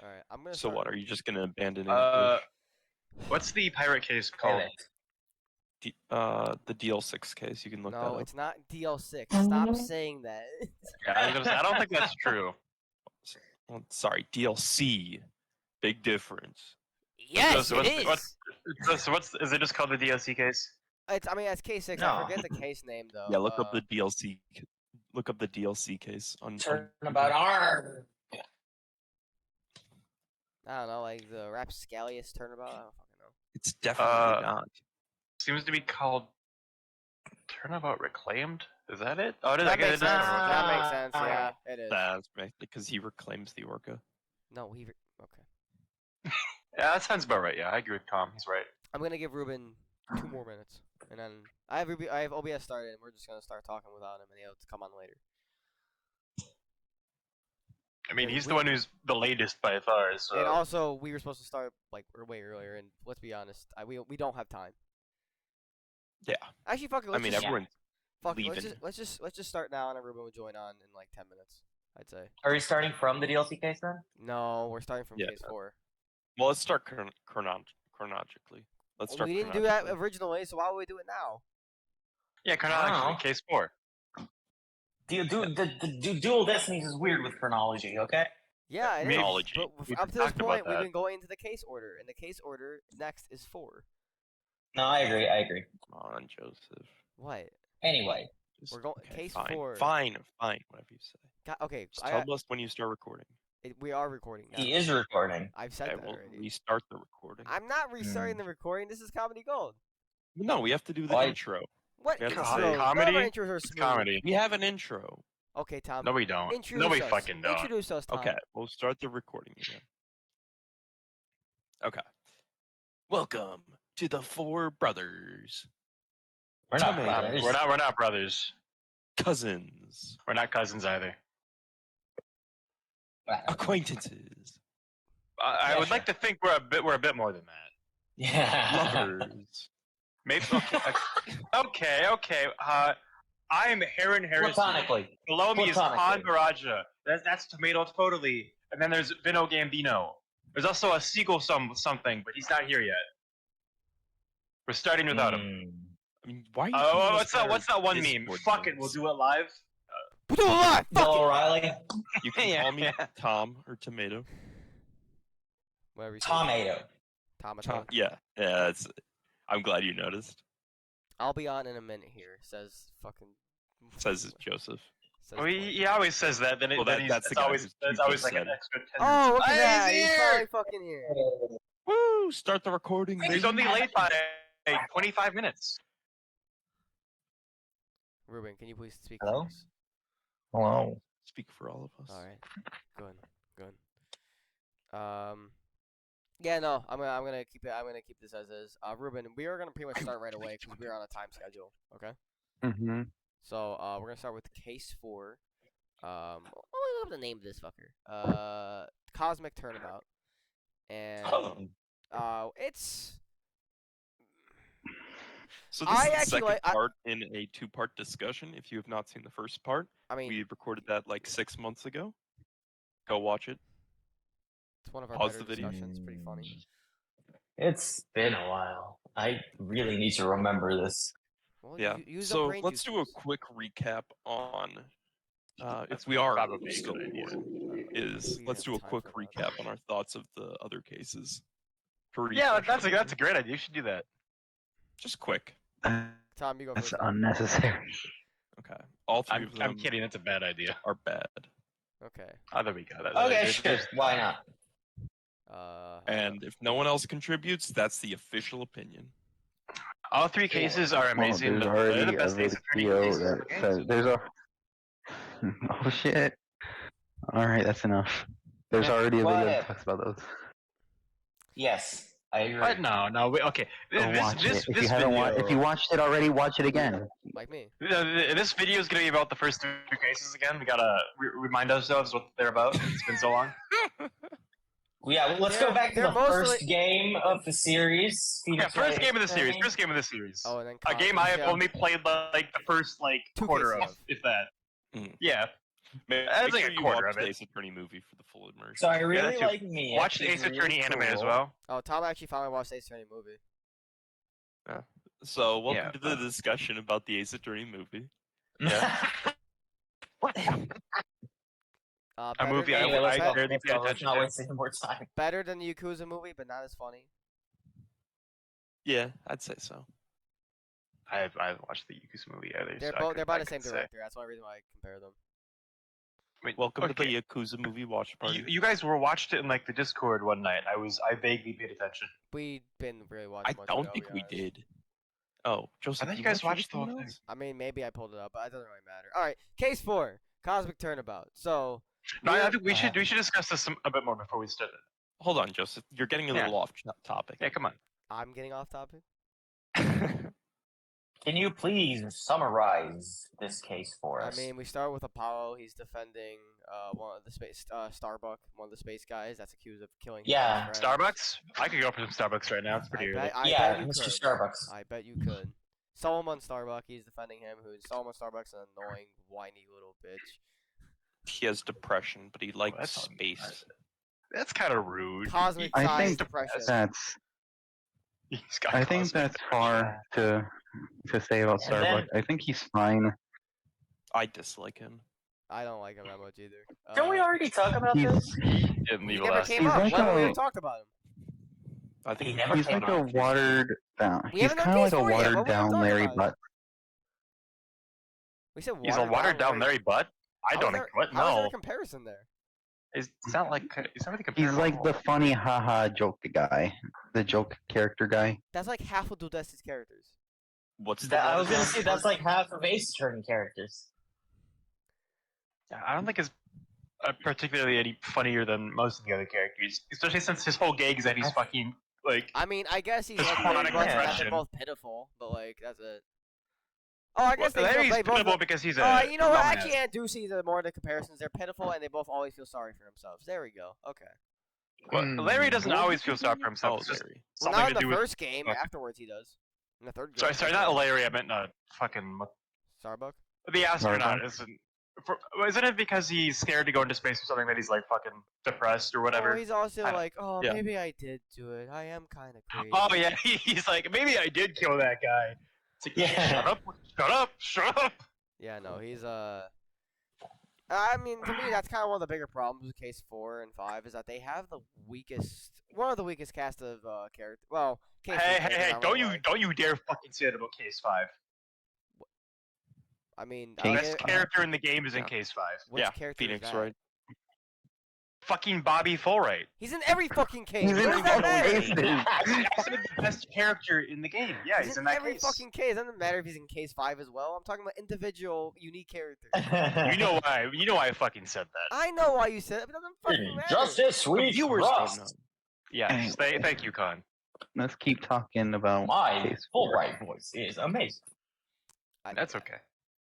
Alright, I'm gonna So start... what? Are you just gonna abandon English? What's the pirate case called? The DL6 case. You can look that No, up. it's not DL6. Stop saying that. Yeah, I don't think that's true. Oh, sorry, DLC. Big difference. Yes, So it is! Is it just called the DLC case? I mean, it's case 6. No. I forget the case name, though. Yeah, look up the DLC. Look up the DLC case on. Turnabout R. I don't know, like the Rapscallious Turnabout? I don't fucking know. It's definitely not. Seems to be called Turnabout Reclaimed. Is that it? Oh, it is. That makes It is. sense. That makes sense, yeah, it is. That's right, because he reclaims the Orca. No, okay. Yeah, that sounds about right. Yeah, I agree with Tom. He's right. I'm gonna give Ruben 2 more minutes. And then I have OBS started, and we're just gonna start talking without him, and he'll come on later. I mean, he's the one who's the latest by far. So. And also, we were supposed to start like way earlier, and let's be honest, we don't have time. Yeah. Actually, fuck it. I mean, everyone's fuck it, leaving. let's just start now, and Ruben will join on in like 10 minutes. I'd say. Are we starting from the DLC case then? No, we're starting from Yeah. case 4. Well, let's start chronologically. Let's start. We didn't do that originally, so why would we do it now? Yeah, chronologically, Oh. case 4. The Dual Destinies is weird with chronology, okay? Yeah, it is. Chronology. But We've up to this talked about point, we've that. been going into the case order, and the case order next is 4. No, I agree. Come on, Joseph. What? Anyway. Just- We're going case 4. Fine, whatever you say. Okay, Just tell us when you start recording. we are recording now. He is recording. I've said Okay, that we'll already. restart the recording. I'm not restarting the recording. This is Comedy Gold. No, we have to do the Why- intro. What We have to intro? say- None of our Comedy? intros are It's smooth. comedy. We have an intro. Okay, Tom. No, we don't. Introduce No, we us. fucking don't. Introduce us, Tom. Okay, we'll start the recording again. Okay. Welcome to the Four Brothers. We're not Tomato. brothers. We're not brothers. Cousins. We're not cousins either. Acquaintances. I Yeah, would like to think we're a bit more than that. Yeah. Lovers. Maybe. Okay. I'm Heron Harrison. Platonically. Below me is Kaan Platonically. Garaja. That's Tomato totally. And then there's Vino Gambino. There's also a sequel something, but he's not here yet. We're starting without him. I mean, why? Are you Oh, doing what's that one Discord meme? Fuck it, names? we'll do it live. Do it live! Fuck Bill it! O'Reilly. You can Yeah, call me yeah. Tom or Tomato. Whatever you say. Tomato. Tomato. Yeah. It's. I'm glad you noticed. I'll be on in a minute here. Says fucking. Says Joseph. Says Well, Blake. he always says that. Then, Well, that's the it's guy always who's- that's who always just like an said- extra 10 Oh, look at minutes. that! He's He's here! finally fucking here. Woo! Start the recording. He's baby. only late by 25 minutes. Ruben, can you please speak? Hello? for us? Hello. Speak for all of us. All right. Good. Yeah, no, I'm gonna keep it. I'm gonna keep this as is. Ruben, we are gonna pretty much start right away because we're on a time schedule. Okay. Mm-hmm. So we're gonna start with case 4. What was the name of this fucker? Cosmic Turnabout. And it's. So this I is the actually second like- part in a 2-part discussion. If you have not seen the first part, I mean, we recorded that like 6 months ago. Go watch it. it's one of our pause better the video. discussions. Pretty funny. It's been a while. I really need to remember this. Well, Yeah. use So up brain let's do a juices. quick recap on. That's If we are probably a still good idea. recording, is We let's have do a time quick for that. recap on our thoughts of the other cases. To Yeah, refresh that's a great idea. You should do that. Just quick. Tom, you go That's first. unnecessary. Okay. All 3 of them I'm kidding. That's a bad idea. are bad. Okay. Oh, there we go. Okay, sure. Why not? And if no one else contributes, that's the official opinion. all 3 cases are Well, amazing. there's They're already the a best ace attorney video cases in that the game. says there's a. Oh shit! All right, that's enough. There's Yeah, already a go video ahead. that talks about those. Yes, I agree. What? No. Okay. Go watch it. If you haven't video, if you watched it already, watch it again. like me. This video is gonna be about the first 2 cases again. We gotta remind ourselves what they're about. It's been so long. Well, yeah, well, let's go back to They're the first mostly- game of the series. Yeah, Phoenix first Wright game of the series. Attorney. First game of the series. Oh, and then A game I have yeah. only played like the first 2 quarter cases of, if that. Mm. Yeah. Make That's like sure a you quarter watch of the it. Ace Attorney movie for the full immersion. So I that really too. like me. Watch the Ace Attorney anime as well. Oh, Tom actually finally watched the Ace Attorney movie. So, welcome Yeah, to the discussion about the Ace Attorney movie. What? A Better movie than, Anyway, let's I go. barely Let's pay go. Let's attention not to. waste any more time. better than the Yakuza movie, but not as funny. Yeah, I'd say so. I haven't watched the Yakuza movie either. They're so both they're by I the couldn't same say. director. That's the only reason why I compare them. Wait, Welcome to okay. the Yakuza movie watch party. You guys watched it in like the Discord one night. I vaguely paid attention. We didn't really watch I much. don't of it, think I'll be we honest. did. Oh, Joseph, I thought you watched guys it with watched the whole someone thing. else? I mean, maybe I pulled it up, but it doesn't really matter. All right, case 4, Cosmic Turnabout. So, No, I we're- think we should discuss this a bit more before we start it. Hold on, Joseph. You're getting a Yeah. little off topic. Yeah, come on. I'm getting off topic. Can you please summarize this case for I us? mean, we start with Apollo. He's defending one of the space Starbuck, one of the space guys that's accused of killing. his Yeah. best friend. Starbucks? I could go for some Starbucks right now. It's pretty early. I yeah, bet you Mr. could. Starbucks. I bet you could. Solomon Starbuck, he's defending him. Who's Solomon Starbuck's an annoying, whiny little bitch. He has depression, but he likes that's space. That's kind of rude. Cosmic I size think depression. that's He's got I think cosmic that's depression. far to say about And then- Starbuck. I think he's fine. I dislike him. I don't like him that much either. Don't we already talk about He's this? Didn't He leave never last. came He's up. like When we a- have talked about him. I think He never he's came like a out. watered down. We He's haven't done kind of like case a 4 yet, watered but we haven't down talked Larry about it. Butt. We said He's a watered down Larry Butt. I How don't is know. there- What? How is there a No. comparison there? It's not like it's not really He's comparable. like the funny haha joke guy, the joke character guy. That's like half of Dual Destinies characters. what's the That, I one was gonna about- say that's like half of Ace Attorney characters. Yeah, I don't think it's particularly any funnier than most of the other characters, especially since his whole gag is that he's fucking like. I mean, I guess he's Just like chronic Larry Butt, that they're depression. both pitiful, but like that's it. Oh, I guess Larry's they both. pitiful because he's a. You know what? dumbass. Actually, I do see the more the comparisons. They're pitiful, and they both always feel sorry for themselves. There we go. Okay. Well, Larry doesn't What always was feel his sorry name? for himself. Oh, It's just Larry. Well, something not to in the do with. first game. fuck. Afterwards, he does. In the third game. Sorry, not Larry. I meant fucking Starbuck. the astronaut. Starbuck? Isn't it because he's scared to go into space or something that he's like fucking depressed or whatever? Oh, he's also I don't- like, oh, yeah. maybe I did do it. I am kind of crazy. Oh yeah, he's like, maybe I did kill that guy. It's like, Yeah. shut up, shut up, shut up. Yeah, no, he's I mean, to me, that's kind of one of the bigger problems with Case 4 and 5 is that they have one of the weakest cast of characters. Well, Case 3 Hey, characters I don't really you like. don't you dare fucking say that about Case 5. I mean, The Case best character in the game is in Yeah. Case 5. which Yeah, character Phoenix, is that? right? Fucking Bobby Fullright. He's in every fucking case. He's What in does that all matter? cases. He's the best character in the game. Yeah, he's in that every case. fucking case. It doesn't matter if he's in Case 5 as well. I'm talking about individual, unique characters. You know why I fucking said that. I know why you said it, but it doesn't fucking matter. Justice, sweet Viewers rust. don't know. Yeah, thank you, Kaan. Let's keep talking about My Case full 4. right voice is amazing. That's okay.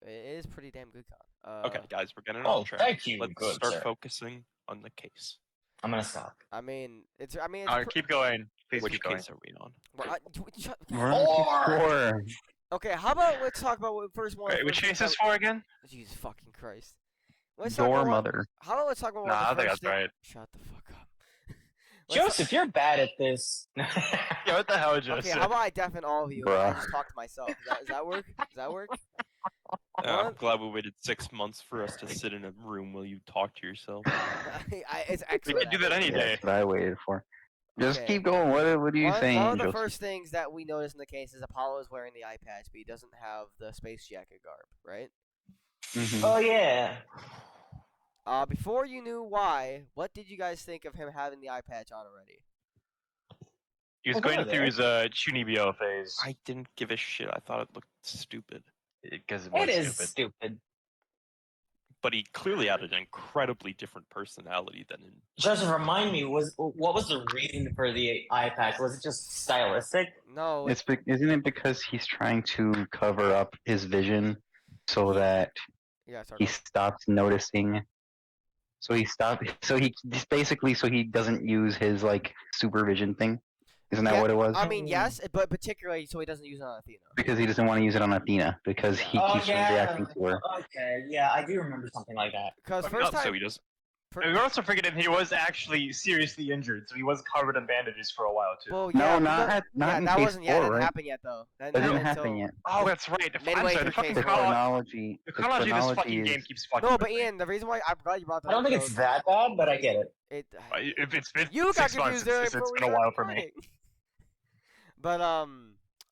It is pretty damn good, Con. Okay, guys, we're getting Oh, off track. thank you, Let's good start sir. focusing on the case. I'm gonna stop. I mean, it's Keep going. Please Which keep going. case are we on? well, We're on Case 4. okay, how about let's talk about what first one. Wait, which case is for again? Jesus fucking Christ. Let's talk Your about mother. How about let's talk about one Nah, I of the think first that's right. Shut the fuck up. Let's Joseph, you're bad at this. Yeah, what the hell, Okay, Joseph? how about I deafen all of you and I Bruh. just talk to myself? Does that work? Does that work? I'm glad we waited 6 months for us to sit in a room while you talk to yourself. It's We excellent. could do that any actually. day. That's what I waited for. Just Okay. keep going. What are you saying, One of the Joseph? first things that we notice in the case is Apollo is wearing the eye patch, but he doesn't have the space jacket garb, right? Mhm. Oh yeah. Before you knew why, what did you guys think of him having the eye patch on already? He was Oh, going hello through there. his Chunibyo phase. I didn't give a shit. I thought it looked stupid. Because It is stupid. But he clearly had an incredibly different personality than in. Joseph, remind me, what was the reason for the eye patch? Was it just stylistic? No, Isn't it because he's trying to cover up his vision so that yeah, sorry. he stops noticing? So he just basically so he doesn't use his like supervision thing. Isn't that Yeah, what it was? I mean, yes, but particularly so he doesn't use it on Athena. Because he doesn't want to use it on Athena because he Oh keeps yeah. reacting to her. Okay, yeah, I do remember something like that. Because Oh, first So time, he does. And we're also forgetting he was actually seriously injured, so he was covered in bandages for a while too. well, No, yeah, not yeah, in that case wasn't yet. 4, It right? happened yet though. That That didn't happened happen until- yet. Oh, that's right. Midway I'm sorry, through the fucking Case The four. chronology. the chronology of this fucking is- game keeps fucking. No, with but me. Ian, the reason why I'm glad you brought that I don't up. think it's that bad, but I get it. It. If it's been You got 6 months, confused there it's before we been a started while for me. recording. But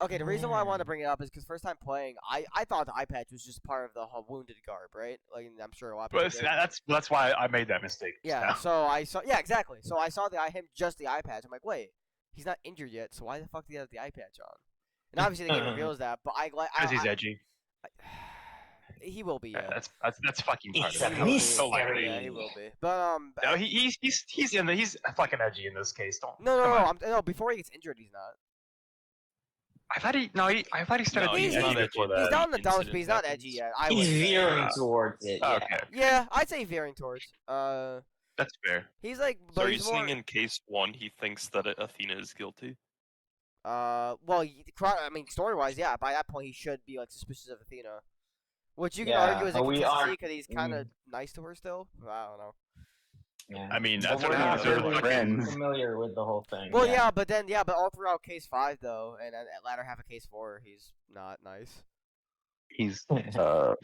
okay. The reason why I wanted to bring it up is because first time playing, I thought the eye patch was just part of the whole wounded garb, right? Like I'm sure a lot of people. But did. that's why I made that mistake. Yeah. So I saw. Yeah, exactly. So I saw just the eye patch. I'm like, wait, he's not injured yet. So why the fuck do you have the eye patch on? And obviously the game reveals that. But because he's edgy. He will be. Yeah, Yeah. that's fucking part It's of a it. He will be. mystery. Yeah, he will be. But No, he's fucking edgy in this case. Don't. no. come on. No, before he gets injured, he's not. I thought he started No, being he's edgy not before He's that. not in the dumps, incident but he's not happens. edgy yet. I He's would say. veering towards it. Yeah. Okay, Yeah, I'd say veering towards. that's fair. He's like, So but are you he's more. saying in case 1 he thinks that Athena is guilty? Well, I mean, story-wise, yeah. By that point, he should be like suspicious of Athena, which you can Yeah, argue is but we inconsistency aren't- because he's kind of nice to her still. I don't know. Yeah. I mean, But that's we're what not happens. they're really friends. familiar with the whole thing. Well, yeah, but but all throughout Case 5 though, and at latter half of Case 4, he's not nice. He's He's a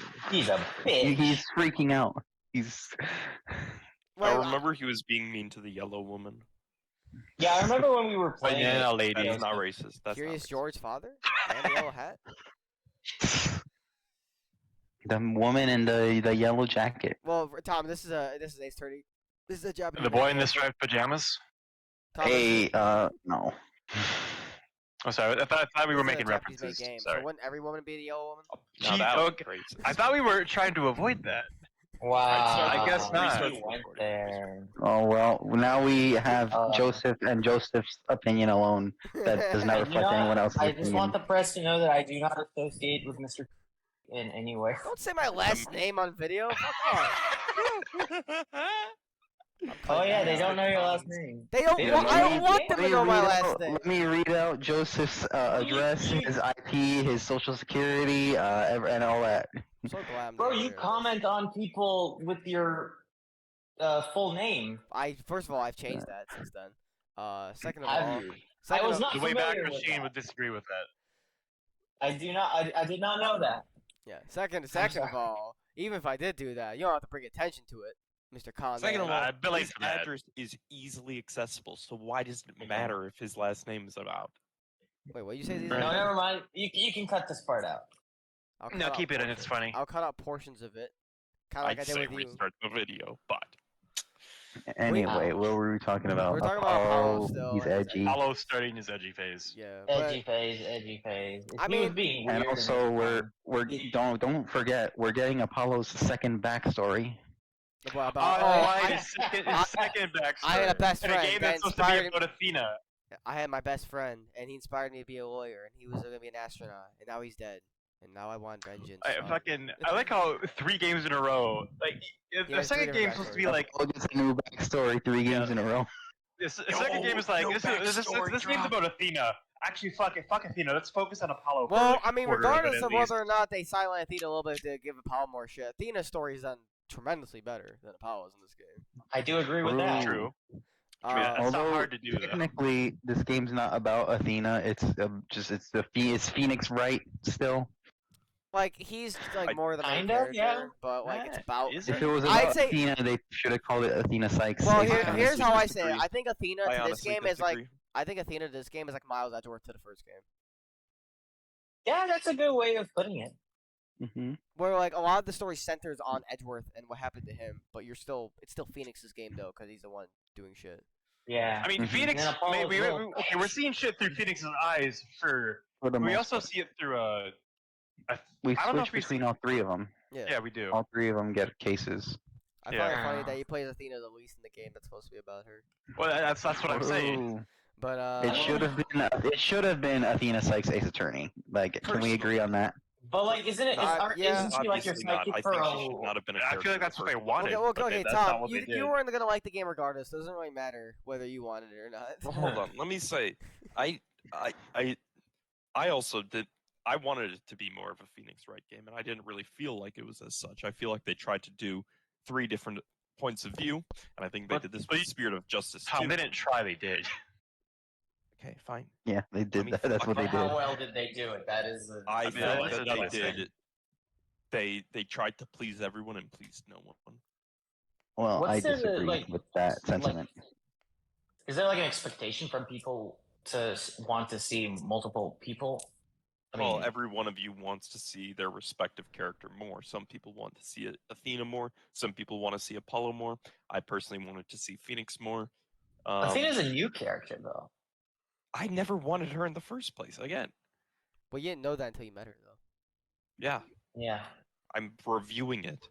bitch. he's freaking out. He's I Well, remember he was being mean to the yellow woman. Yeah, I remember when we were playing. Banana it. lady. That's not racist. That's Curious not racist. George's father and the yellow hat. the woman in the yellow jacket. Well, Tom, this is Ace 30. This is a Japanese. The boy in man. the striped pajamas. Tom, this is- Hey, no. Oh, sorry. I thought we were this is a making Japanese-made references. game, Sorry. So wouldn't every woman be the yellow woman? No, Gee, that was okay. racist. I thought we were trying to avoid that. Wow. I guess not. We went there. Oh well, now we have Joseph and Joseph's opinion alone. That does not You reflect know, anyone else's I opinion. just want the press to know that I do not associate with Mr. in any way. Don't say my last name on video. Fuck off. I'm Oh cutting yeah, that they out. don't know your last name. They don't. They Want, don't I know don't your want name. them to know my last name. Let me read out Joseph's address, his IP, his social security, and all that. I'm so glad I'm Bro, not you here. comment on people with your full name. First of all, I've changed that since then. Second of Have all, you? second I was of, not The Wayback familiar with Machine that. would disagree with that. I do not. I did not know that. yeah. Second of sorry. all, even if I did do that, you don't have to bring attention to it, Mr. Kaan. Second of man. all, Billy his for that. address is easily accessible, so why does it matter if his last name is about? Wait, what you say? These Right. No, never mind. You can cut this part out. I'll No, cut out keep it in. It's portions. funny. I'll cut out portions of it, kind of like I'd I say did with you. restart the video, but Anyway, what were we talking about? We're talking about Apollo Oh, still, he's and his edgy. Apollo starting his edgy phase. Yeah, Edgy phase, edgy phase. If I he was mean- being weird. And also, we're don't forget, we're getting Apollo's second backstory. What Oh, about? right, his second backstory. I had a best In friend a game that that's supposed to be inspired about Athena. I had my best friend, and he inspired me to be a lawyer, and he was going to be an astronaut, and now he's dead, and now I want vengeance. I like how 3 games in a row. Like Yeah, the second three game's different supposed to be backstories. like Apollo gets a new backstory 3 games in a row. the second game is like no this backstory game's drop. about Athena. Actually, fuck Athena. Let's focus on Apollo. for Well, like a I mean, quarter of it regardless at of least. whether or not they silent Athena a little bit to give Apollo more shit, Athena's story is done tremendously better than Apollo's in this game. I do agree with that. True. Uh, That's not hard to do, though. Technically, this game's not about Athena. It's it's Phoenix Wright still. like he's like more the main Kind of, character, yeah. but like it's Yeah, about. is If it? it was I'd about say- Athena, they should have called it Athena Sykes. Well, It's here's kinda- honestly how I say it. disagree. I think Athena I to this honestly game is like disagree. I think Athena to this game is like Miles Edgeworth to the first game. Yeah, that's a good way of putting it. Mhm. Where like a lot of the story centers on Edgeworth and what happened to him, but it's still Phoenix's game though, because he's the one doing shit. Yeah. I mean, Mhm. Phoenix. And Apollo's little- We're seeing shit through Phoenix's eyes for. For the We most also part. see it through We I don't know switch if we between see- all 3 of them. Yeah. we do. All 3 of them get cases. I find Yeah. it funny that he plays Athena the least in the game that's supposed to be about her. Well, that's what I'm saying. Ooh. But It should have been Athena Sykes Ace Attorney. Like, can we agree on that? But like, isn't it? Yeah. Isn't she like your Obviously not. sidekick I for think a? she should not have been a I character. feel like that's what they in the first wanted. place. Okay, but okay, that's not Tom, what they you did. weren't gonna like the game regardless. It doesn't really matter whether you wanted it or not. Well, hold on. Let me say, I also did. I wanted it to be more of a Phoenix Wright game, and I didn't really feel like it was as such. I feel like they tried to do 3 different points of view, and I think they did this with the spirit of justice Tom, too. they didn't try, they did. Okay, fine. Yeah, they did mean, that. That's what But they how did. well did they do it? That is. I mean, think that's that another they thing. did. They tried to please everyone and pleased no one. Well, What's I there to, disagree like- with that sentiment. Is there like an expectation from people to want to see multiple people? I mean, Well, every one of you wants to see their respective character more. Some people want to see Athena more. Some people want to see Apollo more. I personally wanted to see Phoenix more. Athena's a new character though. I never wanted her in the first place. Again, Well, you didn't know that until you met her, though. yeah, Yeah. I'm reviewing it.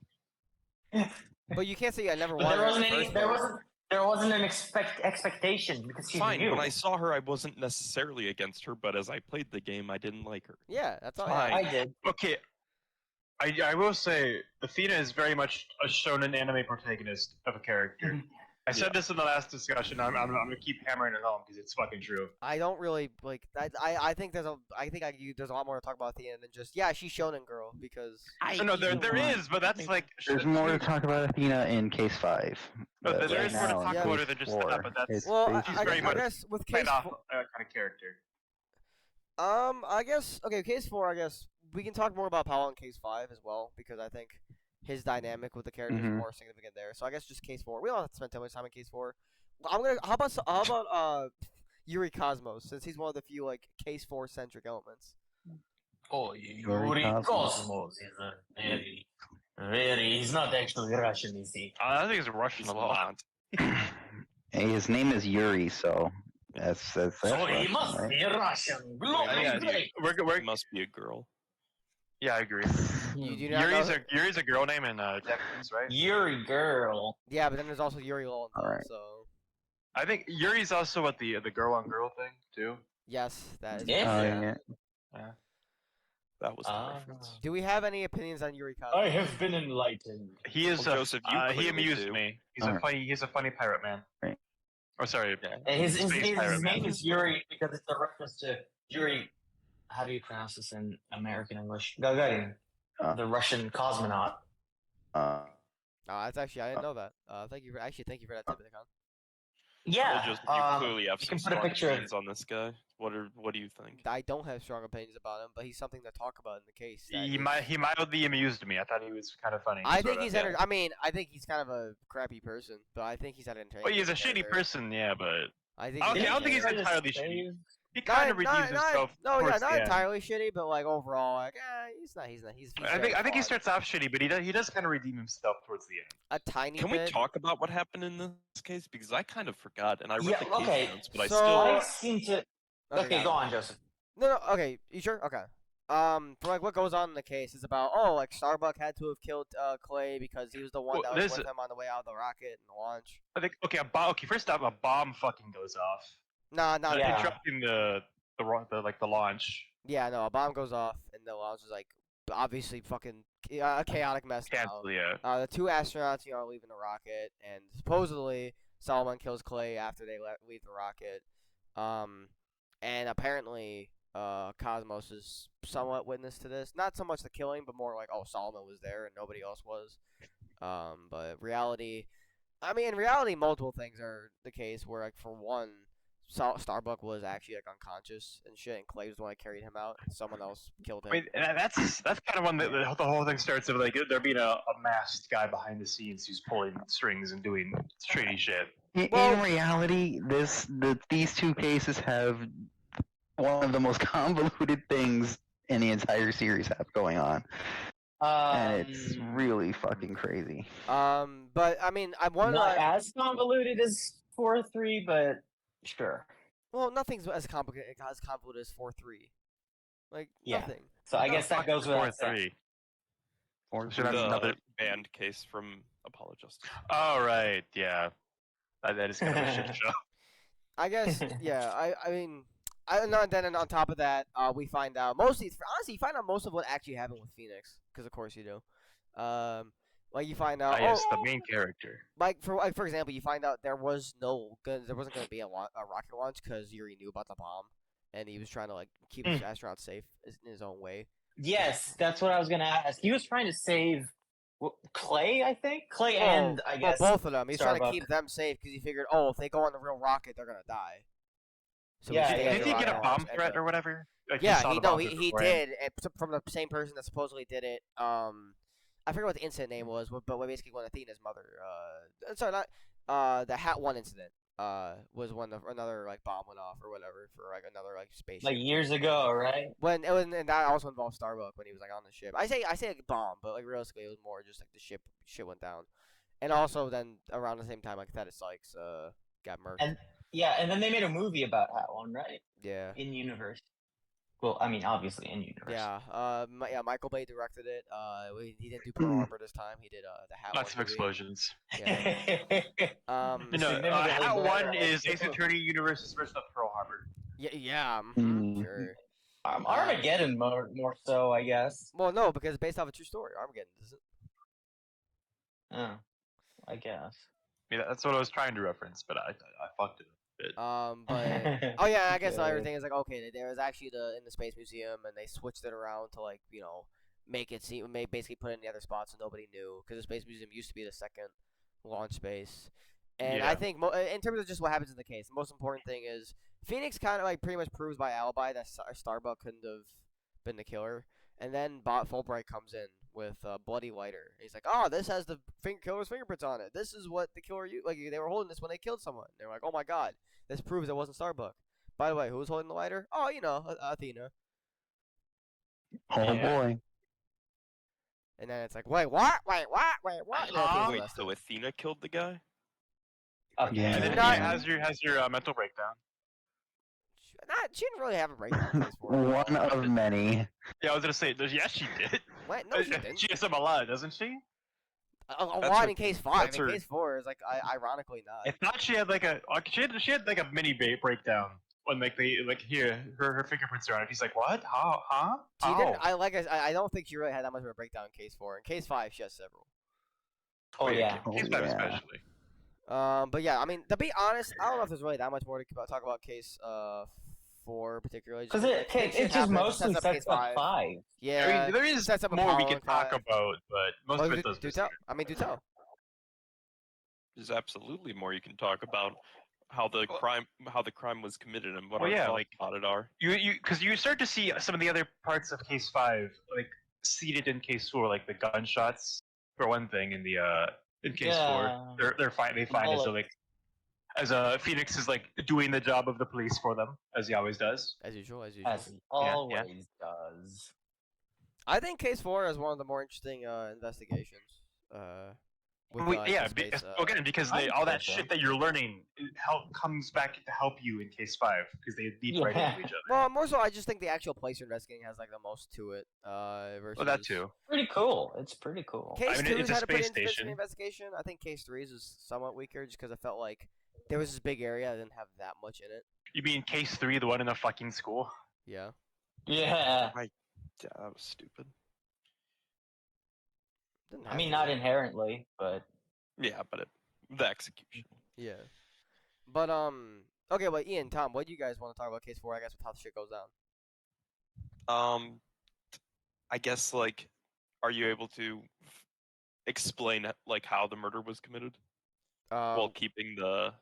But you can't say I never But wanted there her in wasn't the any. first There place. wasn't an expectation because she's Fine. new. When I saw her, I wasn't necessarily against her, but as I played the game, I didn't like her. Yeah, that's all. Fine. Yeah. I did. Okay, I will say Athena is very much a shonen anime protagonist of a character. I said this in the last discussion. I'm gonna keep hammering it home because it's fucking true. I don't really like. I think there's there's a lot more to talk about at the end than just she's shonen girl because No, there is, but that's like There's more to talk about Athena in Case 5. No, but there right is more to now, talk in about Case her than just 4, that, but that's it's well, basically She's very I much guess with played case off four, kind of character. I guess okay, case 4. I guess we can talk more about Paolo in case 5 as well because I think his dynamic with the character is Mhm. more significant there. So I guess just case 4. We don't have to spend too much time in case 4. I'm gonna. How about Yuri Cosmos since he's one of the few like case 4 centric elements. Oh, Yuri Yuri Cosmos. Cosmos is a very. He's not actually Russian, is he? I think he's Russian He's a lot. not. Hey, his name is Yuri, so that's So he Russian, must right? be Russian. Yeah, Great. we're, He must be a girl. yeah, I agree. You do not know. Yuri's a girl name in Japanese, right? Yuri girl. Yeah, but then there's also Yuri Lowenthal. Alright. So I think Yuri's also what the girl on girl thing too. yes, that is. Yeah. Oh, yeah. yeah. That was the Ah. reference. Do we have any opinions on Yuri Cosmos? I have been enlightened. He is Well, Joseph, you he clearly amused do. me. Alright. He's a funny pirate man. Right. Oh, sorry. Yeah. And his Space pirate man. name is Yuri because it's a reference to Yuri. How do you pronounce this in American English? Gagarin, the Russian cosmonaut. Uh, No, that's actually I didn't know that. Thank you for that tip, Kaan. Yeah. Well, Joseph, you clearly have you some can put a strong picture of- opinions on this guy. What do you think? I don't have strong opinions about him, but he's something to talk about in the case. that He is- mildly amused me. I thought he was kind of funny. I think sorta. he's I mean, I think he's kind of a crappy person, but I think he's entertaining. Well, he's a as shitty character. person, yeah, but I think. Okay, he's I don't think he's entertaining. entirely shitty. he kind of redeems himself. No, yeah, towards not the end. entirely shitty, but like overall, like he's not. He's I think he flawed. starts off shitty, but he does kind of redeem himself towards the end. a tiny Can we bit. talk about what happened in this case? Because I kind of forgot, and I read Yeah, the case okay. notes, but So- I seem to. Okay, go on, Joseph. No, okay, you sure? Okay. For like what goes on in the case is about like Starbuck had to have killed Clay because he was the one Well, that was this- with him on the way out of the rocket and the launch. I think okay, first off, a bomb fucking goes off, Nah, not Yeah. interrupting the launch. Yeah, no, a bomb goes off and the launch is like obviously fucking a chaotic mess now. Cancel, yeah. The 2 astronauts, are leaving the rocket, and supposedly Solomon kills Clay after they leave the rocket. And apparently, Cosmos is somewhat witness to this. Not so much the killing, but more like, Solomon was there and nobody else was. But in reality, multiple things are the case. Where, like, for one, Starbuck was actually like unconscious and shit, and Clay was the one that carried him out. And someone else killed him. I mean, that's kind of when the whole thing starts of like there being a masked guy behind the scenes who's pulling strings and doing shady shit. in reality, these two cases have one of the most convoluted things in the entire series have going on, and it's really fucking crazy. But I mean, I wonder. Not as convoluted as 4-3, but sure. Well, nothing's as complicated as 4-3. Like Yeah. nothing. So I guess that goes without saying. 4-3. Should have The another. banned case from Apollo Justice. Oh right, yeah. That is kind of a shit show. I guess. Yeah. I mean, then on top of that, we find out honestly, you find out most of what actually happened with Phoenix, because of course you do. Like you find out, Yes, the main character. like for example, you find out there wasn't going to be a rocket launch because Yuri knew about the bomb, and he was trying to like keep his astronauts safe in his own way. Yes, that's what I was gonna ask. He was trying to save Clay, I think. Clay and I guess both of them. He's trying to Starbuck. keep them safe because he figured, if they go on the real rocket, they're gonna die. So Yeah, stay yeah, on Did the he get a rocket bomb launch, and threat or whatever? Like, yeah, saw the he bomb threat he beforehand? did, and from the same person that supposedly did it. I forget what the incident name was, but basically when Athena's mother, sorry, not the Hat One incident, was when another like bomb went off or whatever for like another like spaceship. like years ago, right? When it was, and that also involved Starbuck when he was like on the ship. I say like bomb, but like realistically it was more just like the shit went down, and also then around the same time like Thaddeus Sykes got murdered. And yeah, and then they made a movie about Hat One, right? Yeah. In universe. Well, I mean, obviously in universe. Yeah. Michael Bay directed it. He didn't do Pearl Harbor this time. He did the Hat Lots of One movie. explosions. Yeah. No, Hat One is Ace Attorney Universe's version of Pearl Harbor. Yeah. Sure. Armageddon more so, I guess. Well, no, because it's based off a true story. Armageddon isn't. Oh, I guess. Yeah, that's what I was trying to reference, but I fucked it a bit. But oh yeah, I guess the other thing is like okay, there was actually in the Space Museum, and they switched it around to like make it seem basically put it in the other spots so nobody knew because the Space Museum used to be the second launch space. And I think in terms of just what happens in the case, the most important thing is Phoenix kind of like pretty much proves by alibi that Starbuck couldn't have been the killer. And then Fulbright comes in with a bloody lighter. He's like, "Oh, this has the killer's fingerprints on it. This is what the killer used. Like they were holding this when they killed someone." They're like, "Oh my god, this proves it wasn't Starbuck." By the way, who was holding the lighter? Oh, Athena. Oh boy. And then it's like, wait, what? Wait, what? Wait, what? And then Athena's Wait, arrested. so Athena killed the guy? Okay. Yeah. And then Not- has your mental breakdown. She didn't really have a breakdown in case for it. One of many. Yeah, I was gonna say, yes, she did. What? No, she didn't. She has some a lot, doesn't she? A That's lot her- in case 5. that's In her- case 4 is like ironically not. I thought she had like she had like a mini breakdown when like her fingerprints are on it. He's like, what? How? Huh? She How? didn't. I don't think she really had that much of a breakdown in case 4. In case 5, she has several. Oh yeah. Case Oh, 5 yeah. especially. But yeah, I mean, to be honest, I don't know if there's really that much more to talk about case 4 particularly. Because It it just mostly sets case up 5. Yeah. I mean, there is sets up more we Apollo can and talk Five. about, but most of it does. do tell. I mean, do tell. There's absolutely more you can talk about how the crime was committed and what Well, our yeah, thoughts like- about it are. Because you start to see some of the other parts of case 5 like seated in case 4, like the gunshots for one thing in case 4. They find as bullet. like Phoenix is like doing the job of the police for them as he always does. As usual. As he always does. I think case 4 is one of the more interesting investigations. Again, because I all that think so. shit that you're learning comes back to help you in case 5 because they lead right Yeah. into each other. Well, more so, I just think the actual place you're investigating has like the most to it. Versus Well, that too. Pretty cool. It's pretty cool. Case I mean, 2 it's a had a pretty space interesting station. investigation. I think case 3's is somewhat weaker just because I felt like there was this big area that didn't have that much in it. You mean case 3, the one in the fucking school? Yeah. Yeah. Yeah, that was stupid. Didn't I have mean, to. not inherently, but Yeah, but the execution. Yeah. But okay, well, Ian, Tom, what do you guys want to talk about case 4? I guess with how the shit goes down. I guess like, are you able to explain like how the murder was committed while keeping the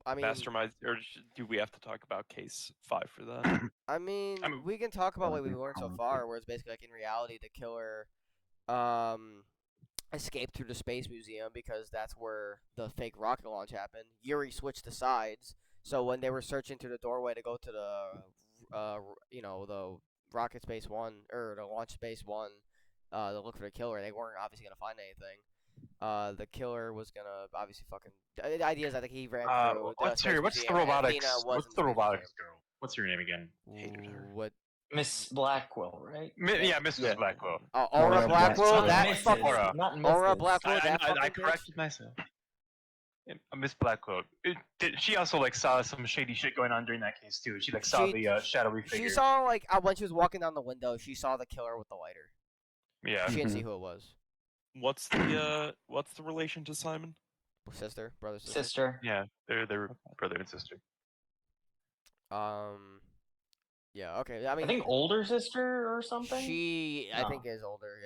I mean, mastermind, or do we have to talk about case 5 for that? I mean, we can talk about what we've learned so far, where it's basically like in reality the killer escaped through the Space Museum because that's where the fake rocket launch happened. Yuri switched the sides, so when they were searching through the doorway to go to the Rocket Space 1 or the Launch Space 1 to look for the killer, they weren't obviously gonna find anything. The killer was gonna obviously fucking. The idea is I think he ran through. What's Space the Museum, and robotics? Athena was What's in the Space robotics girl? What's her name again? Hated her. What? Miss Blackwell, right? Yeah, Mrs. Blackwell. Aura Aura Blackwell. Blackwell. That Mrs. fucking Aura. Not Aura Mrs. Blackwell. That I fucking bitch? corrected myself. Miss Blackcloak. She also like saw some shady shit going on during that case too. She like saw the shadowy figure. She saw like when she was walking down the window, she saw the killer with the lighter. Yeah. She didn't see who it was. What's the relation to Simon? Sister, brother, sister. Sister. Yeah, they're brother and sister. Yeah. Okay. I mean, I think older sister or something. She, I think, is older.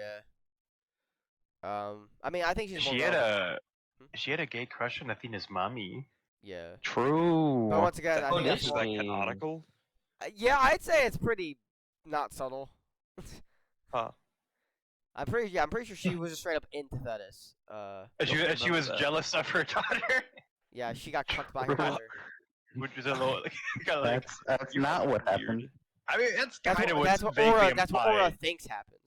Yeah. I mean, I think she's more. She had a gay crush on Athena's mommy. Yeah. True. But once again, I think that's Is more. that canonical? Yeah, I'd say it's pretty not subtle. Huh. I'm pretty sure she was just straight up into Thetis. She was jealous of her daughter. Yeah, she got cucked by her daughter. Which is a little kind of like. That's not what happened. I mean, that's kind of That's what Aura thinks happens.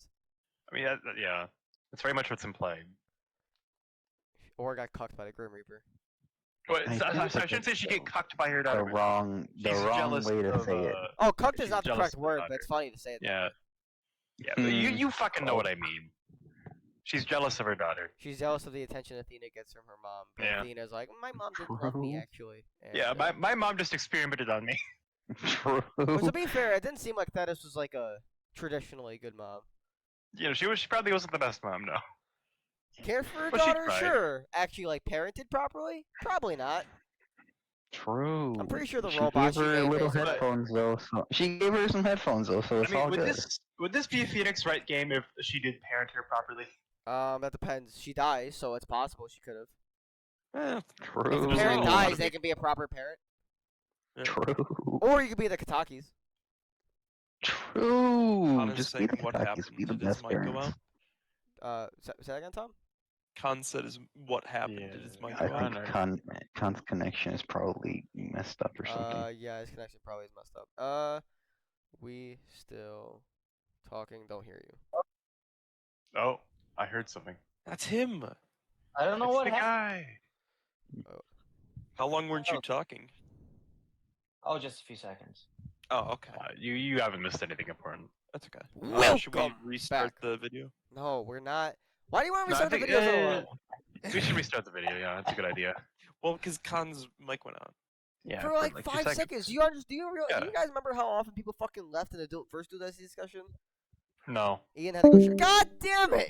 I mean, yeah, that's very much what's implied. Aura got cucked by the Grim Reaper. Well, I shouldn't say she get cucked by her daughter. The wrong way to say it. Oh, cucked is not the jealous correct of her word, daughter. but it's funny to say it. Yeah. Yeah, but you fucking know what I mean. She's jealous of her daughter. She's jealous of the attention Athena gets from her mom. But Yeah. Athena's like, my mom didn't love me, actually. And, Yeah, my mom just experimented on me. True. But to be fair, it didn't seem like Thetis was like a traditionally good mom. You know, she probably wasn't the best mom, no. Cared for her But she daughter? tried. Sure. Actually, like, parented properly? Probably not. True. I'm pretty sure the she robot gave she her made little basically- headphones though. So she gave her some headphones though, so it's I mean, all good. would this be a Phoenix Wright game if she did parent her properly? That depends. She dies, so it's possible she could have. If True. the parent Ooh. dies, they can be a proper parent. True. Or you could be the Katakis. True. Kaan is Just be saying the what Katakis, happened. be the Did his best mic go parents. out? Say that again, Tom? Khan said what happened. Yeah, Did his mic I go out? think Khan's connection is probably messed up or something. Yeah, his connection probably is messed up. We still talking, don't hear you. Oh, I heard something. That's him. I don't know It's what the happened. guy. How long weren't you talking? Oh, just a few seconds. Oh, okay. You haven't missed anything important. That's okay. Should we Welcome restart back. the video? No, we're not. Why do you want to No, I restart the think- video so We should restart the video. Yeah, that's a good idea. Well, because Khan's mic went out. Yeah, for like 2 5 seconds? Do you Yeah. guys remember how often people fucking left in the first Dual Destinies discussion? No. Ian had to go. God damn it!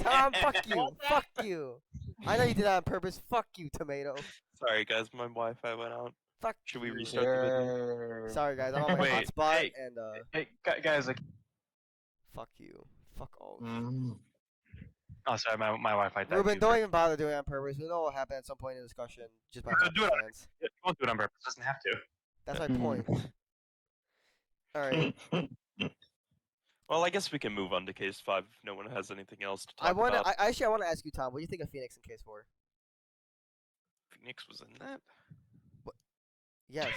Tom, fuck you, fuck you. I know you did that on purpose. Fuck you, Tomato. Sorry, guys. My Wi-Fi went out. Fuck. Should we you. restart the video? Sorry, guys. I'm on my Wait, hotspot hey. and Hey, guys, like, fuck you. Fuck all. oh, sorry, my Wi-Fi died. Ruben, too. don't even bother doing it on purpose. We know what happened at some point in the discussion just by Do it on- happenstance. You won't do it on purpose. Doesn't have to. That's my point. All right. Well, I guess we can move on to case 5 if no one has anything else to talk I want about. to. Actually, I want to ask you, Tom. What do you think of Phoenix in case 4? Phoenix was in that? Yes.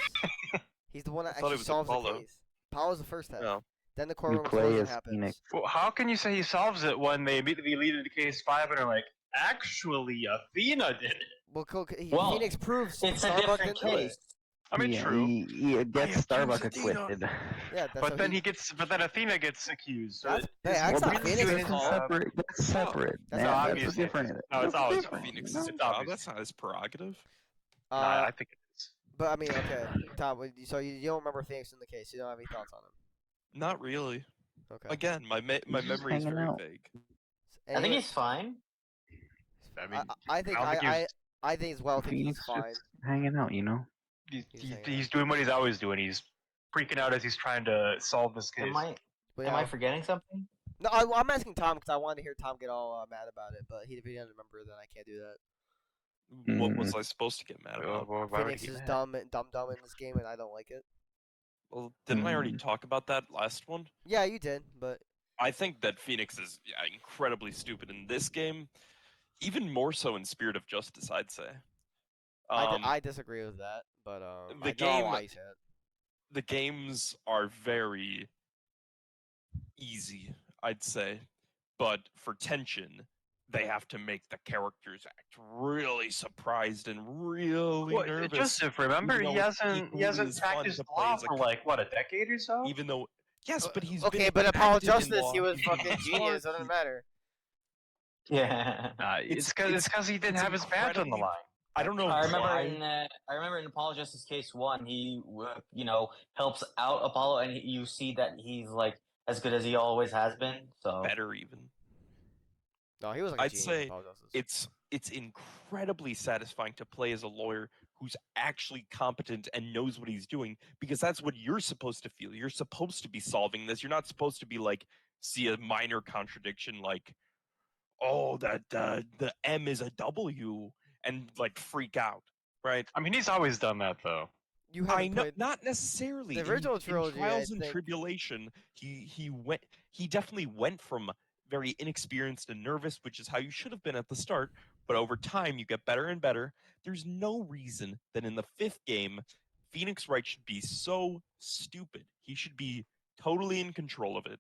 He's the one that I thought actually it was solves the Apollo. case. Apollo's the first half. No. Then the You courtroom play explosion as happens. Phoenix. Well, how can you say he solves it when they immediately lead into case 5 and are like, actually, Athena did it? Well, Well, Phoenix proves It's a Starbuck different didn't do it. case. I mean, true. He gets I Starbuck accuse Athena. acquitted. Yeah, that's But how then but then Athena gets accused. So That's- it- hey, it's that's more not Phoenix Phoenix's doing That's his fault. job. separate. That's separate. That's Yeah, not that's obviously. different. No, it's That's always different, Phoenix's you know? It's job. obvious. That's not his prerogative. Nah, I think it is. But I mean, okay, Tom. So you don't remember Phoenix in the case? You don't have any thoughts on him? Not really. Okay. Again, my just memory is hanging very out. vague. I think Anyway, he's fine. I mean, I think I don't think he's- I think as well. Think Phoenix he's fine. just hanging out, you know. he's doing what he's always doing. He's freaking out as he's trying to solve this case. But Am yeah. I forgetting something? No, I'm asking Tom because I wanted to hear Tom get all mad about it. But if he doesn't remember, then I can't do that. What was I supposed to get mad about? Well, why would Phoenix he is get mad? dumb in this game, and I don't like it. Well, didn't I already talk about that last one? Yeah, you did, but I think that Phoenix is incredibly stupid in this game, even more so in Spirit of Justice, I'd say. I disagree with that. But the I game- know why you said it. The games are very easy, I'd say, but for tension, they have to make the characters act really surprised and really Well, nervous. Joseph, remember even he though it's hasn't equally as fun practiced to play law as a for like what, a decade or so? Even though, yes, but he's Okay, been but Apollo active in Justice, law, he was he's been fucking smart, genius. Doesn't matter. Yeah. It's because he didn't have his badge on the incredibly- line. I don't know I remember why. I remember in Apollo Justice Case 1, he helps out Apollo, and you see that he's like as good as he always has been. So Better even. No, he was like a I'd genius say in Paul Justice. it's incredibly satisfying to play as a lawyer who's actually competent and knows what he's doing, because that's what you're supposed to feel. You're supposed to be solving this. You're not supposed to be like see a minor contradiction like, oh, that the M is a W and like freak out, right? I mean, he's always done that though. You haven't I know, played not necessarily. the original in trilogy. Trials I and think Tribulation, he definitely went from very inexperienced and nervous, which is how you should have been at the start. But over time, you get better and better. There's no reason that in the 5th game, Phoenix Wright should be so stupid. He should be totally in control of it.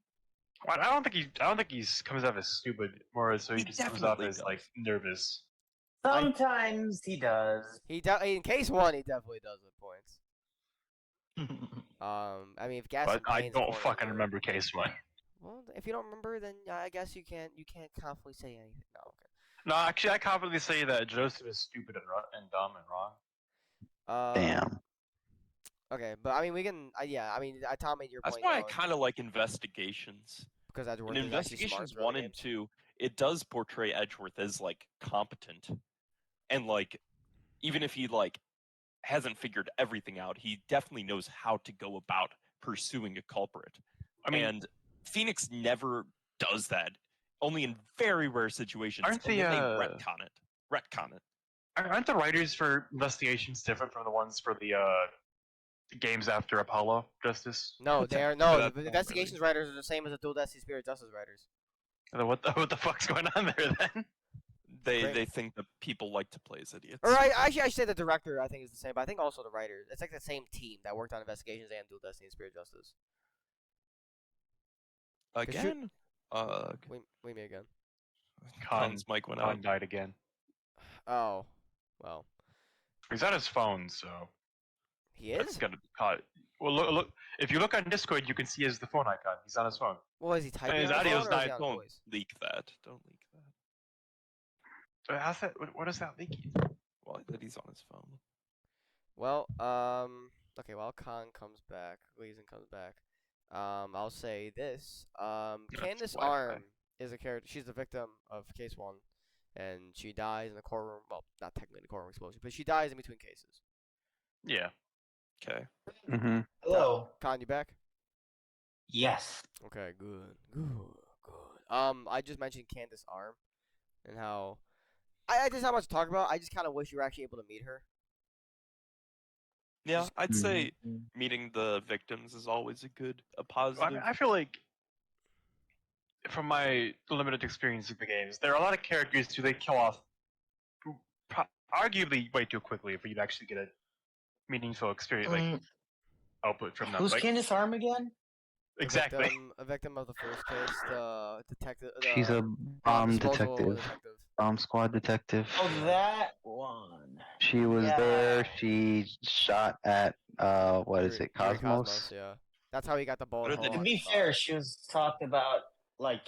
Well, I don't think he's comes off as stupid. More so he He just comes off definitely as like does. nervous. sometimes he does. in case 1 he definitely does at points. I mean, if gas. But I Bane's don't corner fucking were- remember case 1. Well, if you don't remember, then I guess you can't confidently say anything. No, okay. No, actually, I confidently say that Joseph is stupid and dumb and wrong. Damn. Okay, but I mean, we can. Yeah, I mean, Tom made your That's point. why I though, kind of like Investigations. because Edgeworth In is actually smart Investigations throughout 1 the and games. 2, it does portray Edgeworth as like competent, and like even if he like hasn't figured everything out, he definitely knows how to go about pursuing a culprit. I mean, And Phoenix never does that. Only in very rare situations, Aren't and then they the, retcon it. aren't the writers for Investigations different from the ones for the games after Apollo Justice? No, they are But no. that's The not investigations writers are the same as the Dual Destinies Spirit Justice writers. What the fuck's going on there then? Great. They think that people like to play as idiots. Or I should say the director. I think is the same, but I think also the writers. It's like the same team that worked on Investigations and Dual Destinies Spirit Justice. Again, We me again. Kaan's mic went out. Kaan died again. Oh, well, He's on his phone, so he that's is. gonna be caught. Well, look. If you look on Discord, you can see the phone icon. He's on his phone. Well, is he typing his on the audio's phone or is he not- on Don't voice? leak that. Don't leak that. But how's that? What is that leaking? Well, that he's on his phone. Well, okay. While Kaan comes back, Gleason comes back. I'll say this. Candace Wi-Fi. Arm is a character. She's the victim of case 1, and she dies in the courtroom. Well, not technically the courtroom explosion, but she dies in between cases. Yeah. Okay. Mm-hmm. Hello. Kaan, you back? Yes. Okay, good. I just mentioned Candace Arm, and how I just not much to talk about. I just kind of wish you were actually able to meet her. Yeah, I'd Mhm. say meeting the victims is always a positive. I mean, I feel like, from my limited experience with the games, there are a lot of characters who they kill off, arguably way too quickly for you to actually get a meaningful experience, like output from them. Who's Like, Candace Arm again? exactly. A victim of the first case, the detective. She's a bomb disposal detective. Bomb squad detective. Oh, that one. She was Yeah. there. She shot at what is it, Yuri Cosmos? Yeah, that's how he got the bullet What are hole. they- To in be his fair, arm. she was talked about like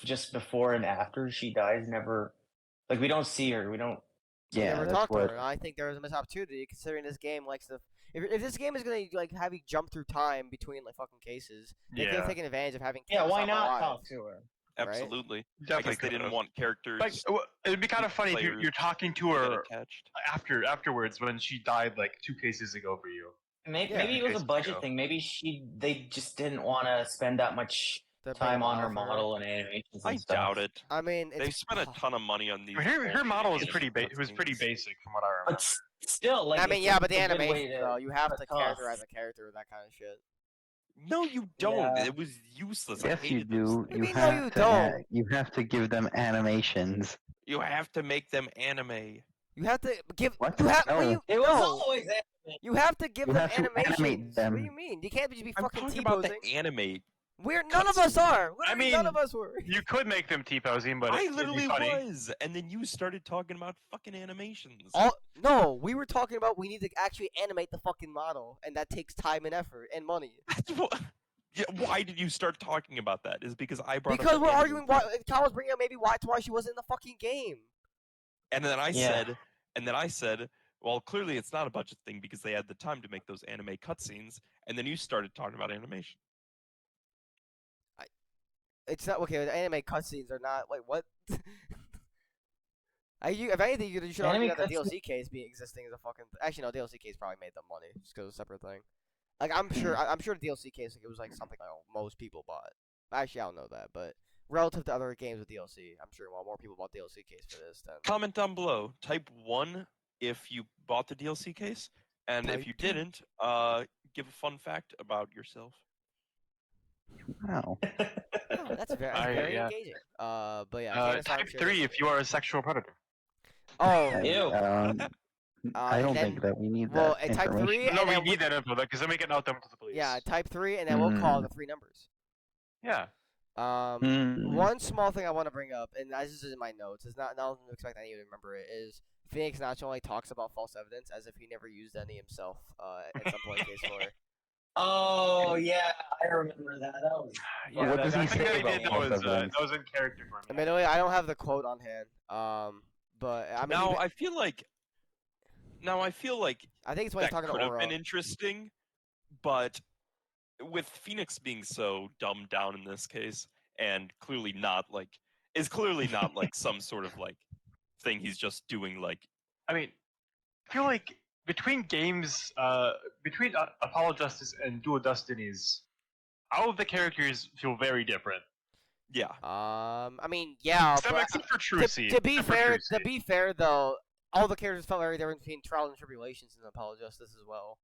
just before and after she dies. Never, like we don't see her. We don't. We Yeah, never that's talked to what. her, and I think there was a missed opportunity considering this game likes to. If this game is gonna like have you jump through time between like fucking cases, they could have Yeah. taken advantage of having. Yeah, Candace why Arm not alive. talk to her? Absolutely. I Definitely guess they didn't could've. want characters Like, it'd be kind of funny if you're players talking to to get her attached. afterwards when she died like 2 cases ago for you. Maybe, Yeah. maybe it was Cases a budget ago. thing. Maybe they just didn't want to spend that much The big time on her for model and animations. And I stuff. doubt it. I mean, They spent a ton of money on these. Her bullshit model was animation pretty cutscenes. basic from what I remember. But still, like. I mean, it's yeah, a- but the it's a good way animation though, you have to cut costs. characterize a character with that kind of shit. No, you don't. Yeah. It was useless. I Yes, you hated those do. What do things. you You mean, no, have you to. don't? You have to give them animations. You have to make them anime. You have to give. What? You have. No. What do you, It was no. always anime. You have to give You them have to animate animations. What them. do you mean? You can't just be I'm fucking talking about T-posing. the anime. None of us are. Literally, none mean, of us were. You could make them T-posing, but I it'd be literally funny. was, and then you started talking about fucking animations. No, we were talking about we need to actually animate the fucking model, and that takes time and effort and money. Yeah, why did you start talking about that? Is it because I brought Because up we're the anime arguing why Kyle was bringing up maybe why she wasn't in the fucking game. And then I Yeah. said, well, clearly it's not a budget thing because they had the time to make those anime cutscenes. And then you started talking about animation. It's not okay. The anime cutscenes are not like what. If anything, you should argue Anime that the cutscenes- DLC case being existing is a fucking. Actually, no, DLC case probably made them money just because it's a separate thing. Like I'm sure the DLC case like, it was like something like most people bought. Actually, I don't know that, but relative to other games with DLC, I'm sure more people bought DLC case for this than. Comment down below. Type 1 if you bought the DLC case. And if Type you 2. didn't, give a fun fact about yourself. Wow. Oh, that's very yeah. engaging. But yeah. Type 3 if you are a sexual predator. Oh. Ew. I don't and then, think that we need well, that type 3, information. and No, we then need that info because then we can out them to the police. Yeah, type 3, and then we'll call the 3 numbers. Yeah. One small thing I want to bring up, and this is in my notes, is not to expect any to remember it, is Phoenix Nacho only talks about false evidence as if he never used any himself at some point in case 4. Oh yeah, I remember that. That was. Yeah, What does that he thing say that he about did, false that evidence? was in character for him. Admittedly, I don't have the quote on hand. But I mean, I feel like I think it's when he's that talking could to have Aura. been interesting, but with Phoenix being so dumbed down in this case, and clearly not like some sort of like thing he's just doing like. I mean, I feel like between games, between Apollo Justice and Dual Destinies, all of the characters feel very different. Yeah. I mean, yeah, but Except for Trucy. to be fair though, all the characters felt very different between Trials and Tribulations and Apollo Justice as well.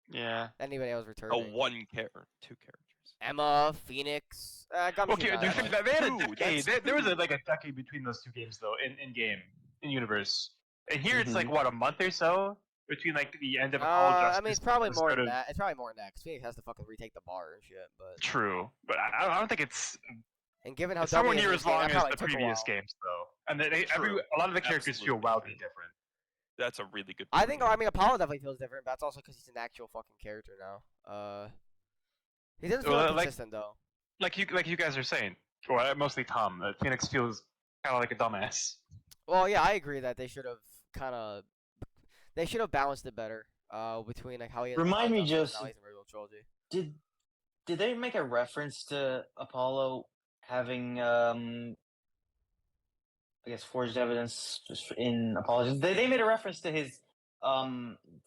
Yeah. Anybody else returning? Two characters. Emma, Phoenix. Gumshoe's Okay, not they that much. had a Two, decade. that's There was two. like a decade between those two games, though, in universe. And here it's Mhm. like what, a month or so between like the end of Apollo Justice. I mean, it's probably and the more start than of- that. It's probably more than that because Phoenix has to fucking retake the bar and shit. But True, but I don't think it's given how somewhere dumb near it as is, long that as probably the took a previous while. games, though. And True. a lot of the characters feel Absolutely. wildly different. That's a really good. I point. mean, Apollo definitely feels different, but that's also because he's an actual fucking character now. He doesn't feel Well, like- consistent though. Like you guys are saying, or mostly Tom. Phoenix feels kind of like a dumbass. Well, yeah, I agree that they should have balanced it better. Between like how he is in Remind Apollo me, Justice and how Joseph. he's in the original trilogy. Did they make a reference to Apollo having I guess forged evidence in Apollo? They made a reference to his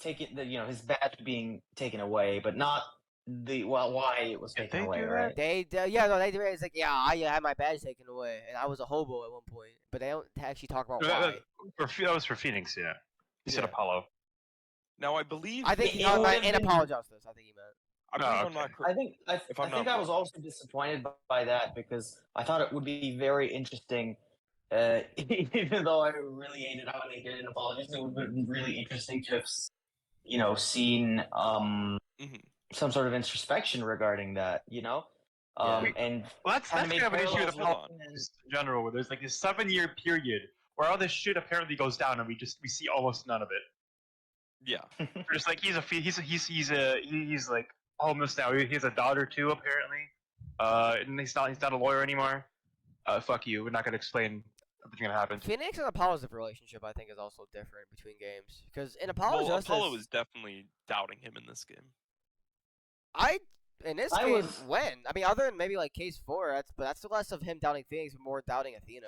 his badge being taken away, but not why it was Did taken they away, do that? right? They did. It's like, yeah, I had my badge taken away, and I was a hobo at one point. But they don't actually talk about why. That was for Phoenix, yeah. You said Yeah. Apollo. Now I believe. I think It he talked about would've in been- Apollo Justice. I think he meant. I believe I'm okay. not I correct. think If I'm I think not I was wrong. also disappointed by that because I thought it would be very interesting. Even though I really hated how they did in Apologist, it would have been really interesting to have, seen Mhm. some sort of introspection regarding that. And Well, that's Kinda kind made of an issue with parallels with Apollo it, and- in general, where there's like this 7-year period where all this shit apparently goes down, and we see almost none of it. Yeah. We're just like he's like homeless now. He has a daughter too, apparently. And he's not a lawyer anymore. Fuck you. We're not gonna explain everything that happened. Phoenix and Apollo's relationship, I think, is also different between games. Because in Apollo Well, Justice, Apollo is definitely doubting him in this game. in this I game, was- when I mean, other than maybe like Case 4, that's less of him doubting Phoenix, and more doubting Athena.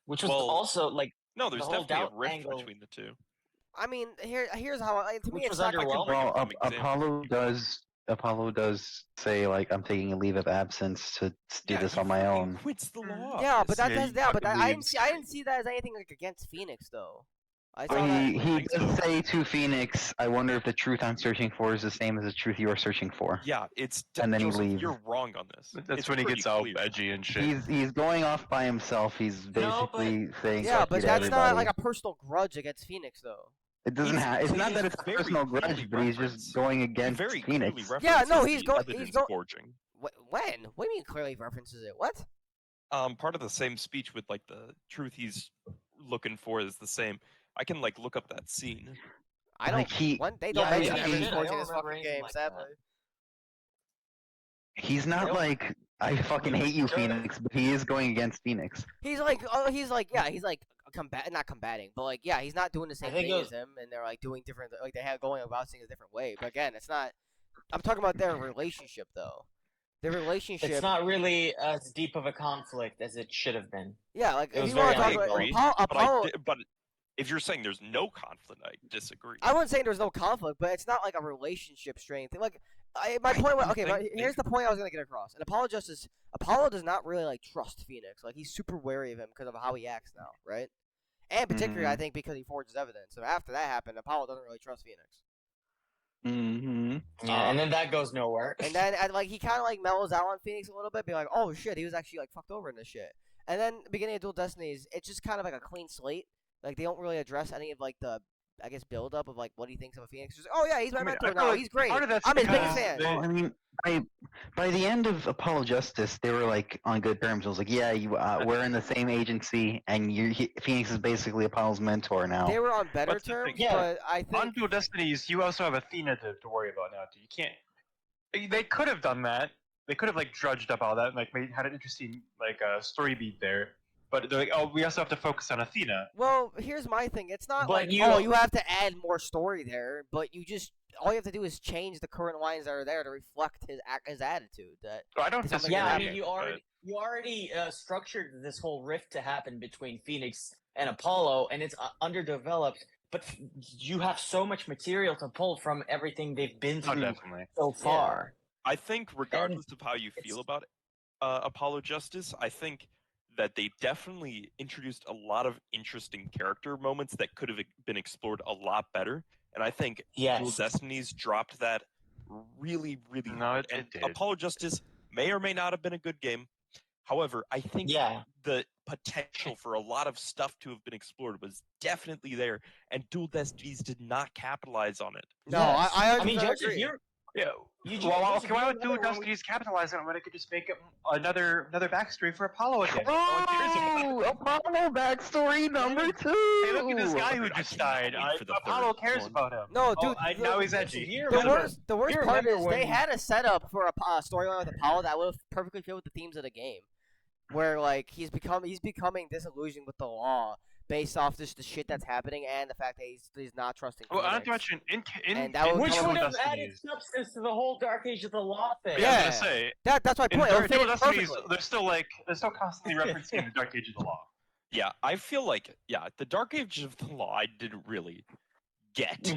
which was Well, also like No, there's The whole definitely a doubt rift angle- between the two. I mean, here's how to me Which it's was not like underwhelming. bring up Well, some examples. Apollo does say like I'm taking a leave of absence to do Yeah, this he on my fucking own. quits the law. Yeah, but Yeah, that's he yeah, but fucking I leaves. didn't see that as anything like against Phoenix though. I saw He that. think does so. say to Phoenix, "I wonder if the truth I'm searching for is the same as the truth you are searching for." Yeah, it's And then he Joseph, leaves. You're wrong on this. That's It's when he pretty gets all clear. edgy and shit. He's going off by himself. He's No, but- basically saying Yeah, fuck but you to that's everybody. not like a personal grudge against Phoenix though. It doesn't He's- have. It's not he's that it's a very personal clearly grudge, but he's just referenced- going He against very Phoenix. clearly references Yeah, no, the he's go- evidence he's go- forging. When? What do you mean clearly references it? What? Part of the same speech with like the truth he's looking for is the same. I can like look up that scene. I don't. Like, he- They Yeah, don't I mention never evidence did. I forging don't in this remember fucking anything game, like sadly. that. He's not don't- like I fucking hate you, Phoenix, but he is going against Phoenix. He's like not combating, but like, yeah, he's not doing the same think thing it as him, and they're like doing different, like they have going about things a different way. But again, it's not. I'm talking about their relationship, though. Their relationship. It's not really as deep of a conflict as it should have been. Yeah, like It if was you want to very talk I about agree, Apollo, but if you're saying there's no conflict, I disagree. I wouldn't say there's no conflict, but it's not like a relationship strain thing. Like, my point was okay. But here's the point I was gonna get across. And Apollo does not really like trust Phoenix. Like he's super wary of him because of how he acts now, right? And particularly, I think because he forges evidence. So after that happened, Apollo doesn't really trust Phoenix. Mm-hmm. Yeah, and then that goes nowhere. And then like he kind of like mellows out on Phoenix a little bit, be like, oh shit, he was actually like fucked over in this shit. And then beginning of Dual Destinies, it's just kind of like a clean slate. Like they don't really address any of like the build up of like what he thinks of a Phoenix. Just oh yeah, he's my mentor now. He's great. Part of that's I'm his biggest because fan. Well, I mean, by the end of Apollo Justice, they were like on good terms. It was like, yeah, we're in the same agency, and Phoenix is basically Apollo's mentor now. They were on better What's the thing? terms, Yeah. but I think on Dual Destinies, you also have Athena to worry about now. Too. You can't. They could have done that. They could have like drudged up all that and like had an interesting like story beat there. But they're like, oh, we also have to focus on Athena. well, here's my thing. It's not But like you- you have to add more story there, but you just all you have to do is change the current lines that are there to reflect his attitude. That So I don't Something disagree. Yeah, I happened, mean, you already structured this whole rift to happen between Phoenix and Apollo, and it's underdeveloped. But you have so much material to pull from everything they've been Oh, through definitely. so far. I think, regardless of how you feel about Apollo Justice, I think that they definitely introduced a lot of interesting character moments that could have been explored a lot better. And I think Yes. Dual Destinies dropped that really, really No, hard. it And did. Apollo Justice may or may not have been a good game. However, I think Yeah. the potential for a lot of stuff to have been explored was definitely there, and Dual Destinies did not capitalize on it. no, Yes. I mean, 100% Joseph, agree. you're Yeah. You Well, just okay, why would remember Dual when we- Destinies capitalize on it when it could just make it another backstory for Apollo again? No one cares about it. Oh, Apollo backstory number 2. Hey, look at this guy who Dude, I just cannot died. wait for the Apollo third cares one. about him. No, Oh, dude, now he's edgy. You The remember- worst you part remember is they when- had a setup for a storyline with Apollo that would have perfectly fit with the themes of the game, where like he's becoming disillusioned with the law based off just the shit that's happening and the fact that he's not trusting. Well, not to Phoenix. mention, And that would Which Dual would have Destinies. added substance to the whole Dark Age of the Law thing. Yeah, I was Yeah. gonna say, That's my in point. It would Dual fit Destinies, perfectly. they're still constantly referencing the Dark Age of the Law. Yeah, I feel like the Dark Age of the Law I didn't really get.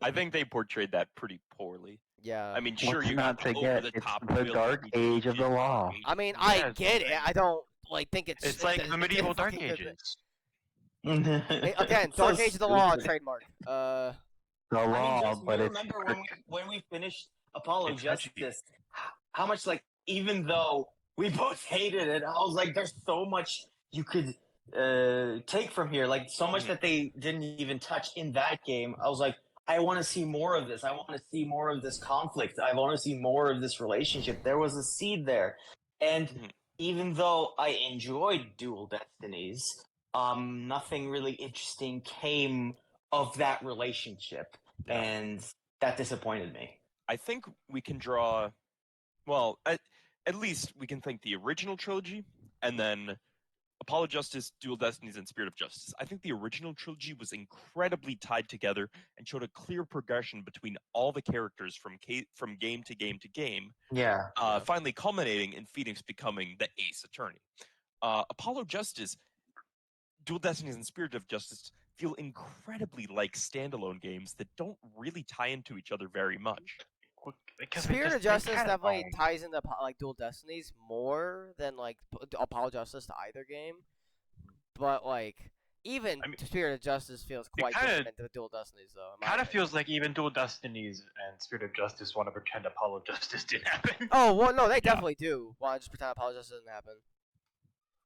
I think they portrayed that pretty poorly. Yeah. I mean, sure, What's you not got to the get? over the It's top the Dark Age of the Law. I mean, Yeah, I it's get it. something. I don't like think it's. It's like the medieval Dark fucking- Ages. Again, So Dark Age of the Law stupid. trademark. The I mean, law, Joseph, but you it's remember when we finished Apollo It's edgy. Justice, how much like even though we both hated it, I was like, there's so much you could take from here, like so much that they didn't even touch in that game. I was like, I want to see more of this. I want to see more of this conflict. I want to see more of this relationship. There was a seed there, and Mhm. even though I enjoyed Dual Destinies, nothing really interesting came of that relationship, Yeah. and that disappointed me. I think we can draw, well, at least we can think the original trilogy, and then Apollo Justice, Dual Destinies, and Spirit of Justice. I think the original trilogy was incredibly tied together and showed a clear progression between all the characters from game to game to game, Yeah. finally culminating in Phoenix becoming the Ace Attorney. Apollo Justice, Dual Destinies, and Spirit of Justice feel incredibly like standalone games that don't really tie into each other very much. Because Spirit of Justice definitely ties into like Dual Destinies more than like Apollo Justice to either game, but like even I mean, Spirit of Justice feels quite kinda- different than Dual Destinies though. in my Kind of opinion. feels like even Dual Destinies and Spirit of Justice want to pretend Apollo Justice didn't happen. Oh well, no, they definitely do. Want to just pretend Apollo Justice doesn't happen?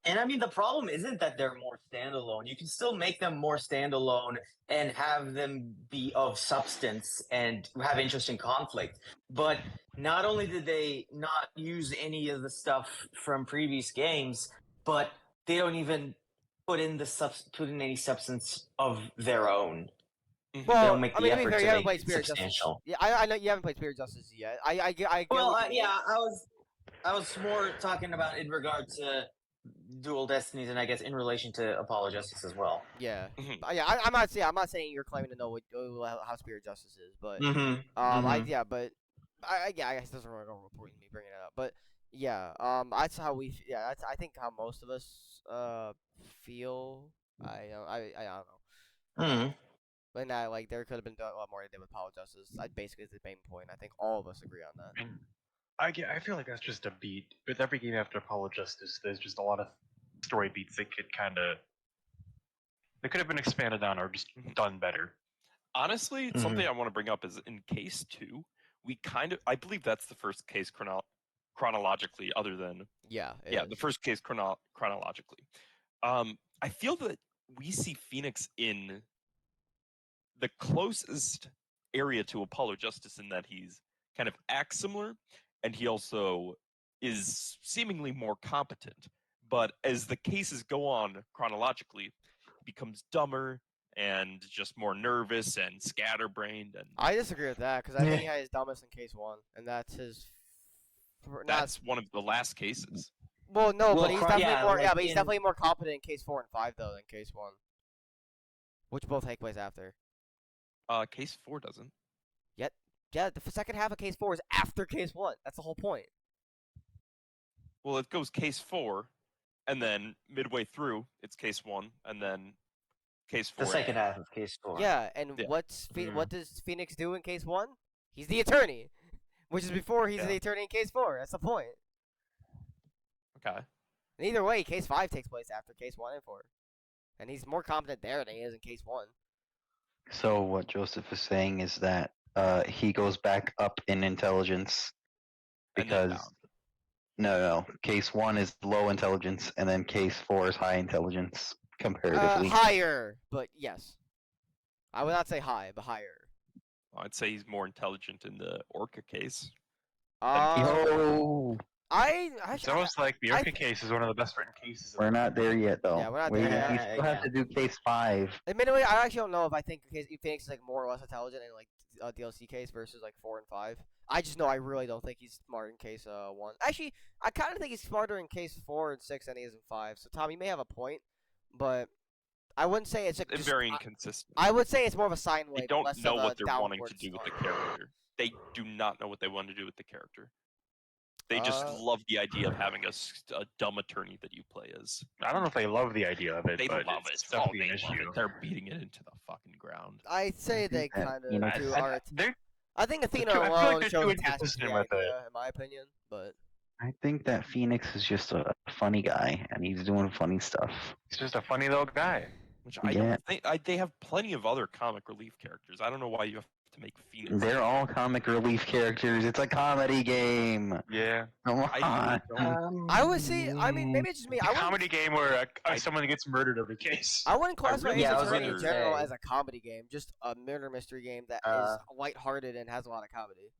And I mean, the problem isn't that they're more standalone. You can still make them more standalone and have them be of substance and have interesting conflict. But not only did they not use any of the stuff from previous games, but they don't even put in any substance of their own. Well, don't make I the mean, to be effort fair, to you haven't make played it Spirit Justice. substantial. Yeah, I know you haven't played Spirit Justice yet. I get Well, what you mean. yeah, I was more talking about in regard to Dual Destinies, and I guess in relation to Apollo Justice as well. Yeah, Mhm. yeah. I'm not saying you're claiming to know how Spirit Justice is, but Mm-hmm. I guess it doesn't really go report me bringing it up, but yeah, that's how that's I think how most of us feel. I don't know. Mm-hmm. But now, like, there could have been a lot more they did with Apollo Justice. I basically is the main point. I think all of us agree on that. I feel like that's just a beat. With every game after Apollo Justice, there's just a lot of story beats that could they could have been expanded on or just done better. Honestly, something I want to bring up is in case 2, I believe that's the first case chronologically, other than the first case chronologically. I feel that we see Phoenix in the closest area to Apollo Justice in that he's kind of acts similar, and he also is seemingly more competent. But as the cases go on chronologically, he becomes dumber and just more nervous and scatterbrained. And I disagree with that because I think he had his dumbest in case 1, and that's his. that's one of the last cases. Well, no, but he's definitely more. like But he's definitely more competent in case 4 and 5 though than case 1, which both take place after. Case 4 doesn't. Yeah, the second half of case 4 is after case 1. That's the whole point. Well, it goes case 4, and then midway through, it's case 1, and then case 4. The second half of case 4. Yeah, and what does Phoenix do in case 1? He's the attorney, which is before he's the attorney in case 4. That's the point. Okay. And either way, case 5 takes place after case 1 and 4, and he's more competent there than he is in case 1. So what Joseph is saying is that he goes back up in intelligence And then because down. no, case 1 is low intelligence, and then case 4 is high intelligence comparatively. Higher, but yes. I would not say high, but higher. I'd say he's more intelligent in the Orca case. Yo, It's almost like the Orca case is one of the best written cases. we're not there yet, though. Yeah, we're not we, there yet. we still have to do case 5. Admittedly, I actually don't know if I think Phoenix is like more or less intelligent in like a DLC case versus like 4 and 5. I just know I really don't think he's smart in case 1. Actually, I kind of think he's smarter in case 4 and 6 than he is in 5. So Tom, you may have a point, but I wouldn't say it's like It's very inconsistent. I would say it's more of a sine wave. They don't less know of what a they're wanting to downward do with the slide. character. They do not know what they want to do with the character. They just love the idea of having a dumb attorney that you play as. I don't know if they love the idea of it, They but love it. it's definitely an They love issue. it. They're beating it into the fucking ground. I'd say they that, kind you know, of do. They're I think Athena I feel like alone they're shows too a task inconsistent idea, with it. in my opinion. But I think that Phoenix is just a funny guy, and he's doing funny stuff. He's just a funny little guy. Which I Yeah. don't think they have plenty of other comic relief characters. I don't know why you have to make Phoenix. They're all comic relief characters. It's a comedy game. Yeah. Come I on. don't- I would see. I mean, maybe it's just me. It's a comedy game where someone gets murdered every case. I wouldn't classify really Ace was Attorney in gonna general say- as a comedy game. Just a murder mystery game that is lighthearted and has a lot of comedy.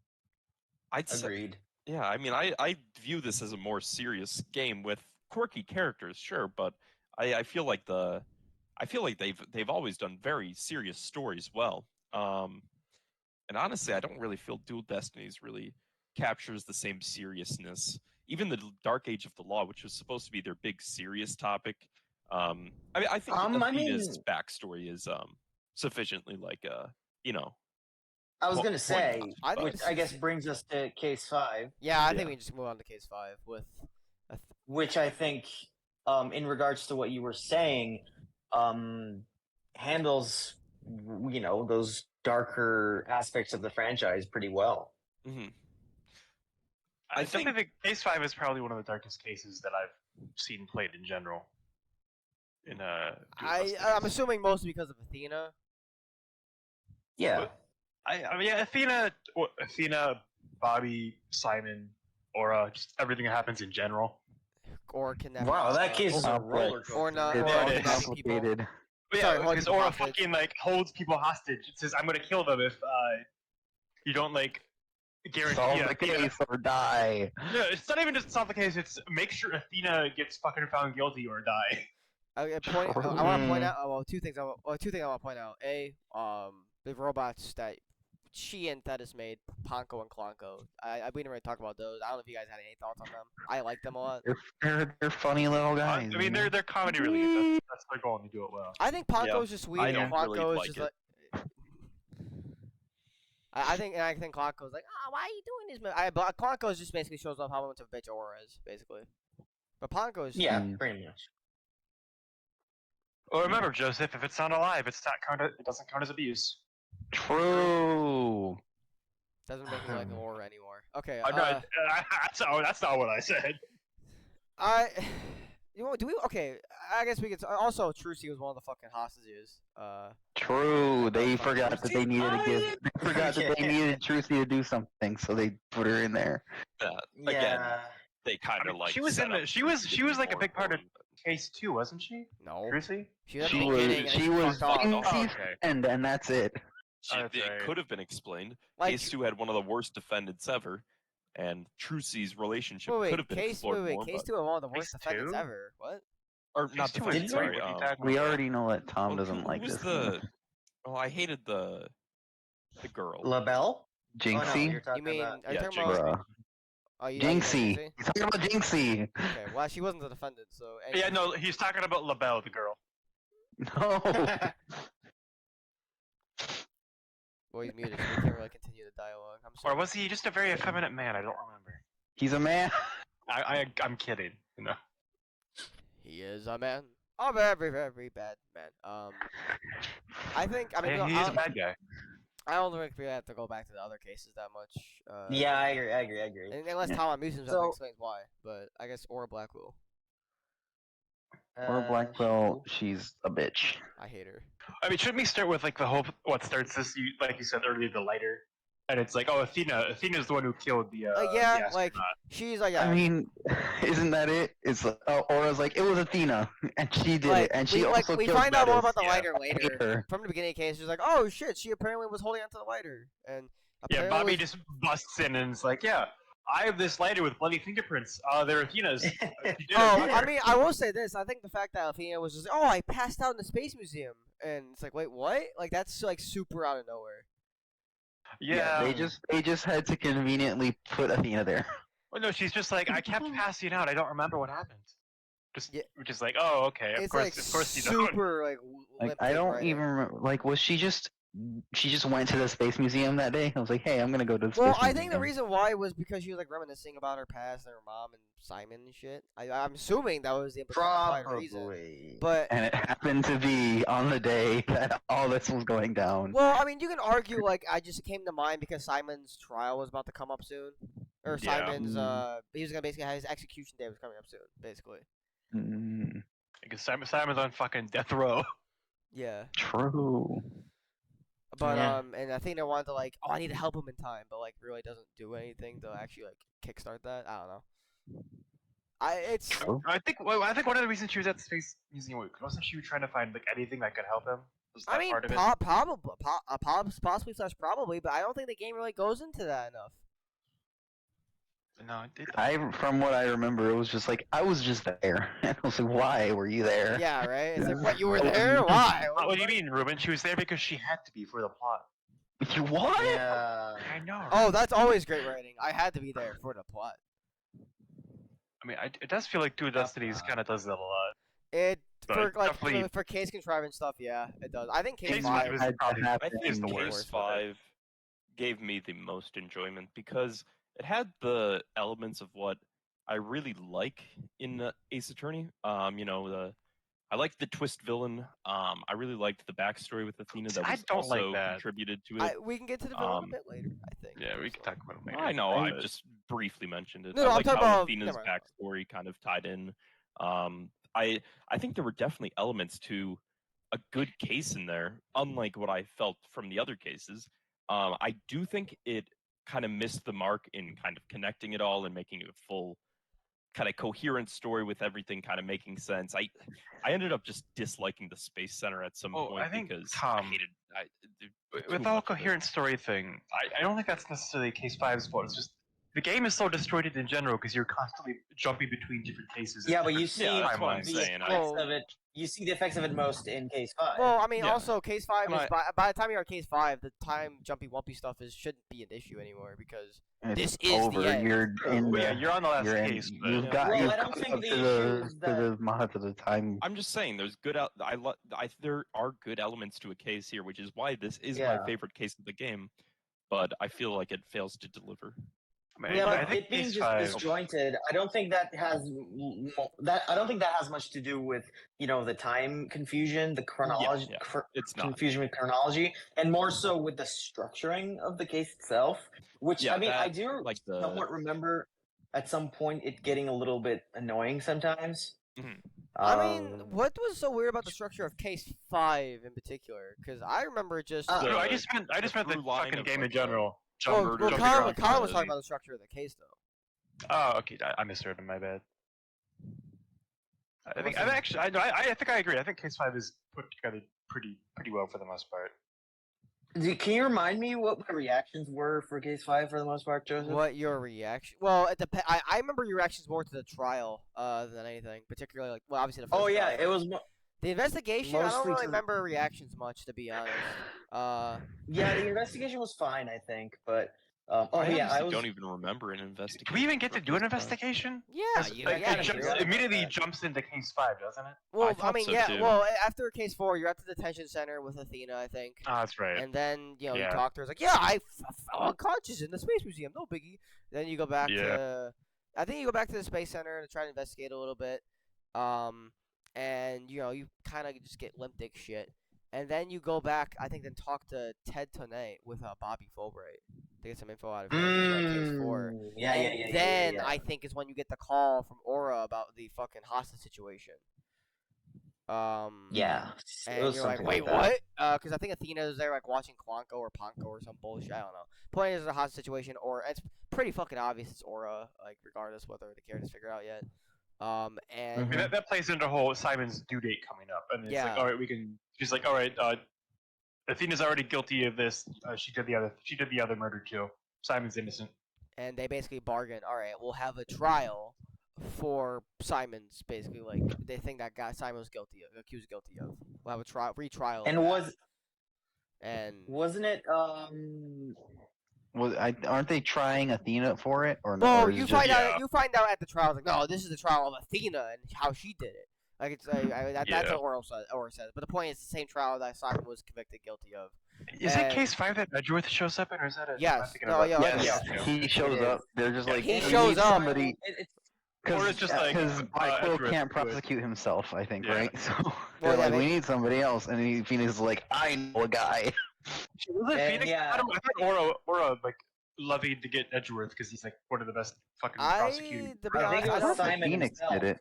I'd say, Agreed. yeah. I mean, I view this as a more serious game with quirky characters, sure, but I feel like they've always done very serious stories well. And honestly, I don't really feel Dual Destinies really captures the same seriousness. Even the Dark Age of the Law, which was supposed to be their big serious topic. I mean, I think Athena's backstory is sufficiently like I was gonna point say, out, which I guess brings us to case 5, Yeah, I think Yeah. we can just move on to case 5 with. which I think, in regards to what you were saying, handles those darker aspects of the franchise pretty well. mhm. I think Case 5 is probably one of the darkest cases that I've seen played in general. In I'm assuming mostly because of Athena. Yeah. I mean, Athena, Bobby, Simon, Aura, just everything that happens in general. Or kidnapping. Wow, that case is a Complex. roller coaster. Or not. It's Or Yeah, all it is. kidnapping people. complicated. But Sorry, yeah, hold because people Aura hostage. fucking holds people hostage. It says, "I'm gonna kill them if you don't guarantee." Solve the case or die. No, it's not even just solve the case. It's make sure Athena gets fucking found guilty or die. I want to point out. Well, two things. Two things I want to point out. A, The robots that she and Thetis made, Ponko and Klonko. We didn't really talk about those. I don't know if you guys had any thoughts on them. I like them a lot. They're funny little guys. I mean, they're comedy relief. That's their goal, and they do it well. I think Ponko's just sweet, I and don't really Klonko is like just it. like. I think Klonko's like, why are you doing this? Klonko just basically shows off how much of a bitch Aura is, basically. But Ponko is pretty much. Well, remember, Joseph, if it's not alive, it doesn't count as abuse. True. doesn't make me like Aura anymore. Okay. I'm not, that's not what I said. Do we? Okay, I guess we could. Also, Trucy was one of the fucking hostages. True. They forgot that they needed to give. They forgot that they Yeah. needed Trucy to do something, so they put her in there. Again, they kind of like. She was in the. She was like a big part of Case 2, wasn't she? No. Trucy? She was. She was fucked off. Jinxie's okay. friend, and that's it. That's It right. could have been explained. Like, Case 2 had one of the worst defendants ever, and Trucy's relationship wait, could have been explored more. Case but- 2 of one of the worst Case defendants 2? ever. What? Or not Case 2 defendants, is sorry. great. What are you talking We about? already know that Tom well, doesn't who like was this. the? Oh, I hated the girl. LaBelle? Jinxie? You're talking You mean? about... Are you Yeah, talking about? Bruh. Oh, you Jinxie. Jinxie? He's talking about Jinxie. Okay. Well, she wasn't the defendant, so. Yeah, no, he's talking about LaBelle, the girl. No. Well, he's muted, so we can't really continue the dialogue. I'm Or sorry. was he just a very effeminate man? I don't remember. He's a man. I'm kidding. You know. He is a man. Oh, very, very bad man. I think. I mean, Hey, no, he's a bad guy. I don't think we have to go back to the other cases that much. Yeah, I agree. Unless Yeah. Tom Amuses himself So- explains why, but I guess Aura Black will. Or Black Belt, she's a bitch. I hate her. I mean, shouldn't we start with like the whole what starts this? Like you said earlier, the lighter, and it's like, oh, Athena's the one who killed the. Yeah, the like astronaut. she's like. I mean, isn't that it? It's Aura's like, it was Athena, and she did like, it, and she we, also we killed find out more Metis. about the Yeah, lighter I hate later. her. From the beginning of the case, she's like, oh shit, she apparently was holding onto the lighter, and Yeah, apparently Bobby was- just busts in and it's like, yeah, I have this lighter with bloody fingerprints. They're Athena's. She did it. Oh, Fuck I her. mean, I will say this. I think the fact that Athena was just, oh, I passed out in the space museum, and it's like, wait, what? Like that's like super out of nowhere. Yeah. They just had to conveniently put Athena there. Well, no, she's just like, I kept passing out. I don't remember what happened. Just, Yeah. which is like, oh, okay. Of It's course, like of course you don't. super like. Like limp I dick don't writing. even remember. Like, was she just went to the space museum that day? I was like, hey, I'm gonna go to the space Well, museum. I think the reason why was because she was like reminiscing about her past and her mom and Simon and shit. I'm assuming that was the implied reason. Probably. But And it happened to be on the day that all this was going down. well, I mean, you can argue like I just came to mind because Simon's trial was about to come up soon, or Yeah. Simon's he was gonna basically have his execution day was coming up soon, basically. Mm, Because Simon's on fucking death row. Yeah. true. But Yeah. and I think they wanted to like, oh, I need to help him in time, but like really doesn't do anything to actually like kickstart that. I don't know. It's I think one of the reasons she was at the space museum wasn't she trying to find like anything that could help him. Was that I mean part of it? possibly slash probably, but I don't think the game really goes into that enough. No, it did. From what I remember, it was just like I was just there, and I was like, "Why were you there?" Yeah, right. It's like, what, you were there? Why? What do you mean, Ruben? She was there because she had to be for the plot. You what? Yeah. I know. Oh, that's always great writing. I had to be there for the plot. I mean, it does feel like Dual Destinies kind of does that a lot. It But for like definitely- for case contrivance stuff, yeah, it does. I think case Case five. was Had to probably- I happen think in Case worse. 5 gave me the most enjoyment because it had the elements of what I really like in Ace Attorney. I liked the twist villain. I really liked the backstory with Athena that I was don't like also that. contributed to it. We can get to the villain a Um, bit later, I think. Yeah, we can talk about it later. I know. I But- just briefly mentioned it. No, I I'm like talking how about- Athena's never mind. backstory kind of tied in. I think there were definitely elements to a good case in there, unlike what I felt from the other cases. I do think it kind of missed the mark in kind of connecting it all and making it a full kind of coherent story with everything kind of making sense. I ended up just disliking the Space Center at some Oh, point I think, because Tom, I hated With too the whole much of it. coherent story thing, I don't think that's necessarily Case 5's fault. It's just the game is so distorted in general because you're constantly jumping between different cases. and Yeah, but you different see Yeah, that's what I'm timelines. the saying. effects of it. You see the effects of it most in Case 5. Well, I mean, Yeah. also Case 5 And is I- by the time you're on Case 5, the time jumpy wumpy stuff shouldn't be an issue anymore because It's this is over. the end. You're in Well, yeah, the. you're on the last You're in, case. But you've Yeah. got. Well, you've I don't caught think up the to issue the is to that- the mod to the time. I'm just saying, there's good. There are good elements to a case here, which is why this is Yeah. my favorite case of the game. But I feel like it fails to deliver. man, Yeah, I but think it being Case just 5. disjointed, I don't think that has I don't think that has much to do with the time confusion, the chronology, yeah. It's not. confusion with chronology, and more so with the structuring of the case itself. Which Yeah, I mean, I that, do like the- somewhat remember at some point it getting a little bit annoying sometimes. Mhm. I mean, what was so weird about the structure of Case 5 in particular? Because I remember just. Uh, No, I the- just meant the through line fucking of, game in like, general. Well, murder, jumping Kaan around was constantly. talking about the structure of the case, though. Oh, okay. I misheard him. My bad. I think Listen. I think I agree. I think Case 5 is put together pretty well for the most part. Can you remind me what my reactions were for Case 5 for the most part, Joseph? What your reaction? Well, it I remember your reactions more to the trial than anything, particularly like obviously the first. Oh yeah, trial. it was. The investigation. I don't mostly really to the- remember reactions much, to be honest. Yeah, the investigation was fine, I think, but I I honestly was. don't even remember an investigation. Do we even get for to do an Case 5. investigation? Yeah, Because, you, like, yeah, it you jumps, do. immediately jumps into Case 5, doesn't it? Well, I thought mean, so, yeah. too. Well, after Case 4, you're at the detention center with Athena, I think. Oh, that's right. And then you Yeah. talk to her. It's like, yeah, I fell unconscious in the space museum. No biggie. Then you go back Yeah. to. I think you go back to the space center to try to investigate a little bit. And you kind of just get limp dick shit. And then you go back, I think, then talk to Ted Tonay with Bobby Fulbright to get some info out of him about Case 4. Yeah, And then I think is when you get the call from Aura about the fucking hostage situation. Yeah. It And was you're like, something wait, that. what? Because I think Athena is there, like, watching Quanko or Ponko or some bullshit. I don't know. Point is, a hostage situation, or it's pretty fucking obvious it's Aura, like, regardless whether the character's figured out yet. And I mean, that plays into the whole Simon's due date coming up, and it's Yeah. like, all right, we can. She's like, all right, Athena's already guilty of this. She did the other murder too. Simon's innocent. and they basically bargain. All right, we'll have a trial for Simon's. Basically, like they think that guy Simon was accused guilty of. We'll have a retrial. And of that. wasn't it Aren't they trying Athena for it or no? Well, or is you it find just- out. You find out at the trial. Like, no, this is the trial of Athena and how she did it. Like it's that's Yeah. what Aura says. But the point is, the same trial that Simon was convicted guilty of. Is it And- Case 5 that Edgeworth shows up in, or is that a? Yes. am I thinking No, about- yeah, Yes, Yeah. he shows It up. They're just Yeah, like he "We shows need up." somebody Or it's just like, because Black Will Edgeworth can't do it. prosecute himself. I think Yeah. right. So Well, they're yeah, like, they- we need somebody else, and Phoenix is like, I know a guy. Was it And Phoenix? yeah. I thought Aura like levied to get Edgeworth because he's like one of the best fucking prosecutors. To be I think honest, it I was don't. Simon Phoenix himself. did it.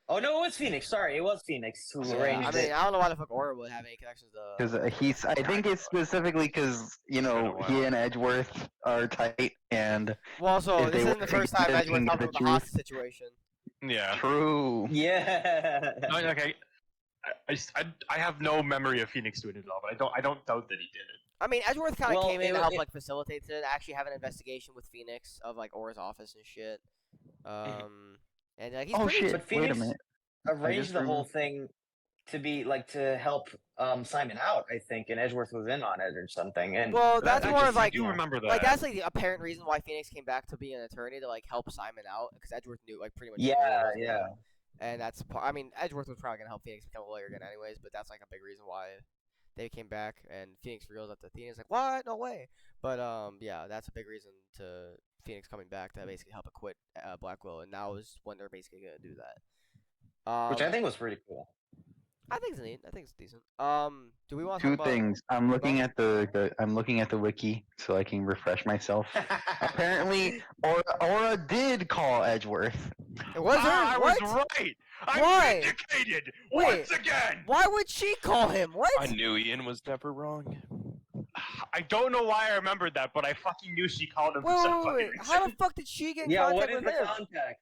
Oh no, it was Phoenix. Sorry, it was Phoenix who Yeah, arranged I mean, it. I don't know why the fuck Aura would have any connections to. Because I think it's specifically because Been a he while. and Edgeworth are tight, and Well, so if this they isn't the were first time together, Edgeworth they helped can with get the the hostage situation. Yeah. true. Yeah. No, okay. I have no memory of Phoenix doing it at all, but I don't doubt that he did it. I mean, Edgeworth kind of Well, came in it and wa- helped it- like facilitate it. Actually, have an investigation with Phoenix of like Aura's office and shit. And like he's Oh pretty. shit! But Wait a Phoenix- minute. Arranged just the whole remembered. thing to be like to help Simon out, I think, and Edgeworth was in on it or something. And Well, that's I more just- of like. I do remember that. Like that's like the apparent reason why Phoenix came back to be an attorney to like help Simon out because Edgeworth knew like pretty much. knew Yeah, what was going yeah. on. And that's I mean Edgeworth was probably gonna help Phoenix become a lawyer again anyways, but that's like a big reason why they came back and Phoenix realized that Athena's like what no way, but yeah that's a big reason to Phoenix coming back to basically help acquit Blackwell, and now is when they're basically gonna do that. which I think was pretty cool. I think it's neat. I think it's decent. Do we want to Two talk about? things. I'm looking at the wiki so I can refresh myself. Apparently, Aura did call Edgeworth. It was her. I What? was right. I'm Why? vindicated Wait. once again. Why would she call him? What? I knew Ian was never wrong. I don't know why I remembered that, but I fucking knew she called him for Wait, some wait, fucking wait. reason. How the fuck did she get in Yeah, what contact is with the him? contact?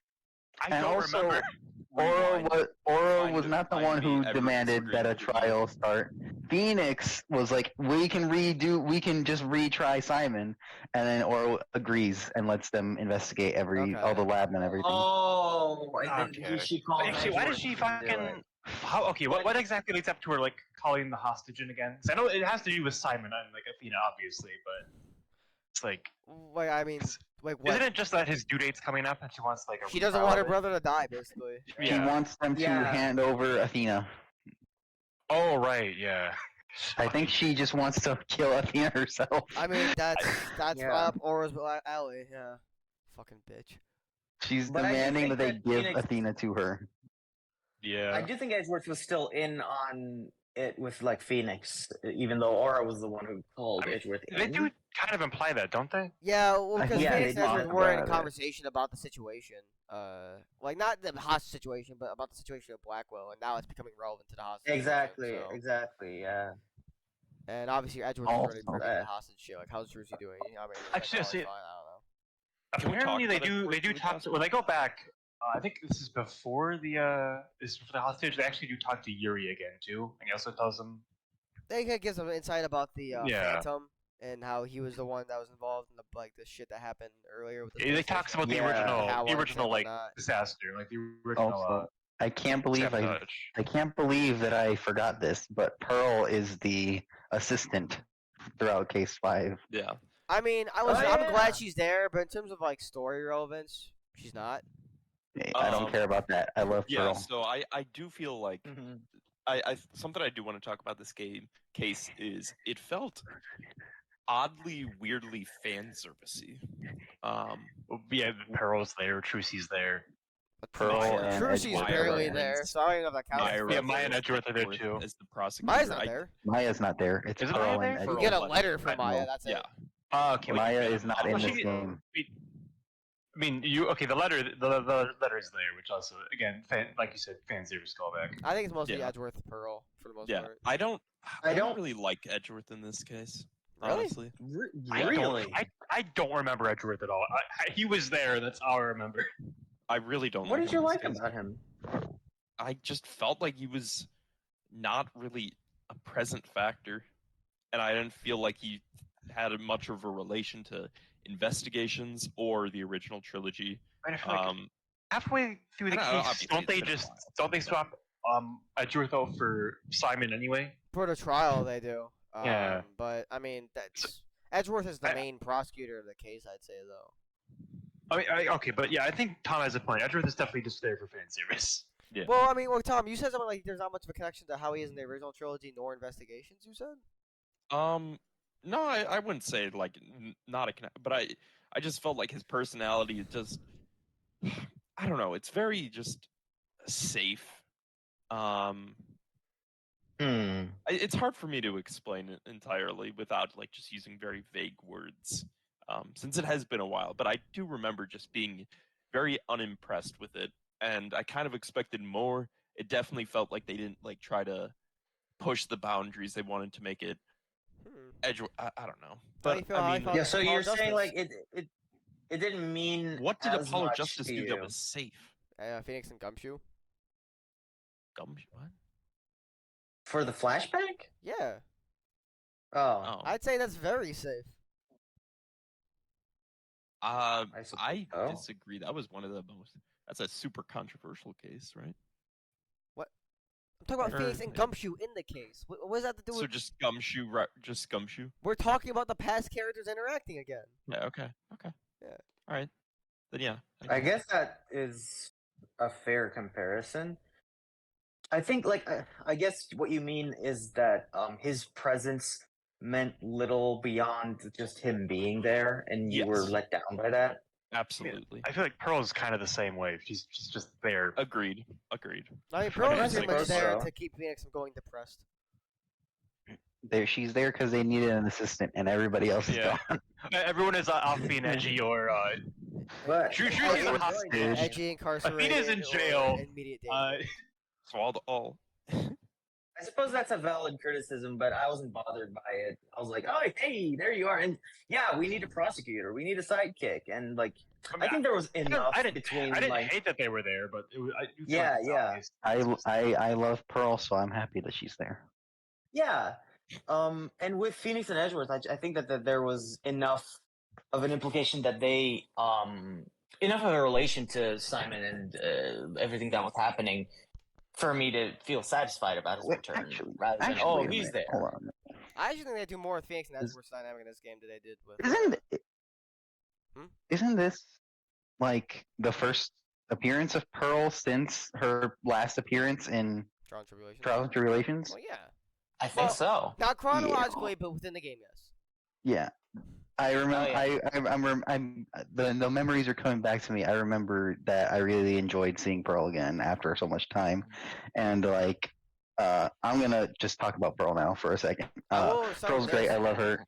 I And don't also- remember. Aura Rewind. was Find not the one who the demanded Everett that a murder. trial start. Phoenix was like, we can just retry Simon, and then Oro agrees and lets them investigate all the lab and everything. Oh, and then Okay. she called. Actually, why does Edgeworth she to do fucking? it. How? Okay, what exactly leads up to her like calling the hostage in again? 'Cause I know it has to do with Simon and like Athena, obviously, but it's like, Wait, I mean, like what? isn't it just that his due date's coming up and she wants like a? She doesn't retrial want her of it? brother to die, basically. He Yeah. wants them to Yeah. hand over Athena. Oh right, yeah. I think she just wants to kill Athena herself. I mean, that's Yeah. up Aura's alley. Yeah, fucking bitch. She's But I do demanding that think they that give Phoenix- Athena to her. Yeah. I do think Edgeworth was still in on it with like Phoenix, even though Aura was the one who called I mean, Edgeworth They in. do kind of imply that, don't they? Yeah, well, because Yeah, Phoenix they and talk Edgeworth were in about it. conversation about the situation. Like not the hostage situation, but about the situation of Blackwell, and now it's becoming relevant to the hostage. Exactly, situation, so. exactly, yeah. And obviously Edgeworth is already Also- privy to the hostage shit. Like, how's Jersey doing? I mean, Actually, like, oh, see- it's fine, I don't know. Can we talk Apparently, they about it do. They do briefly, talk. When they go back, I think this is before the hostage. They actually do talk to Yuri again too, and he also tells them. They could give some insight about the Yeah. Phantom and how he was the one that was involved in the shit that happened earlier with the. They space talks station. about the Yeah. original, How the was original and like whatnot. disaster, like the original. Also, I can't believe sabotage. I can't believe that I forgot this, but Pearl is the assistant throughout Case 5. Yeah. I mean, I'm yeah. glad she's there, but in terms of like story relevance, she's not. I don't Um, care about that. I love Yeah. Pearl. So I do feel like I something I do want to talk about this case is it felt oddly weirdly fan servicey. Yeah, Pearl's there, Trucy's there. But Pearl and Trucy's Edgeworth barely are there, there. so I don't even know if that counts. Myra Yeah, Maya and as Edgeworth are there Edgeworth too. as the prosecutor. Maya's not there. Maya's not there. It's Is Pearl Maya and there? You Edgeworth. get a Pearl, letter from Edgeworth. Maya. That's Yeah. it. Okay. Like, Maya is not in Well, this game. I mean, the letter is there, which also, again, like you said, fan service callback. I think it's mostly Yeah. Edgeworth Pearl for the most Yeah. part. I don't don't- really like Edgeworth in this case. Really? Honestly. Really? I don't remember Edgeworth at all. He was there. That's all I remember. I really don't What like did you him in like this case. about him? I just felt like he was not really a present factor, and I didn't feel like he had much of a relation to investigations or the original trilogy. I feel like halfway through the I know, case, obviously don't they it's been a while. swap Edgeworth out for Simon anyway? For the trial, they do. Yeah. But I mean, Edgeworth is the I- main prosecutor of the case. I'd say though. Okay, but yeah, I think Tom has a point. Edgeworth is definitely just there for fan service. Yeah. Well, I mean, Tom, you said something like there's not much of a connection to how he is in the original trilogy nor investigations. You said. No, I wouldn't say like not a connect, but I just felt like his personality is just I don't know. It's very just safe. It's hard for me to explain it entirely without like just using very vague words. Since it has been a while, but I do remember just being very unimpressed with it, and I kind of expected more. It definitely felt like they didn't like try to push the boundaries. They wanted to make it Edgeworth. I don't know, How but you feel- I how you mean, felt- Yeah, so Apollo you're saying Justice. like it didn't mean what did as Apollo much Justice to do you. that was safe? Phoenix and Gumshoe. What? For the flashback? Yeah, Oh. Oh, I'd say that's very safe. I suppose so. disagree. That was one of the most. That's a super controversial case, right? I'm talking about Or- Phoenix and Gumshoe in the case. What does that have to do So with? just Gumshoe. We're talking about the past characters interacting again. Yeah. Okay. Yeah. All right. Then yeah. I guess that is a fair comparison. I think, like, I guess what you mean is that his presence meant little beyond just him being there, and you were Yes. let down by that. Absolutely. I feel like Pearl's kind of the same way. She's just there. Agreed. I mean, I Pearl is guess pretty I much suppose there so. to keep Phoenix from going depressed. She's there because they needed an assistant, and everybody else is Yeah. gone. Everyone is off being edgy or But Trucy's I in enjoyed hostage. that. Edgy, incarcerated, Athena's in or jail. in immediate danger. Swallowed all. I suppose that's a valid criticism, but I wasn't bothered by it. I was like, oh, hey, there you are. And yeah, we need a prosecutor. We need a sidekick. And, like, I think there was enough I didn't between, I didn't like, hate that they were there, but I do feel Yeah, like it's yeah. obvious. I love Pearl, so I'm happy that she's there. Yeah. And with Phoenix and Edgeworth, I think that there was enough of an implication that they enough of a relation to Simon and everything that was happening for me to feel satisfied about his Wait, return, rather than wait a he's minute. there. Hold on. I actually think they do more with Phoenix and Is- Edgeworth's dynamic in this game than they did with. Isn't this like the first appearance of Pearl since her last appearance in Trial and Tribulation. Trials and Tribulations? Well, yeah. I think so. Not chronologically, but within the game, yes. Yeah, I remember. yeah. I'm the memories are coming back to me. I remember that I really enjoyed seeing Pearl again after so much time, and like, I'm gonna just talk about Pearl now for a second. Pearl's great. I love her.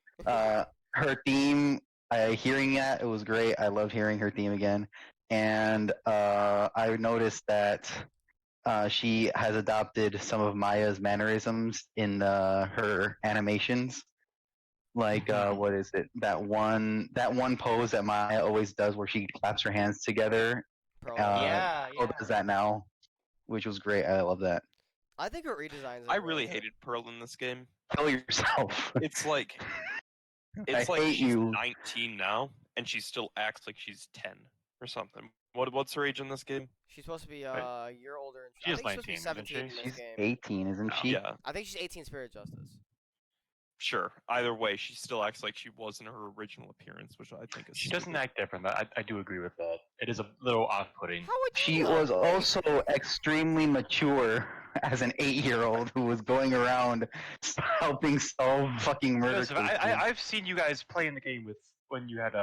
Her theme. Hearing that, it was great. I loved hearing her theme again, and I noticed that she has adopted some of Maya's mannerisms in her animations. Like what is it? That one pose that Maya always does, where she claps her hands together. Pearl. Pearl does that now, which was great. I love that. I think her redesigns. I really hated Pearl in this game. Kill yourself. It's like I hate she's you. 19 now, and she still acts like she's 10 or something. What's her age in this game? She's supposed to be a year older. She is I think she's supposed to be 17 19, isn't in this She's game. 18, isn't she? Yeah, I think she's 18 Spirit Justice. sure. Either way, she still acts like she was in her original appearance, which I think is She stupid. doesn't act different. I do agree with that. It is a little off-putting. How would you She know? was also extremely mature as an 8-year-old who was going around helping solve fucking murder Joseph, cases. I've seen you guys play in the game with when you had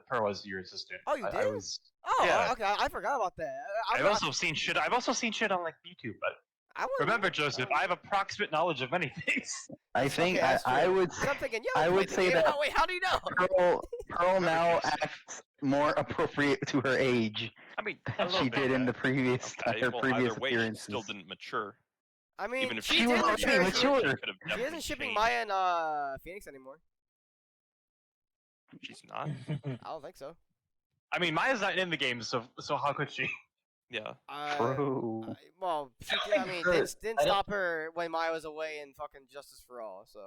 Pearl as your assistant. Oh, you I did? was. Oh, Yeah. okay. I forgot about that. I've also seen shit. I've also seen shit on like YouTube. But I remember, Joseph, I have approximate knowledge of many things. I think Okay, that's I true. would I'm thinking, yo, I played would the say game. that Oh, wait, how do you know? Pearl now acts more appropriate to her age I mean, than she did in the previous Okay, her well, previous either way, she appearances. still didn't mature. I mean, Even if she She was did already mature. mature. She could have She definitely isn't shipping changed. Maya and Phoenix anymore. She's not. I don't think so. I mean, Maya's not in the game, so how could she? Yeah. True. Well, she, I mean, Sure. didn't stop her when Maya was away in fucking Justice for All. So,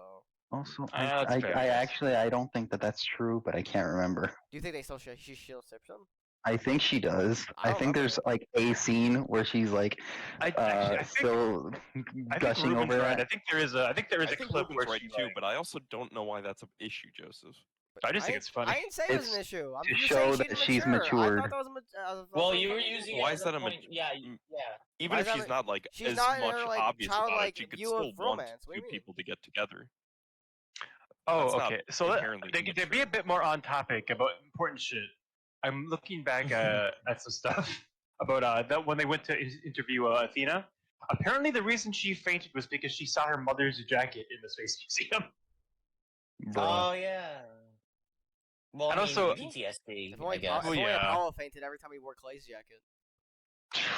Also, That's fair, I yes. actually I don't think that that's true, but I can't remember. do you think they still she still ships them? I think she does. I I don't think remember. there's like a scene where she's like I think still I think gushing Ruben's over right. that. I think there is a I think clip Ruben's where right she too, like, but I also don't know why that's an issue, Joseph. I just think it's funny. I didn't say it was It's an issue. I'm to just show saying she that didn't she's mature. matured. I thought that was I thought Well, that you were was- using Why it is as a that a point. Yeah, Even Why if is she's that not like she's as not in much her, like, obvious about childlike it, she could view still of want romance. What do two you mean? people to get together. Oh, That's not okay. So inherently to be immature. a bit more on topic about important shit, I'm looking back at some stuff about that when they went to interview Athena. Apparently, the reason she fainted was because she saw her mother's jacket in the Space Museum. Bro. Oh yeah. Well, And I mean, also- PTSD. If only, I guess. if only yeah. Apollo fainted every time he wore Clay's jacket.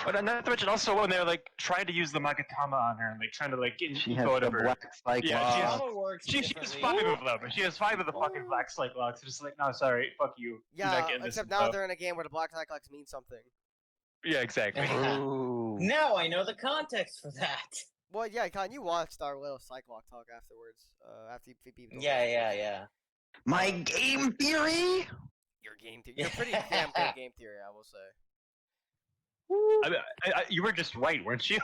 But not to mention also when they're like trying to use the Magatama on her and like trying to like get She info has out the of her. black cyclops. Yeah, she has- Trauma works She has differently. 5 of them. She has 5 of the fucking black slate locks. Just like, no, sorry, fuck you. You're not Yeah, getting this except info. now they're in a game where the Black Cyclops means something. Yeah, exactly. Ooh. Now I know the context for that. Well, yeah, Con, you watched our little Cyclops talk afterwards. After you beat the Yeah. My game theory. Your game theory. You're pretty damn good game theory, I will say. I mean, you were just right, weren't you?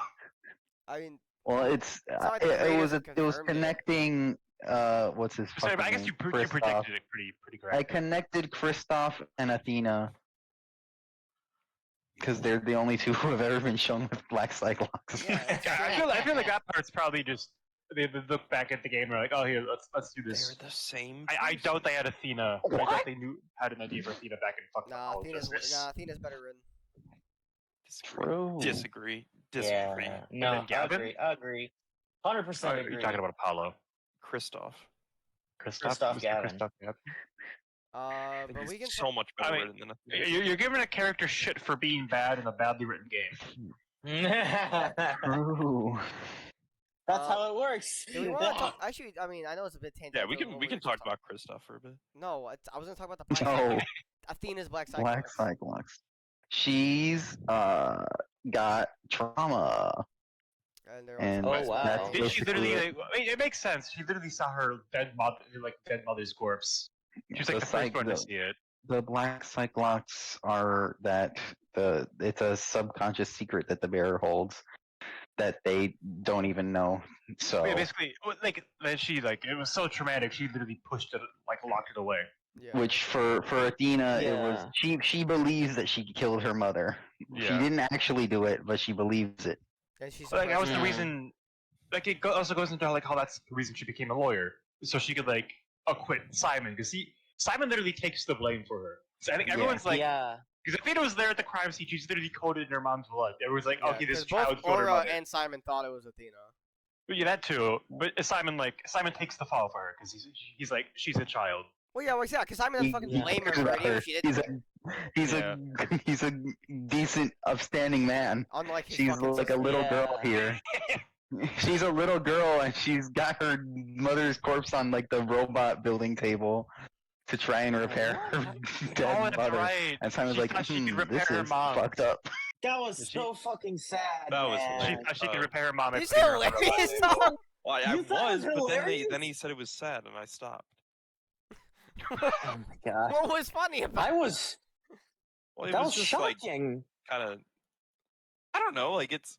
I mean, Well, it's not like the it creators was have it was confirmed it. connecting what's his Sorry, fucking but I guess name? you Kristoff. predicted it pretty correctly. I connected Kristoff and Athena because they're the only two who have ever been shown with black cyclops. Yeah, it's I feel like that part's probably just they look back at the game and are like, oh here, let's do They're this. the same. I doubt they had Athena. But I What? doubt they had an idea for Athena back in fucking nah, Apollo Justice. Athena's better written. True. Disagree. Yeah. No, then Gavin? I agree. 100% Oh, agree. you're talking about Apollo. Kristoff. Christoph Christoph Gavin. Christoph Gavin. I think But we he's can so much better I mean, written than Athena. You're giving a character shit for being bad in a badly written game. True. That's how it works. Do we want to talk? Actually, I mean, I know it's a bit tangential. Yeah, but we can just talk about Kristoff for a bit. No, I was gonna talk about the Black No, Cyclops. Athena's Black Cyclops. black cyclops. She's got trauma. And they're And also Oh, wow. that's Did she basically literally? it. Like, it makes sense. She literally saw her dead mother's corpse. She was like the first one to see it. The black cyclops are that it's a subconscious secret that the bearer holds that they don't even know. So Yeah, basically, like then she it was so traumatic. She literally pushed it, locked it away. Yeah. which for Athena it was Yeah. she believes that she killed her mother. She Yeah. didn't actually do it, but she believes it. And she's Like that was the Hmm. reason. Like it also goes into how that's the reason she became a lawyer, so she could acquit Simon because Simon literally takes the blame for her. So I think Yeah. everyone's like, yeah. because Athena was there at the crime scene, she's literally coded in her mom's blood. Everyone's like, Yeah, okay, this 'cause both child killed her Aura mother. and Simon thought it was Athena. But yeah, that too. But Simon takes the fall for her because he's like, she's a child. Well, yeah, because Simon doesn't fucking blame her for cares about anything her. she did to her. He's a decent, upstanding man. Unlike his She's fucking like a sister. little girl Yeah. here. She's a little girl, and she's got her mother's corpse on the robot building table to try and repair her dead Oh, that's mother. right. And Simon's She like, thought she could repair this her is mom. fucked up. That was She- so fucking sad. That was man. She hilarious. thought she could repair her mom. and He's put her on the hilarious, robot. dog. Well, I You thought it was, was but then hilarious? he said it was sad, and I stopped. Oh my god. What was funny about I was. Well, it That was was just shocking. kind of, I don't know, it's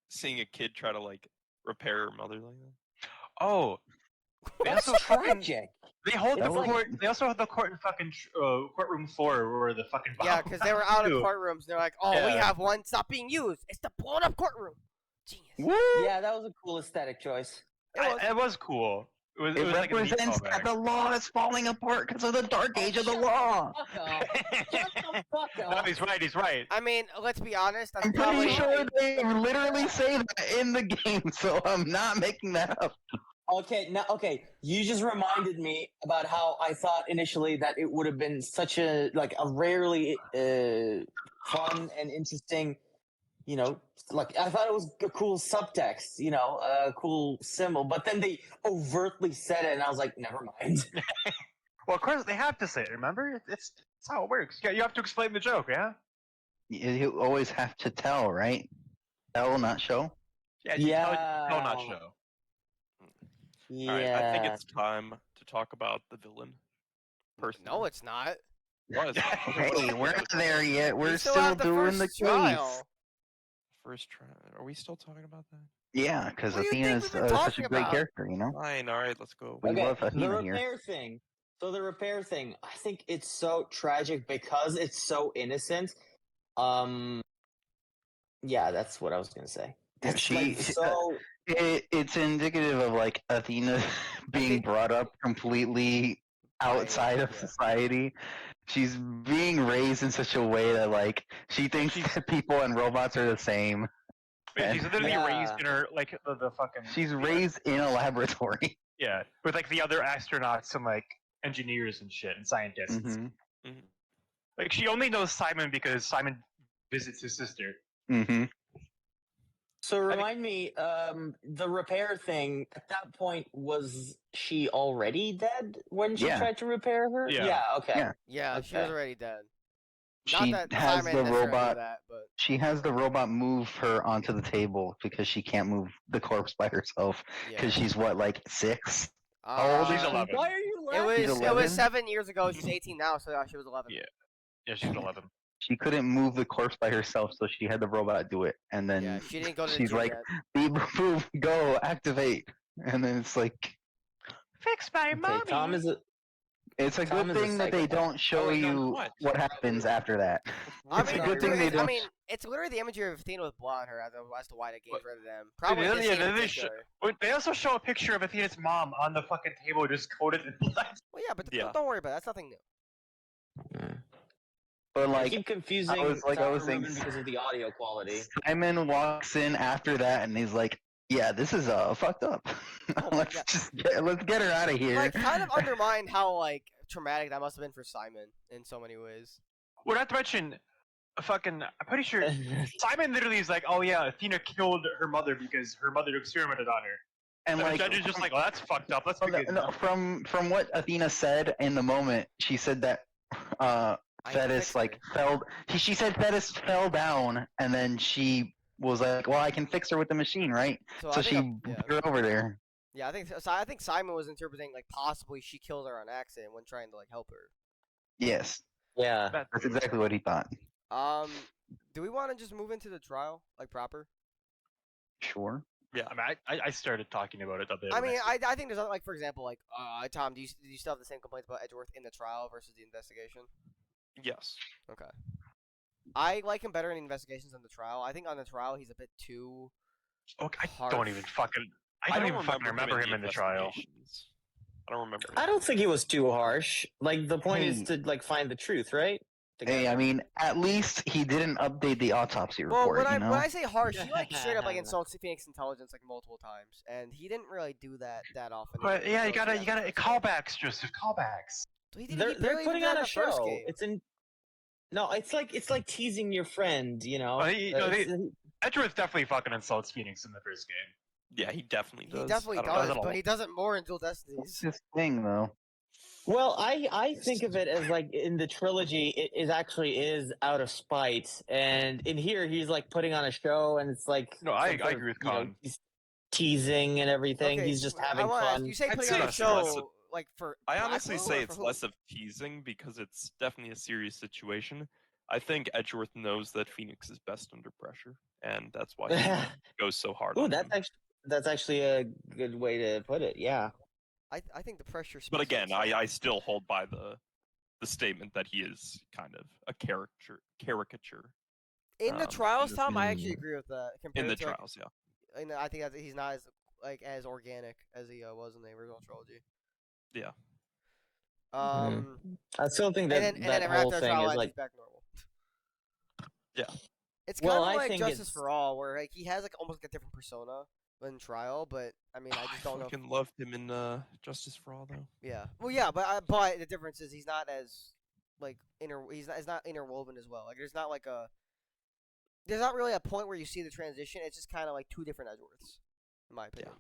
seeing a kid try to repair her mother like that. Oh, they That's also fucking tragic. they hold the It's like- court. They also have the court in fucking courtroom 4 where the fucking Yeah, because they were out of Ew. courtrooms. They're like, oh, we Yeah. have one. It's not being used. It's the blown up courtroom. Genius. Woo! Yeah, that was a cool aesthetic choice. It was cool. It was It like a neat represents callback. that the law is falling apart because of the dark age of the shut law. Fuck off. Shut the fuck No, up. he's right. He's right. I mean, let's be honest. That's I'm pretty probably sure they literally say that in the game, so I'm not making that up. Okay, you just reminded me about how I thought initially that it would have been such a rarely fun and interesting, I thought it was a cool subtext, a cool symbol, but then they overtly said it, and I was like, never mind. Well, of course they have to say it. Remember, it's how it works. Yeah, you have to explain the joke. Yeah. You always have to tell, right? Tell, not show. Yeah. Yeah. Tell, not show. Yeah. All right, I think it's time to talk about the villain. Personally. No, it's not. Was. Hey, we're not there yet. We're We still have the doing the first trial. case. First try. Are we still talking about that? Yeah, because What do you think Athena's we've been such a talking great about? character, you know? Fine. All right, let's go. We love the Athena here. repair thing. So the repair thing, I think it's so tragic because it's so innocent. Yeah, that's what I was gonna say. It's so. It's indicative of Athena being think- brought up completely outside of yeah. society. She's being raised in such a way that she thinks that people and robots are the same. Wait, she's literally Yeah. raised in her the fucking. She's raised in a laboratory. Yeah, with the other astronauts and engineers and shit and scientists. Mm-hmm. She only knows Simon because Simon visits his sister. Mm-hmm. So remind me, the repair thing. At that point, was she already dead when she Yeah. tried to repair her? Yeah. Okay. Yeah. Yeah, she Okay. was already dead. She Not that has Simon the necessarily knew robot. that, but She has the robot move her onto the table because she can't move the corpse by herself. yeah. Because she's what, 6? How old is She's she? 11. Why are you It laughing? was 11? 7 years ago. She's 18 now, so she was 11. Yeah. Yeah, she's 11. She couldn't move the corpse by herself, so she had the robot do it. And then Yeah, she didn't go to the she's gym like, yet. beep, boop, go, activate. And then it's Fix my Okay, Tom is a. it's a Tom good is a thing that they psychopath. don't show Oh, no, you what? what happens after that. I It's mean, a good thing they I don't. mean, it's literally the imagery of Athena with blood on her as to why they gave What? rid of them. Probably yeah, this scene in they particular. Wait, they also show a picture of Athena's mom on the fucking table just coated in blood. Well, yeah, but Yeah. don't worry about it. That's nothing new. But I keep confusing I was Tom and saying, Ruben because of the audio quality. Simon walks in after that, and he's like, "Yeah, this is fucked up. Oh my let's God. let's get her out of here." Kind of undermined how traumatic that must have been for Simon in so many ways. Well, not to mention, I'm pretty sure Simon literally is like, oh yeah, Athena killed her mother because her mother experimented on her. And And the judge is just like, oh, that's fucked up. Let's begin. no, from what Athena said in the moment, she said that I Thetis fixed her. fell. She said Thetis fell down, and then she was like, "Well, I can fix her with the machine, right?" So So I she think put her over there. I think so. I think Simon was interpreting like possibly she killed her on accident when trying to like help her. Yes, Yeah. that's exactly what he thought. Do we want to just move into the trial like proper? Sure. Yeah. I mean, I started talking about it a bit. I when mean, said- I think there's other, like for example, like Tom, do you still have the same complaints about Edgeworth in the trial versus the investigation? Yes. Okay. I like him better in the investigations than the trial. I think on the trial he's a bit too. Oh, I harsh. don't even fucking. I don't even fucking remember him in the trial. investigations. I don't remember. I don't think he was too harsh. Like the point is Hey. to like find the truth, right? Hey, I mean, at least he didn't update the autopsy Well, report. when you know? I say harsh, he like straight up like insults Phoenix Intelligence like multiple times, and he didn't really do that often. But yeah, you gotta callbacks. callbacks, Joseph, callbacks. He They're putting on a show. Game. It's like teasing your friend, you know. Edgeworth definitely fucking insults Phoenix in the first game. Yeah, he definitely does. He definitely I don't know. does, but he does it more in Dual Destinies. What's his thing though? Well, I think of it as like in the trilogy, it actually is out of spite, and in here he's like putting on a show, and it's like No, I agree with Kaan. he's teasing and everything. Okay, he's just I having wanna ask, fun. you say I'd putting say on a it's less show of- like for. I honestly Blackwell say or it's for who? less of teasing because it's definitely a serious situation. I think Edgeworth knows that Phoenix is best under pressure, and that's why he goes so hard Ooh, on him. that's actually a good way to put it. Yeah. I think the pressure. But speaks for again, itself. I still hold by the statement that he is kind of a caricature In the um, trials, in Tom, I Mm. actually agree with that. Compared in the to, like, trials. Yeah, and I think that he's not as organic as he was in the original trilogy. yeah. I still think that and then that after whole the thing trial, is ends, like he's back normal. Yeah. It's Well, kind of I like think Justice it's- for All, where like he has like almost like a different persona in trial, but I mean, I just don't know. fucking loved him in Justice for All though. Yeah, well, yeah, but the difference is he's not as like he's not interwoven as well. Like there's not really a point where you see the transition. It's just kind of like two different Edgeworths, in my opinion.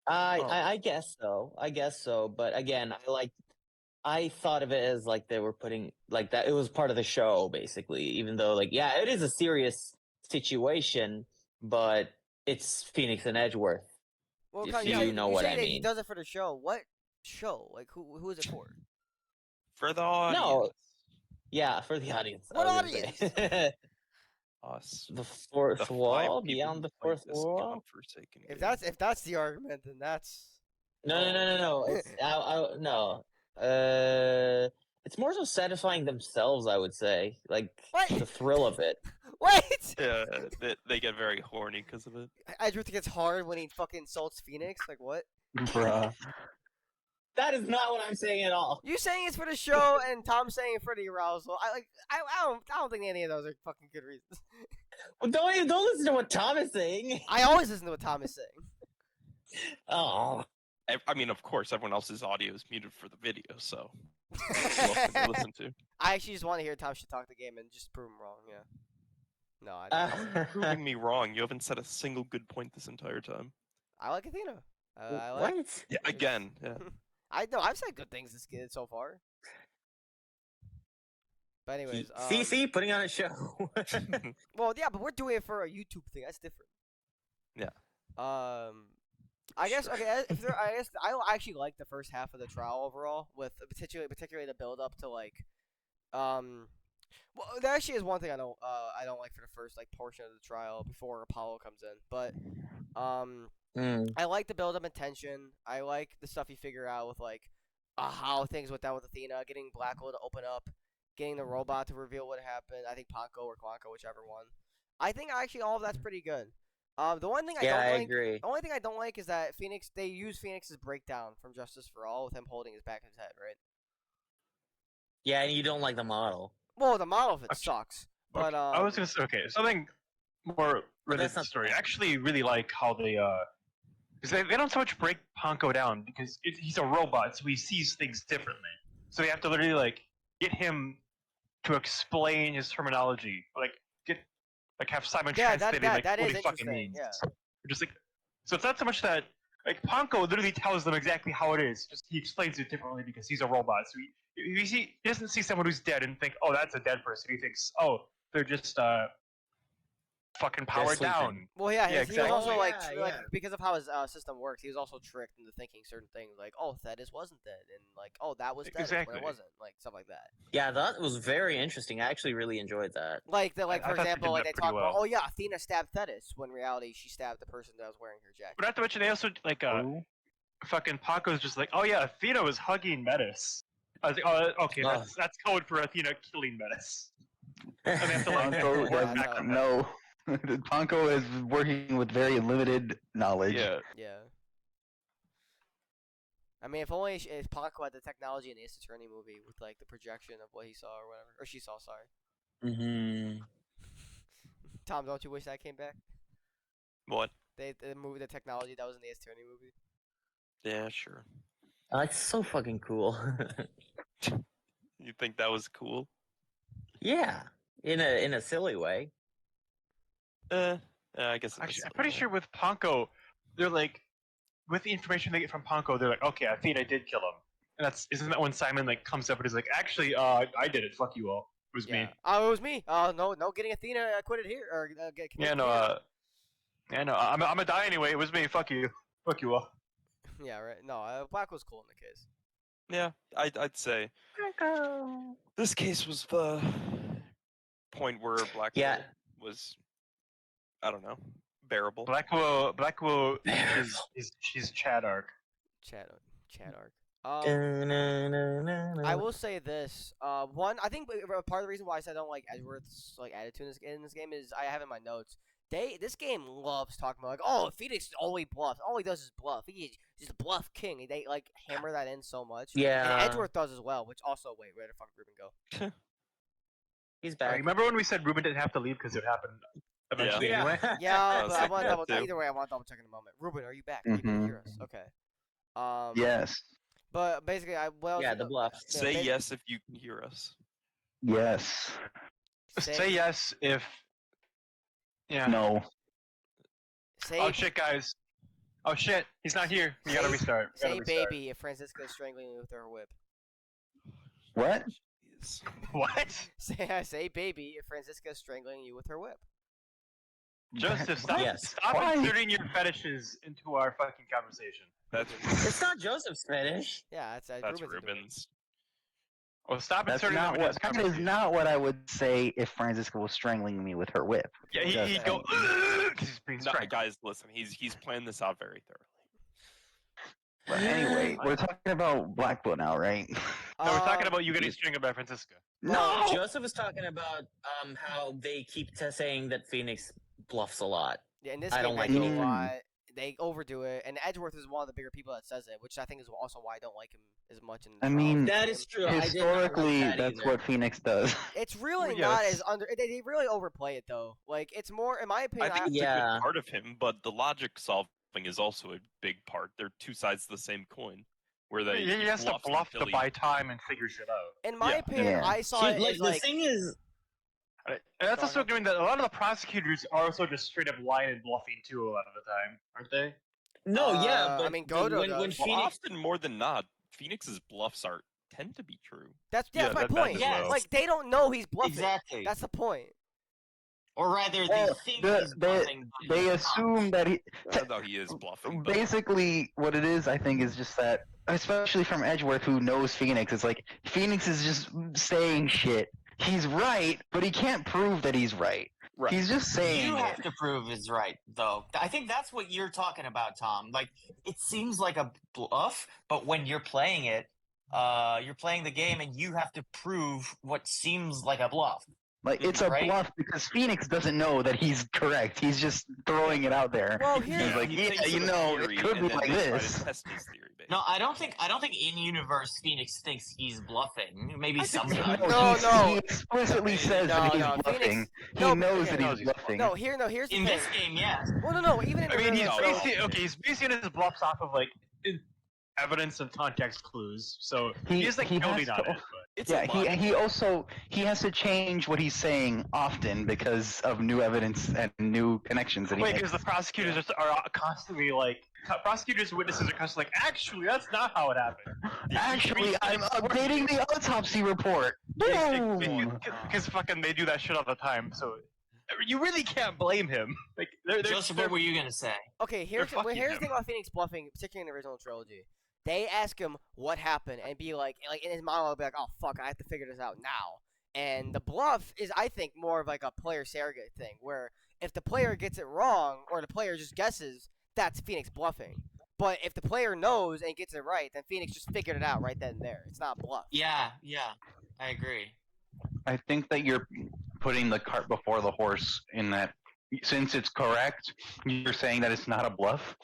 I guess so. I guess so. But again, I thought of it as like they were putting like that. It was part of the show, basically. Even though, like, yeah, it is a serious situation, but it's Phoenix and Edgeworth. Well, If Kyle, you say- know you what say I that he mean. does it for the show. What show? Like who is it for? For the audience. No. Yeah, for the audience. What I was gonna say. Us. The fourth The 5 wall, people beyond who the played fourth this wall. godforsaken If game. that's the argument, then that's No. It's no. It's more so satisfying themselves, I would say. Like What? the thrill of it. Wait. Yeah, they get very horny because of it. Edgeworth gets hard when he fucking insults Phoenix. Like what? Bruh. That is not what I'm saying at all. You saying it's for the show, and Tom saying it for the arousal. I don't think any of those are fucking good reasons. Well, don't listen to what Tom is saying. I always listen to what Tom is saying. Oh. I mean, of course, everyone else's audio is muted for the video, so who else can they listen to? I actually just want to hear Tom should talk the game and just prove him wrong. Yeah. No, I don't. Proving me wrong. You haven't said a single good point this entire time. I like Athena. I like. What? Yeah, again. Yeah. I know I've said good things this kid so far. But anyways, CC putting on a show. well, yeah, but we're doing it for a YouTube thing. That's different. Yeah. I guess Sure. okay. I guess I actually like the first half of the trial overall, with particularly the build up to like, well, there actually is one thing I don't like for the first like portion of the trial before Apollo comes in, but I like the build up and tension. I like the stuff you figure out with like how things went down with Athena, getting Blackwell to open up, getting the robot to reveal what happened. I think Ponko or Quanko, whichever one. I think actually all of that's pretty good. The one thing I Yeah, don't I like, agree. the only thing I don't like is that they use Phoenix's breakdown from Justice for All with him holding his back of his head, right? Yeah, and you don't like the model. Well, the model of it Okay. sucks, but I was gonna say something more related that's to the not- story. I actually really like how they because they don't so much break Ponko down because he's a robot, so he sees things differently. So they have to literally like get him to explain his terminology, have Simon Yeah, translate that what is he fucking interesting, means. yeah. Just like so, it's not so much that like Ponko literally tells them exactly how it is. Just he explains it differently because he's a robot. So he doesn't see someone who's dead and think, oh, that's a dead person. He thinks, oh, they're just fucking powered sleeping. down. Well, yeah, Yeah, he was also exactly. like, Yeah, like yeah. because of how his system works, he was also tricked into thinking certain things, like, oh, Thetis wasn't dead, and like, oh, that was Thetis when Exactly. it wasn't, like stuff like that. Yeah, that was very interesting. I actually really enjoyed that. Like, I for thought they example, did like that they pretty talk about, well. oh yeah, Athena stabbed Thetis, when in reality she stabbed the person that was wearing her jacket. But not to mention, they also like fucking Paco's just like, oh yeah, Athena was hugging Metis. I was like, oh, okay, Ugh. that's code for Athena killing Metis. And they have to like Panko Yeah, does so- no. Panko is working with very limited knowledge. yeah. Yeah. I mean, if only if Paco had the technology in the Ace Attorney movie with like the projection of what he saw or whatever, or she saw. Sorry, Mm-hmm. Tom, don't you wish that came back? What? The movie, the technology that was in the Ace Attorney movie. Yeah, sure. That's so fucking cool. You think that was cool? Yeah, in a silly way. Yeah, I guess. Actually, I'm pretty sure with Panko, they're like, with the information they get from Panko, they're like, okay, Athena did kill him. And isn't that when Simon like comes up and is like, actually, I did it. Fuck you all. It was me. Oh, it was me. No, getting Athena acquitted here or get Yeah, convicted no, here. I'm gonna die anyway. It was me. Fuck you. Fuck you all. Yeah, right. No, Black was cool in the case. Yeah, I'd say this case was the point where Black Yeah. was, I don't know, bearable. Blackwell she's Chad arc. Chat arc. I will say this. One, I think part of the reason why I said I don't like Edgeworth's like attitude in this game is I have in my notes. This game loves talking about like, oh, Phoenix only bluffs. All he does is bluff. He's just a bluff king. They like hammer that in so much. Yeah. And Edgeworth does as well. Which also, wait, where the fuck did Ruben go? He's back. Remember when we said Ruben didn't have to leave because it happened eventually Yeah. anyway? Yeah, I but was I thinking want to that double. too. Either way, I want to double check in a moment. Ruben, are you back? Are you able to hear us? Okay. Yes. But basically, Yeah, the bluff. Yeah, Say basi- yes if you can hear us. Yes. Say yes if. Yeah. No. Say, Oh shit, guys. Oh shit, he's not here. We gotta restart. We gotta say restart. baby if Franziska is strangling you with her whip. What? Jeez. What? Say baby if Franziska is strangling you with her whip. Joseph, stop, Yes. stop Why? inserting your fetishes into our fucking conversation. That's It's not Joseph's fetish. Yeah, that's that's Ruben's doing it. Ruben's. Oh, stop That's inserting not them into what. this That is conversation. not what I would say if Franziska was strangling me with her whip. Yeah, Just he'd go. saying. Because he's being No, strangled. guys, listen. He's planned this out very thoroughly. But anyway, we're talking about Blackbolt now, right? No, we're talking about you getting strangled by Franziska. No. Joseph was talking about how they keep saying that Phoenix bluffs a lot. Yeah, in this I game don't like they do it. a lot. They overdo it, and Edgeworth is one of the bigger people that says it, which I think is also why I don't like him as much in the I trials mean, of the That game. is true. I did not like Historically, that that's either. what Phoenix does. It's really Well, not yes. as under. They really overplay it though. Like it's more, in my I opinion. think it's a Yeah. good part of him, but the logic solving is also a big part. They're two sides of the same coin, where they He has to bluffs bluff until to he- buy time and figure shit out. in my Yeah. opinion, Yeah. I saw See, it like as the like. thing is, And that's also doing that. A lot of the prosecutors are also just straight up lying and bluffing too a lot of the time, aren't they? no, yeah, but I mean, Godot when does. Well, Phoenix, often more than not, Phoenix's bluffs tend to be true. That's Yeah, my that point. as well. Like they don't know he's bluffing. exactly, That's the point. or rather, Well, they think the- he's the- bluffing. but They he's not. assume that he. Though he is bluffing. But Basically, what it is, I think, is just that, especially from Edgeworth, who knows Phoenix, it's like Phoenix is just saying shit. He's right, but he can't prove that he's right. Right. He's just saying You it. have to prove is right, though. I think that's what you're talking about, Tom. Like, it seems like a bluff, but when you're playing it, you're playing the game and you have to prove what seems like a bluff. Like, it's a Right? bluff because Phoenix doesn't know that he's correct. He's just throwing it out there. Well, He's here, like, he yeah, thinks you of a know, theory it could and be then like they try this. to test his theory, basically. No, I don't think in universe Phoenix thinks he's bluffing. Maybe sometimes. No, He explicitly says No, that he's no, bluffing. Phoenix- He no, knows yeah, that knows he's he's bluffing. no, here's the In thing. this game, yes. Well, no, even in I the mean, real he's life, basing his bluffs off of like evidence and context clues. So He- he's like he has building on to- it. But It's Yeah, a lot. he also has to change what he's saying often because of new evidence and new connections that he wait, makes. because the prosecutors are constantly like witnesses are constantly like, actually, that's not how it happened. Actually, I'm updating the autopsy report. Boom. Because fucking they do that shit all the time. So You really can't blame him. Like, Joseph, what were you gonna say? Okay, here's the fucking thing about Phoenix bluffing, particularly in the original trilogy. They ask him what happened and be like in his monologue, be like, "Oh fuck, I have to figure this out now." And the bluff is, I think, more of like a player surrogate thing, where if the player gets it wrong or the player just guesses, that's Phoenix bluffing. But if the player knows and gets it right, then Phoenix just figured it out right then and there. It's not bluff. Yeah, I agree. I think that you're putting the cart before the horse in that, since it's correct, you're saying that it's not a bluff.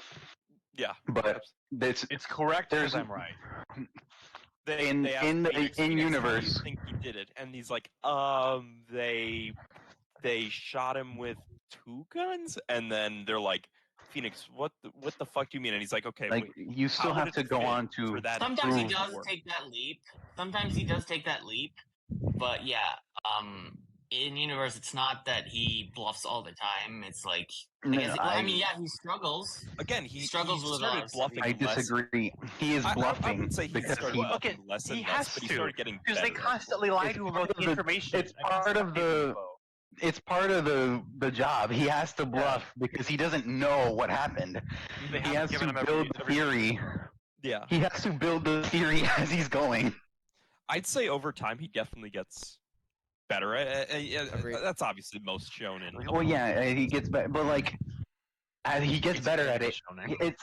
Yeah, But It's correct there's- because I'm right. they asked in the Phoenix, in "How do you universe. think he did it?" And he's like, they shot him with 2 guns, and then they're like, "Phoenix, what the fuck do you mean?" And he's like, "Okay, Like, wait, you how still would have it to go fit on for to that Sometimes he prove does war?" take that leap. Sometimes he does take that leap. But yeah, in universe, it's not that he bluffs all the time. It's like, I guess, I mean, yeah, he struggles. Again, he struggles with a lot started of stuff. bluffing I less. disagree. He is I bluffing would say he because started he, bluffing Okay, less he and less, has but he to, started getting because better they at constantly it. lie It's to him part about of the the- information. it's part of the- it's part of the job. He has to bluff because he doesn't know what happened. They He haven't has given to him build the every theory. Yeah, He has to build the theory as he's going. I'd say over time he definitely gets better. Agreed. That's obviously most shown in. Well, yeah, he gets better, but like, as he gets better at it.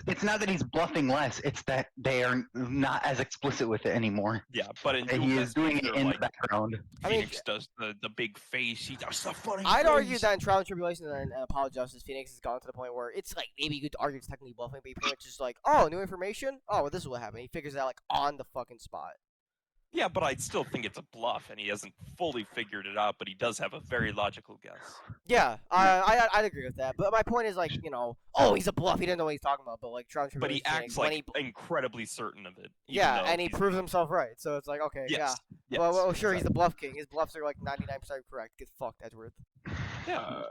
It's not that he's bluffing less; it's that they are not as explicit with it anymore. Yeah, but in And Dual he is doing Destinies, it they're in like, the background. I mean, Phoenix does the big face. He does the funny I'd face. argue that in Trial and Tribulation and Apollo Justice, Phoenix has gone to the point where it's like maybe you could argue it's technically bluffing, but he pretty much just like, oh, new information? Oh, well, this is what happened. He figures it out like on the fucking spot. Yeah, but I'd still think it's a bluff, and he hasn't fully figured it out, but he does have a very logical guess. Yeah, I'd agree with that. But my point is like, oh, he's a bluff. He didn't know what he's talking about. But like Trial and But he Tribulation, acts when like incredibly certain of it. even yeah, though and he he's proves not. himself right. So it's like, okay, yeah. Yes. Yes, Well, sure, he's the exactly. bluff king. His bluffs are like 99% correct. Get fucked, Edgeworth. Yeah.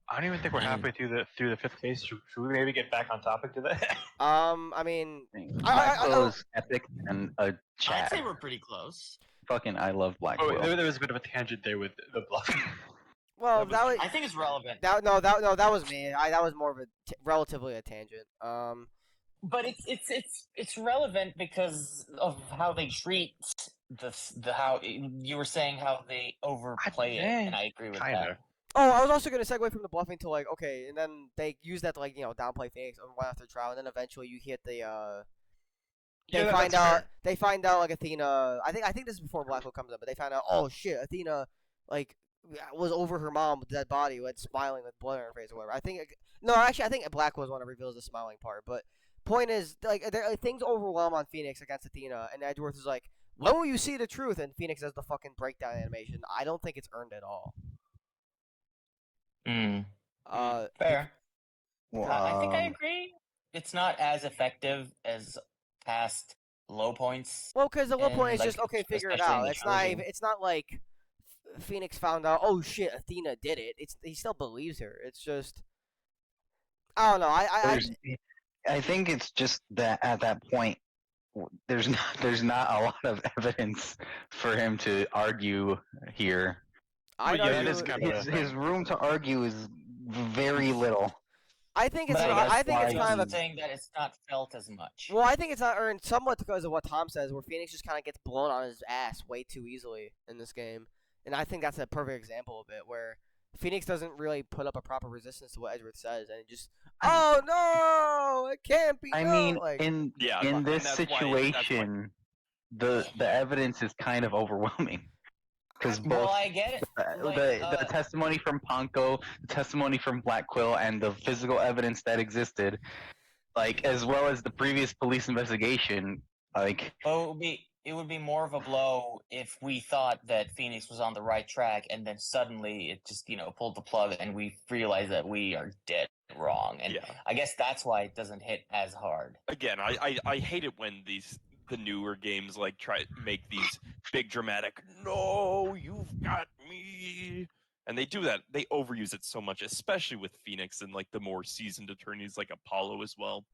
I don't even think we're halfway through the fifth case. Should we maybe get back on topic to that? I mean, Black Quill is epic and a I'd chat. say we're pretty close. Fucking, I love Black Oh, Quill. there was a bit of a tangent there with the bluff. well, that was- that was I think it's relevant. that was me. That was more of a relatively a tangent. But it's relevant because of how they treat the how you were saying how they overplay it, and I agree with that. Kinda. Oh, I was also gonna segue from the bluffing to like, okay, and then they use that to like, downplay Phoenix one after trial, and then eventually you hit the Yeah, find that's out fair. they find out like Athena. I think this is before Black Hole comes up, but they found out, oh shit, Athena like was over her mom with dead body, went smiling with blood on her face or whatever. I think I think Black was one that reveals the smiling part. But point is, like, things overwhelm on Phoenix against Athena, and Edgeworth is like, when will you see the truth? And Phoenix does the fucking breakdown animation. I don't think it's earned at all. Fair. Well, I think I agree. It's not as effective as past low points. Well, because the low And, point is like, just, okay, figure it especially in out. the It's not trilogy. even, it's not like Phoenix found out, oh shit, Athena did it. He still believes her. It's just, I don't know. I think it's just that at that point, there's not a lot of evidence for him to argue here. I'd yeah, that argue, is kind of- His room to argue is very little. I think it's But not, I guess think it's why kind of he's saying that it's not felt as much. well, I think it's not earned somewhat because of what Tom says, where Phoenix just kind of gets blown on his ass way too easily in this game, and I think that's a perfect example of it, where Phoenix doesn't really put up a proper resistance to what Edgeworth says, and it just, oh no, it can't be. I no! mean, like, in and this that's why- situation, the evidence is kind of overwhelming because both Well, I get it. Like, the testimony from Ponko, the testimony from Black Quill, and the physical evidence that existed, like as well as the previous police investigation, like But it would be more of a blow if we thought that Phoenix was on the right track, and then suddenly it just pulled the plug, and we realize that we are dead wrong. And Yeah. I guess that's why it doesn't hit as hard. Again, I hate it when the newer games like try to make these big dramatic, no, you've got me, and they do that. They overuse it so much, especially with Phoenix and like the more seasoned attorneys like Apollo as well.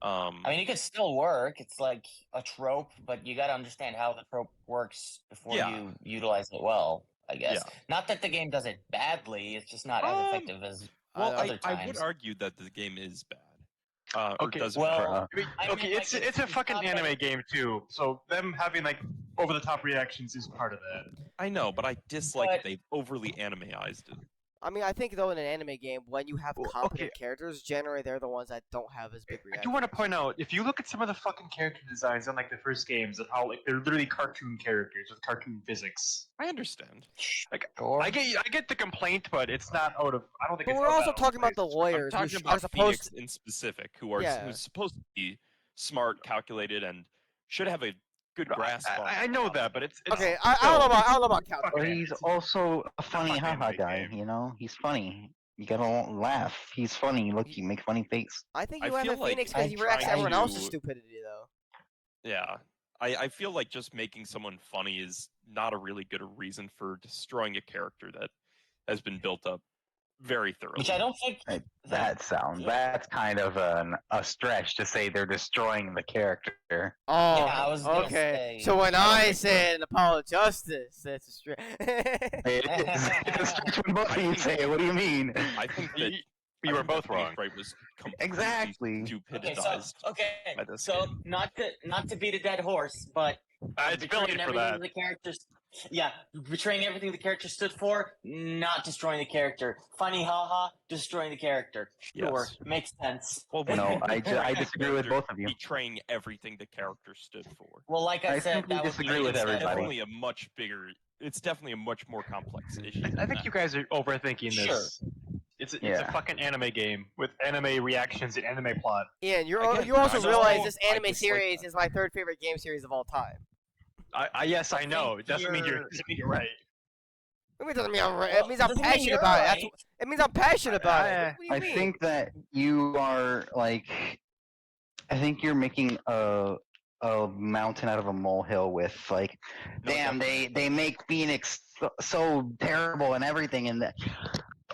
I mean, it could still work. It's like a trope, but you got to understand how the trope works before Yeah. you utilize it well. I guess. Yeah. Not that the game does it badly, it's just not as effective as Well, other I times. would argue that the game is bad. Or Okay, does well, I mean, I okay, mean, like, it's it's a not fucking better- anime game too, so them having like over the top reactions is part of that. I know, but I dislike But- that they've overly animeized it. I mean, I think though in an anime game, when you have Well, competent okay. characters, generally they're the ones that don't have as big I reactions. do want to point out, if you look at some of the fucking character designs on like the first games, of how like they're literally cartoon characters with cartoon physics. I understand. Like Sure. I get the complaint, but it's not out of. I don't think. But it's we're out also of talking about the place. I'm lawyers who talking are about supposed Phoenix to. in specific, who's supposed to be smart, calculated, and should have a good grasp on. I know that, but it's Okay, I don't know about Fuck calculating. But it. he's also a funny fucking haha anime guy, game. you know? He's funny. You gotta laugh. He's funny. Look, you make funny face. I think I you have feel a like Phoenix because he I'm reacts to trying everyone else's to- stupidity, though. Yeah, I feel like just making someone funny is not a really good reason for destroying a character that has been built up very thoroughly. Which I don't think. That's kind of a stretch to say they're destroying the character. Oh, I was gonna okay. say, So when I don't I think so. said an apollo justice, that's a stretch. It is. It's a stretch when both of you say it. What do you mean? I think that You were both wrong. Right was completely Exactly. stupidized. Okay, by this so game. not to beat a dead horse, but It's betraying brilliant for everything that. the characters. Yeah, betraying everything the character stood for, not destroying the character. Funny, haha, destroying the character. Sure, Yes. makes sense. Well, No, I destroying the disagree with character, both of you. Betraying everything the character stood for. Well, like I, I said, simply that was disagree my with instead of- everybody. Definitely a much bigger. It's definitely a much more complex issue. I think you guys are overthinking this. Sure. It's a Yeah. fucking anime game with anime reactions and anime plot. Ian, you Again, also I realize know this I anime dislike series that. is my third favorite game series of all time. Yes, I know. think It doesn't mean you're- you're right. It doesn't mean I'm right. Well, It means I'm doesn't mean passionate you're about it. right. It means I'm passionate about it. I- What do you I mean? think that you are like, I think you're making a mountain out of a molehill with like, No, damn, they make Phoenix so terrible and everything, and that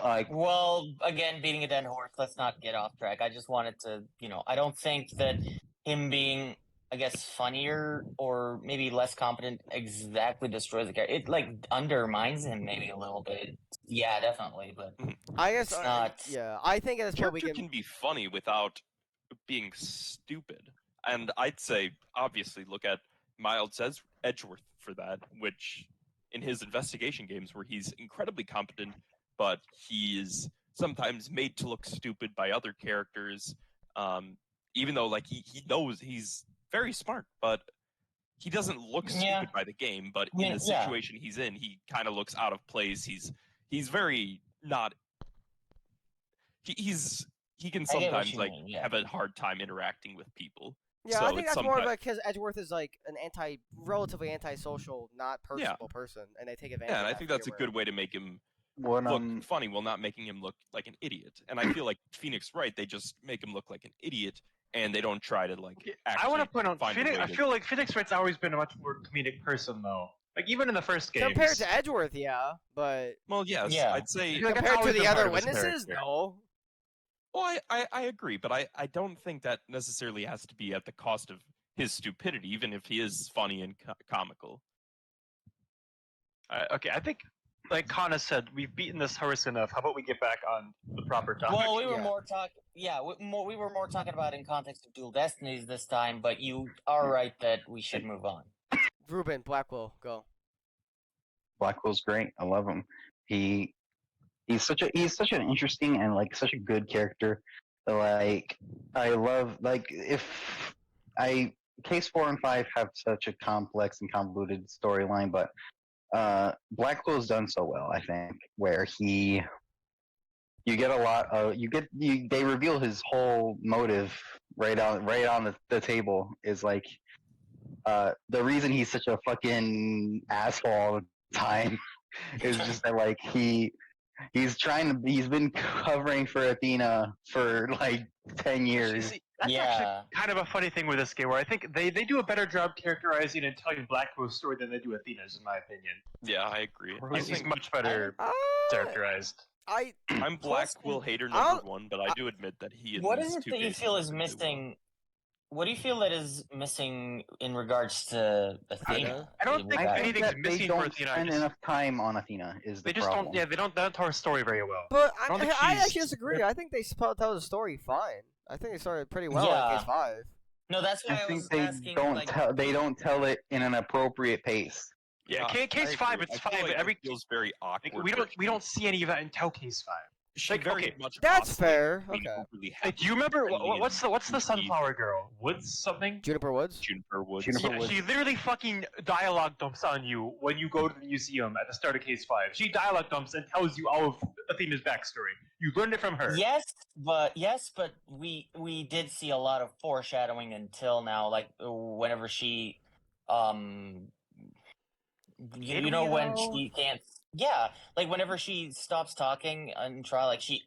like Well, again, beating a dead horse. Let's not get off track. I just wanted to, I don't think that him being, I guess, funnier or maybe less competent exactly destroys the character. It like undermines him maybe a little bit. Yeah, definitely. But I guess it's not- Yeah, I think at this point we Character can. can be funny without being stupid, and I'd say obviously look at Miles Edgeworth for that, which in his investigation games where he's incredibly competent, but he is sometimes made to look stupid by other characters, even though like he knows he's very smart, but he doesn't look stupid Yeah. by the game. But Yeah, in the yeah. situation he's in, he kind of looks out of place. He's very not. He can I get what sometimes you like mean, yeah. have a hard time interacting with people. Yeah, so I think it's that's more of sometimes- because Edgeworth is like an relatively antisocial, not personable person, and they take advantage. Yeah, and of I that think for that's a humor. good way to make him what look funny while not making him look like an idiot. And I feel like Phoenix Wright, they just make him look like an idiot, and they don't try to like. I want to actually point out, find a Phoenix, way I to- feel like Phoenix Wright's always been a much more comedic person, though. Like even in the first games. Compared to Edgeworth, yeah, but Well, yes, Yeah. I'd say. Yeah, like, that's compared to always the been part other of his witnesses, character. no. Well, I agree, but I don't think that necessarily has to be at the cost of his stupidity, even if he is funny and comical. Okay, I think, like Kana said, we've beaten this horse enough. How about we get back on the proper topic? Well, we were Yeah. more talking. Yeah, we were more talking about in context of Dual Destinies this time. But you are right that we should move on. Ruben Blackwell, go. Blackwell's great. I love him. He's such an interesting and like such a good character. Like I love Case 4 and 5 have such a complex and convoluted storyline, but Blackwell's done so well, I think, where you get a lot of they reveal his whole motive right on the table is like the reason he's such a fucking asshole all the time is just that like he's been covering for Athena for like 10 years. See, that's Yeah. actually kind of a funny thing with this game, where I think they do a better job characterizing and telling Blackwell's story than they do Athena's, in my opinion. Yeah, I agree. I He's think much better characterized. I I'm Plus, Blackwell hater I'll- number one, but I do admit that he. and What these is it two that you cases feel are is really well. missing What do you feel that is missing in regards to Athena? I don't think I think anything's that they missing for don't Athena. spend enough time on Athena. Is the They just problem? don't. Yeah, they don't tell her story very well. But I don't think I she's- actually disagree. I think they tell the story fine. I think they started pretty well Yeah. in case 5. No, that's why I I think was they asking. don't like, tell. They don't tell it in an appropriate pace. Yeah, I case agree. 5, I it's feel fine, like but every it feels very awkward. like, we don't see any of that until case 5. She like, very okay, much That's oscillates fair. between Okay. overly Like, do you remember happy what's and the goofy sunflower girl? Woods something? Juniper Woods? Juniper Woods. Juniper Yeah, Woods. she literally fucking dialogue dumps on you when you go to the museum at the start of case 5. She dialogue dumps and tells you all of Athena's backstory. You learned it from her. Yes, but we did see a lot of foreshadowing until now. Like whenever she, you know when she can't. Yeah, like whenever she stops talking and try, like she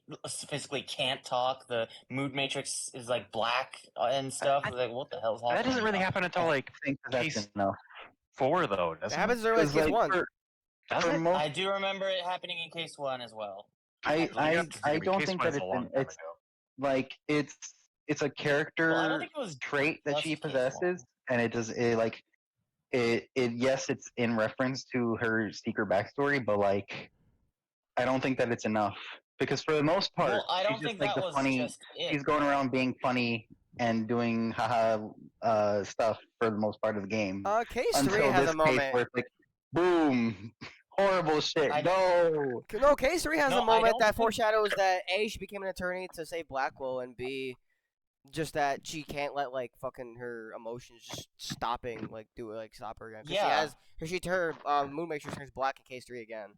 physically can't talk. The mood matrix is like black and stuff. Like what the hell's happening? That doesn't really happen until like I think that's Case- enough. 4 though, It doesn't it? happens as early as 'Cause, case like, 1. Does for it? most, I do remember it happening in case 1 as well. I don't Case think 1 that is a long time it's ago. like it's a character Well, I don't think it was trait that just she case 1. possesses, and it does it like it yes, it's in reference to her secret backstory, but like I don't think that it's enough because for the most part, Well, I don't she's think just like that the was funny. just it. She's going around being funny and doing haha stuff for the most part of the game. Case 3 Until has this a moment. case where it's like, boom, horrible shit, I- no. No, case 3 has No, a I moment don't that think- foreshadows that A, she became an attorney to save Blackwell, and B, just that she can't let like fucking her emotions just stop her again. 'Cause Yeah. her moon matrix turns black in case 3 again.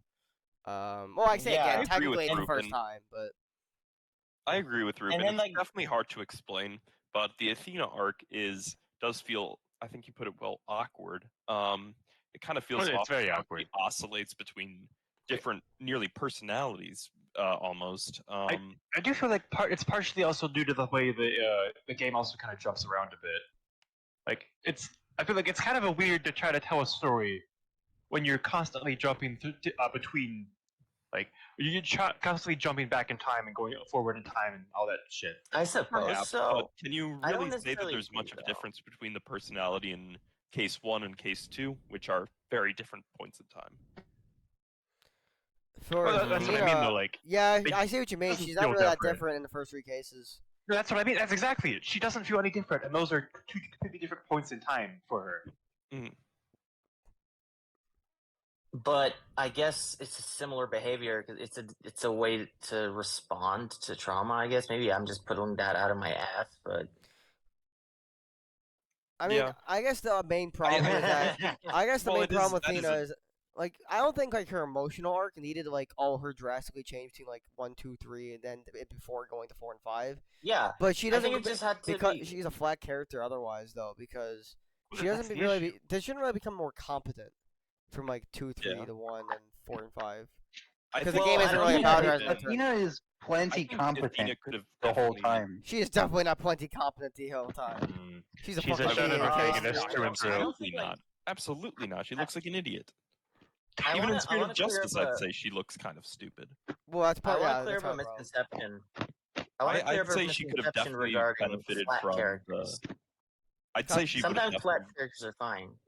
Well, I say Yeah. I again, agree technically with it's the first Ruben. time, but I agree with Ruben. then, It's like- definitely hard to explain, but the Athena arc does feel, I think you put it well, awkward. It kind of feels It's off very how awkward. it oscillates between different, nearly personalities, almost. I do feel like it's partially also due to the way the game also kind of jumps around a bit. Like I feel like it's kind of weird to try to tell a story when you're constantly jumping between, like you're constantly jumping back in time and going forward in time and all that shit. I suppose Perhaps, so. but can you I don't really say that necessarily there's much agree, of a though. difference between the personality in case 1 and case 2, which are very different points in time? for Well, that's what I mean Athena, though. Like yeah, they- I see what you mean. doesn't She's not feel really that different. different in the first 3 cases. no, that's what I mean. That's exactly it. She doesn't feel any different, and those are two completely different points in time for her. But I guess it's a similar behavior because it's a way to respond to trauma. I guess maybe I'm just putting that out of my ass, but I mean, Yeah. I guess the main problem is that I guess the Well, main it is- problem with that is Athena a- is like I don't think like her emotional arc needed like all her drastically change between like 1, 2, 3, and then before going to 4 and 5. yeah, But she I doesn't think it just had to because be. she's a flat character otherwise though because she That's doesn't the really issue. they shouldn't really become more competent from like 2, 3 Yeah. to 1 and 4 and 5. I 'Cause think the game I isn't don't really think about that her it- as an attorney. Athena is I plenty think competent Athena could have the whole definitely- time. She is definitely not plenty competent the whole time. She's a She's a fucking shonen idiot. protagonist through and through. I don't Absolutely think, like- not. Absolutely not. She looks like an idiot. I Even wanna- in I Spirit wanna of clear Justice, up I'd a- say she looks kind of stupid. Well, that's I part. want Yeah, to clear that's up a my problem. misconception. I want to clear I'd up a say she could have misconception definitely regarding benefited flat from characters. I'd say she would have Sometimes flat definitely. characters are fine.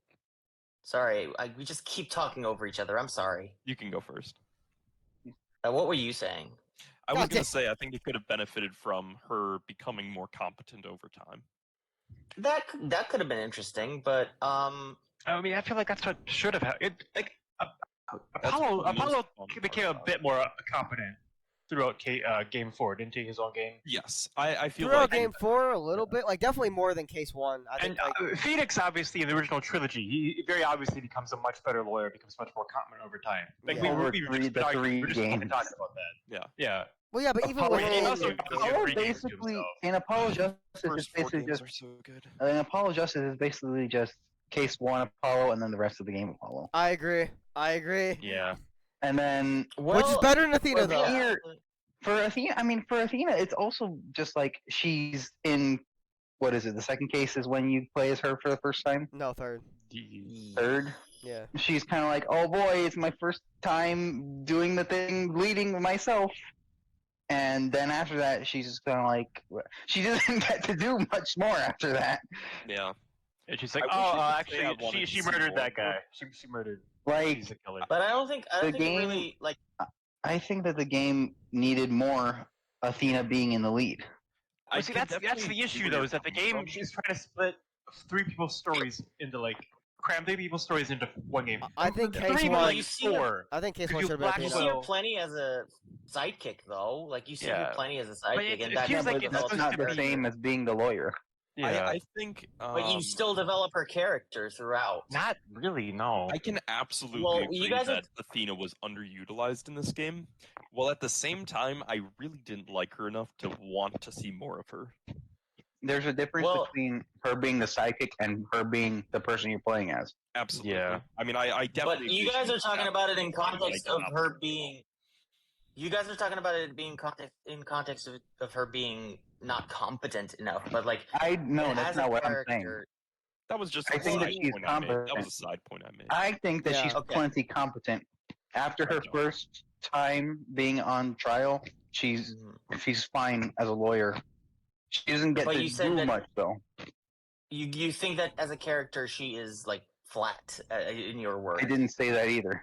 Sorry, we just keep talking over each other. I'm sorry. You can go first. What were you saying? I was God going damn. to say I think it could have benefited from her becoming more competent over time. That could have been interesting, but I mean, I feel like that's what should have happened. Like That's Apollo the most fun became a part bit more competent throughout Game 4, didn't he? His own game. Yes, I feel Throughout like game 4, a little bit, like definitely more than case 1. I And think like Phoenix, obviously, in the original trilogy, he very obviously becomes a much better lawyer, becomes much more competent over time. Like Yeah. Over we were the just talking three fucking games. talking about that. Yeah. Yeah. well, yeah, but even Apollo- within and also- game- Apollo Free games to basically himself. in Apollo Justice is first 4 basically games just are so good. Apollo Justice is basically just case 1 Apollo and then the rest of the game Apollo. I agree. Yeah. And then Which is better than Athena though. Here- for Athena, it's also just like she's in what is it? The second case is when you play as her for the first time. No, third. Third, Yeah. she's kind of like, oh boy, it's my first time doing the thing, leading myself. And then after that, she's just kind of like, she doesn't get to do much more after that. Yeah. And she's like, I wish I could say I actually, wanted she to see murdered more that of her. guy. She murdered. Like, She's a killer. But I don't think The it game- really like. I think that the game needed more Athena being in the lead. Well, see, that's the issue though, is that the game she's trying to split 3 people's stories into cram 3 people's stories into one game. I think Three, Case but, One. like you see 4. I think Case If One you should have been black You Athena. see her Well- plenty as a sidekick, though. Like you see her Yeah. plenty as a But sidekick, it and that feels Yeah, like but it's that's supposed not to the be- same as being the lawyer. Yeah. I think. but you still develop her character throughout. Not really, no. I can absolutely Well, agree you guys are- that Athena was underutilized in this game. While at the same time, I really didn't like her enough to want to see more of her. There's a difference Well- between her being the sidekick and her being the person you're playing as. Absolutely. Yeah. I mean, I definitely. But you agree guys she are talking was about it in bad, but I context did of not her like her. being. You guys are talking about it being in context of her being not competent enough, but like No, as that's a not what I'm saying. character- That was just I a think that side she's point I made. That was competent. a side point I made. I think that Yeah. she's Okay. plenty competent. After her don't. first time being on trial, she's fine as a lawyer. She doesn't get But to you said do that- much though. You think that as a character she is like flat in your words. I didn't say that either.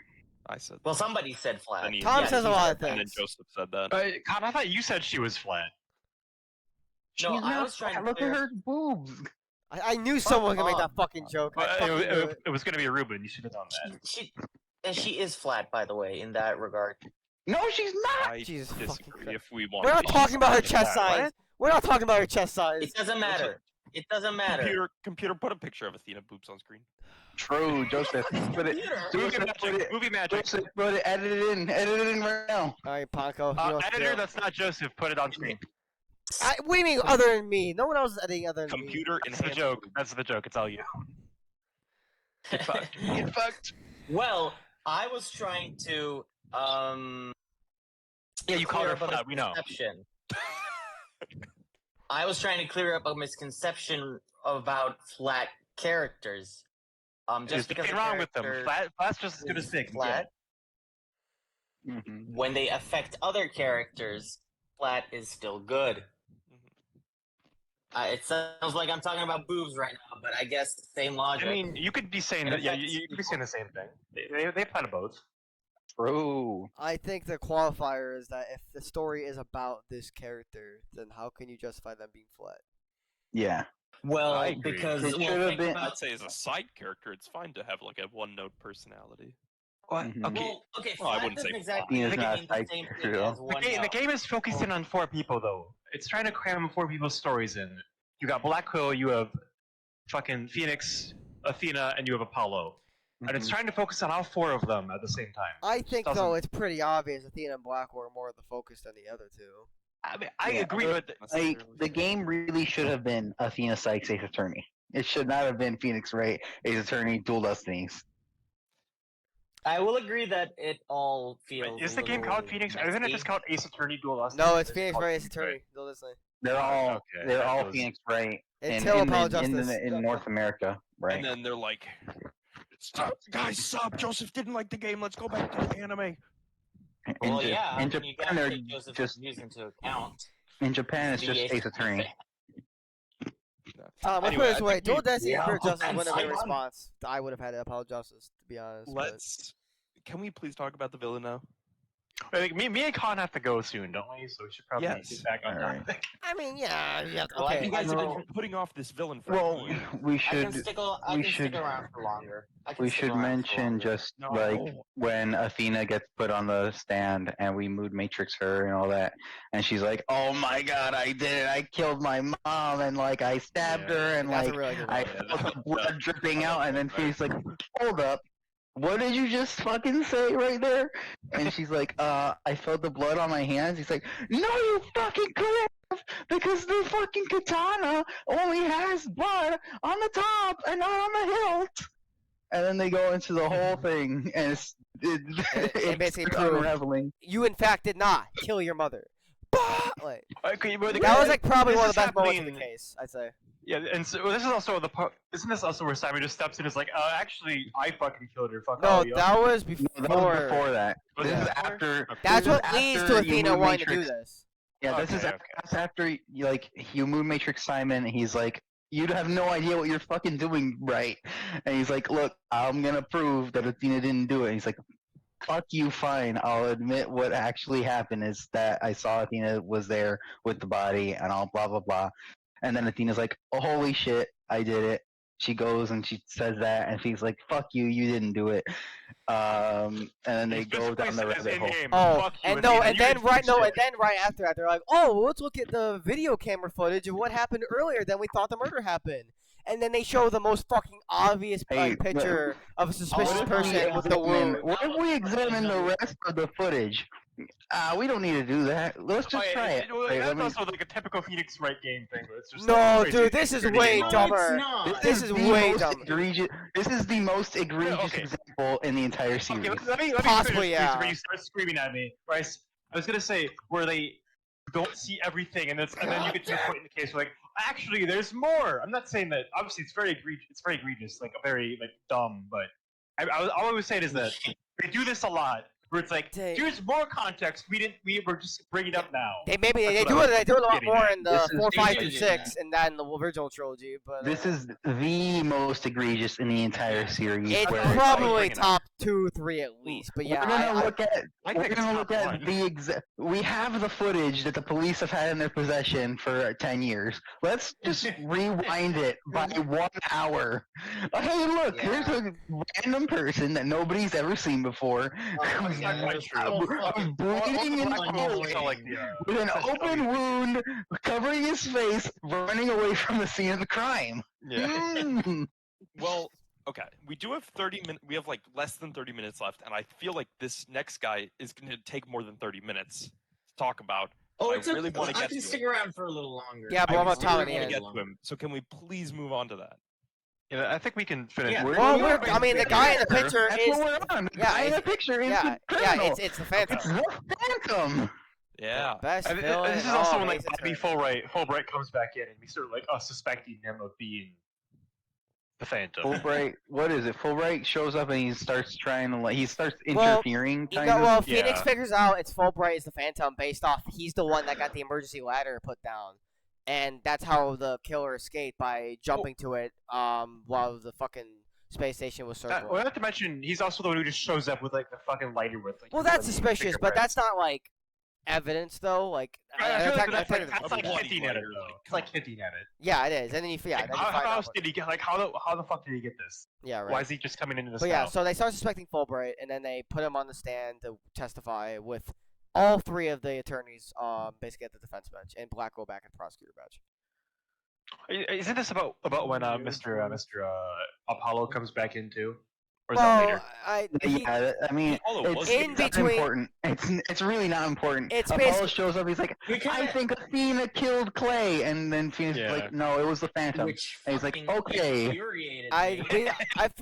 I said. Well, somebody said flat. And he- Tom Yeah, says a he lot said of that. And then things. Joseph said that. Con, I thought you said she was flat. No, She's I not was trying fat. to Look at clear- her boobs. I knew someone was gonna make off. that fucking joke. I But fucking knew it. it was going to be a Ruben. You should have done that. She is flat, by the way, in that regard. No, she's not. I Jesus fucking disagree. Christ. If we want. We're not to- talking about her She's chest fat. size. What? We're not talking about her chest size. It doesn't matter. It doesn't matter. Computer, put a picture of Athena boobs on screen. True, Joseph. Put it. Movie Joseph, put magic. it. Movie magic. Joseph, put it. Edit it in. Edit it in right now. All right, Ponko. you know what to Editor, do. that's not Joseph. Put it on screen. What do you mean other than me? No one else is editing other than me. Computer That's the enhanced joke. boobs. That's the joke. It's all you. Get fucked. Get fucked. Well, I was trying to Yeah, you called clear her up a flat. We know. misconception. I was trying to clear up a misconception about flat characters. There's Just because nothing a wrong with them. character Flat's just as good as is thick. flat, Mhm. when they affect other characters, flat is still good. It sounds like I'm talking about boobs right now, but I guess the same logic. I mean, you could be saying It that. Yeah, affects you could be saying the same thing. They apply to both. True. I think the qualifier is that if the story is about this character, then how can you justify them being flat? Yeah. well, I agree. because It well, should've think been- about- I'd say as a side character, it's fine to have like a one-note personality. What? Mhm. Okay. Well, okay, Well, I flat wouldn't say doesn't exactly flat. It's not mean the like same true. thing as one The note. game is focusing on 4 people, though. It's trying to cram 4 people's stories in. You got Black Quill, you have fucking Phoenix, Athena, and you have Apollo. And it's Mhm. trying to focus on all 4 of them at the same time. I think doesn't- though it's pretty obvious Athena and Black were more of the focus than the other two. I mean, I Yeah, agree, but Like the game really should have been Athena Sykes Ace Attorney. It should not have been Phoenix Wright Ace Attorney Dual Destinies. I will agree that it all feels. is a the game little called Phoenix? Isn't it messy. just called Ace Attorney Dual Lost? No, it's Phoenix Wright Ace Attorney. Dual Destiny. They're all Okay, they're that all goes- Phoenix Wright Until Apollo Justice. in North America, right? And then they're like, "Stop, guys! Stop! Joseph didn't like the game. Let's go back to the anime." Well, in, yeah, in I mean, you Japan, gotta they're take Joseph's just views into account. in Japan. It's The just Ace Ace Attorney. Let's Anyway, put it I this way: think Dual we- Destiny and yeah, Pure Justice and wouldn't have been a Simon. response. I would have had Apollo Justice, to be honest. but- Let's. Can we please talk about the villain now? I think me and Kaan have to go soon, don't we? So we should probably Yes. get back on Alright. topic. I mean, yeah. Well, I Okay. think You guys have know- been putting off this villain for Well, years. we I can should stick. I we can should- stick around for longer. I can we stick should around for mention longer. just No. like when Athena gets put on the stand and we mood matrix her and all that, and she's like, "Oh my God, I did it! I killed my mom and like I stabbed Yeah. her and That's like a really good I one. felt the blood dripping out." And then Phoenix like, "Hold up, what did you just fucking say right there?" And she's like, I felt the blood on my hands." He's like, "No, you fucking couldn't have, because the fucking katana only has blood on the top and not on the hilt." And then they go into the whole thing, and it's basically it's prove- unraveling. You in fact did not kill your mother. Like, Okay, but that was like probably this one of is the best moments in happening- the case, I'd say. Yeah, and so this is also the part. Isn't this also where Simon just steps in? And is like, actually, I fucking killed her. Fuck No, all you. that was No, before. that was before that. Was This it is before? after. Okay. That's this is what leads after to you Athena mood wanting to do matrix- this. Yeah, this is Okay. that's after you Moon Matrix Simon. He's like, you have no idea what you're fucking doing, right? And he's like, look, I'm gonna prove that Athena didn't do it. He's like, fuck you, fine. I'll admit what actually happened is that I saw Athena was there with the body and all blah blah blah. And then Athena's like, oh, holy shit, I did it. She goes and she says that, and she's like, fuck you, you didn't do it. And then they go down the rabbit hole. Oh, Fuck you, and no, Athena, and you then didn't right, do no, shit. and then right after that, they're like, "Oh, well, let's look at the video camera footage of what happened earlier. Then we thought the murder happened." And then they show the most fucking obvious Hey, picture of a suspicious What if person we with the wound. What if we examine the rest of the footage? We don't need to do that. Let's just try it. Wait, That's let me- also like a typical Phoenix Wright game thing. Where it's just No, like, dude, this is way No, dumber. it's not. This is the way most dumb. egregious. This is the most egregious Okay. example in the entire series. Okay, let me Possibly, finish, yeah. please, before you start screaming at me. Right? I was gonna say where they don't see everything, and then you get to the point in the case where like, actually, there's more. I'm not saying that. Obviously, it's very egregious. It's very egregious, like very like dumb. But all I was saying is that they do this a lot, where it's like, here's more context. We were just bringing it up now. They That's do what it. I They do it a lot getting more at. in the This is- 4, 5, They and do 6, and that in the original trilogy. But This is the most egregious in the entire series. it's where probably bring it up. top 2, 3 at least. But yeah, we're gonna I, look at I we're think gonna it's look top at one. the exact. We have the footage that the police have had in their possession for 10 years. Let's just rewind it by 1 hour. Hey, look, here's a random person that nobody's ever seen before who's yeah, quite it's true. so fucking bleeding in Black the Widow felt like the, with an Princess open Toby. wound covering his face, running away from the scene of the crime. Yeah. Mm. Well, okay. We do have 30 minutes. We have like less than 30 minutes left, and I feel like this next guy is going to take more than 30 minutes to talk about. Oh, I it's really okay. wanna I get can to stick it. around for a little longer. Yeah, but I what about Tom really at the want to end? get to him. So can we please move on to that? Yeah, I think we can finish. Yeah. Well, I mean, the guy in the picture That's is. what we're on. The yeah, guy in it's- the picture is Yeah, the criminal. it's the Phantom. It's the Phantom. Yeah. Best And villain. this is in also all when like Ace Bobby Attorney. Fulbright comes back in, and we start like suspecting him of being the Phantom. Fulbright, what is it? Fulbright shows up and he starts trying to he starts Well, interfering. You Kind know, of. well, Phoenix Yeah. figures out it's Fulbright is the Phantom based off he's the one that got the emergency ladder put down, and that's how the killer escaped by jumping to it while the fucking space station was circling. Well, not to mention, he's also the one who just shows up with like the fucking lighter with. Like, Well, his, that's like, suspicious, but that's fingerprints. not like evidence though. Like, I feel like I that's think like, it's- that's like bloody hinting at it. lighter, Though. like, It's like hinting at it. yeah, it is. And then you, yeah, Like, then you how find out. else did he get? Like, how the fuck did he get this? Yeah, right. Why is he just coming into this? But yeah, now? so they start suspecting Fulbright, and then they put him on the stand to testify with all 3 of the attorneys, basically at the defense bench, and Black go back at the prosecutor bench. Isn't this about when Mr. Apollo comes back in too? Or is that later? Yeah, I mean, Apollo was in it's not between- important. It's really not important. It's Apollo basically- shows up. He's like, We I kinda- think Athena killed Clay, and then Phoenix is Yeah. like, no, it was the Phantom. Which And he's like, fucking okay. infuriated me.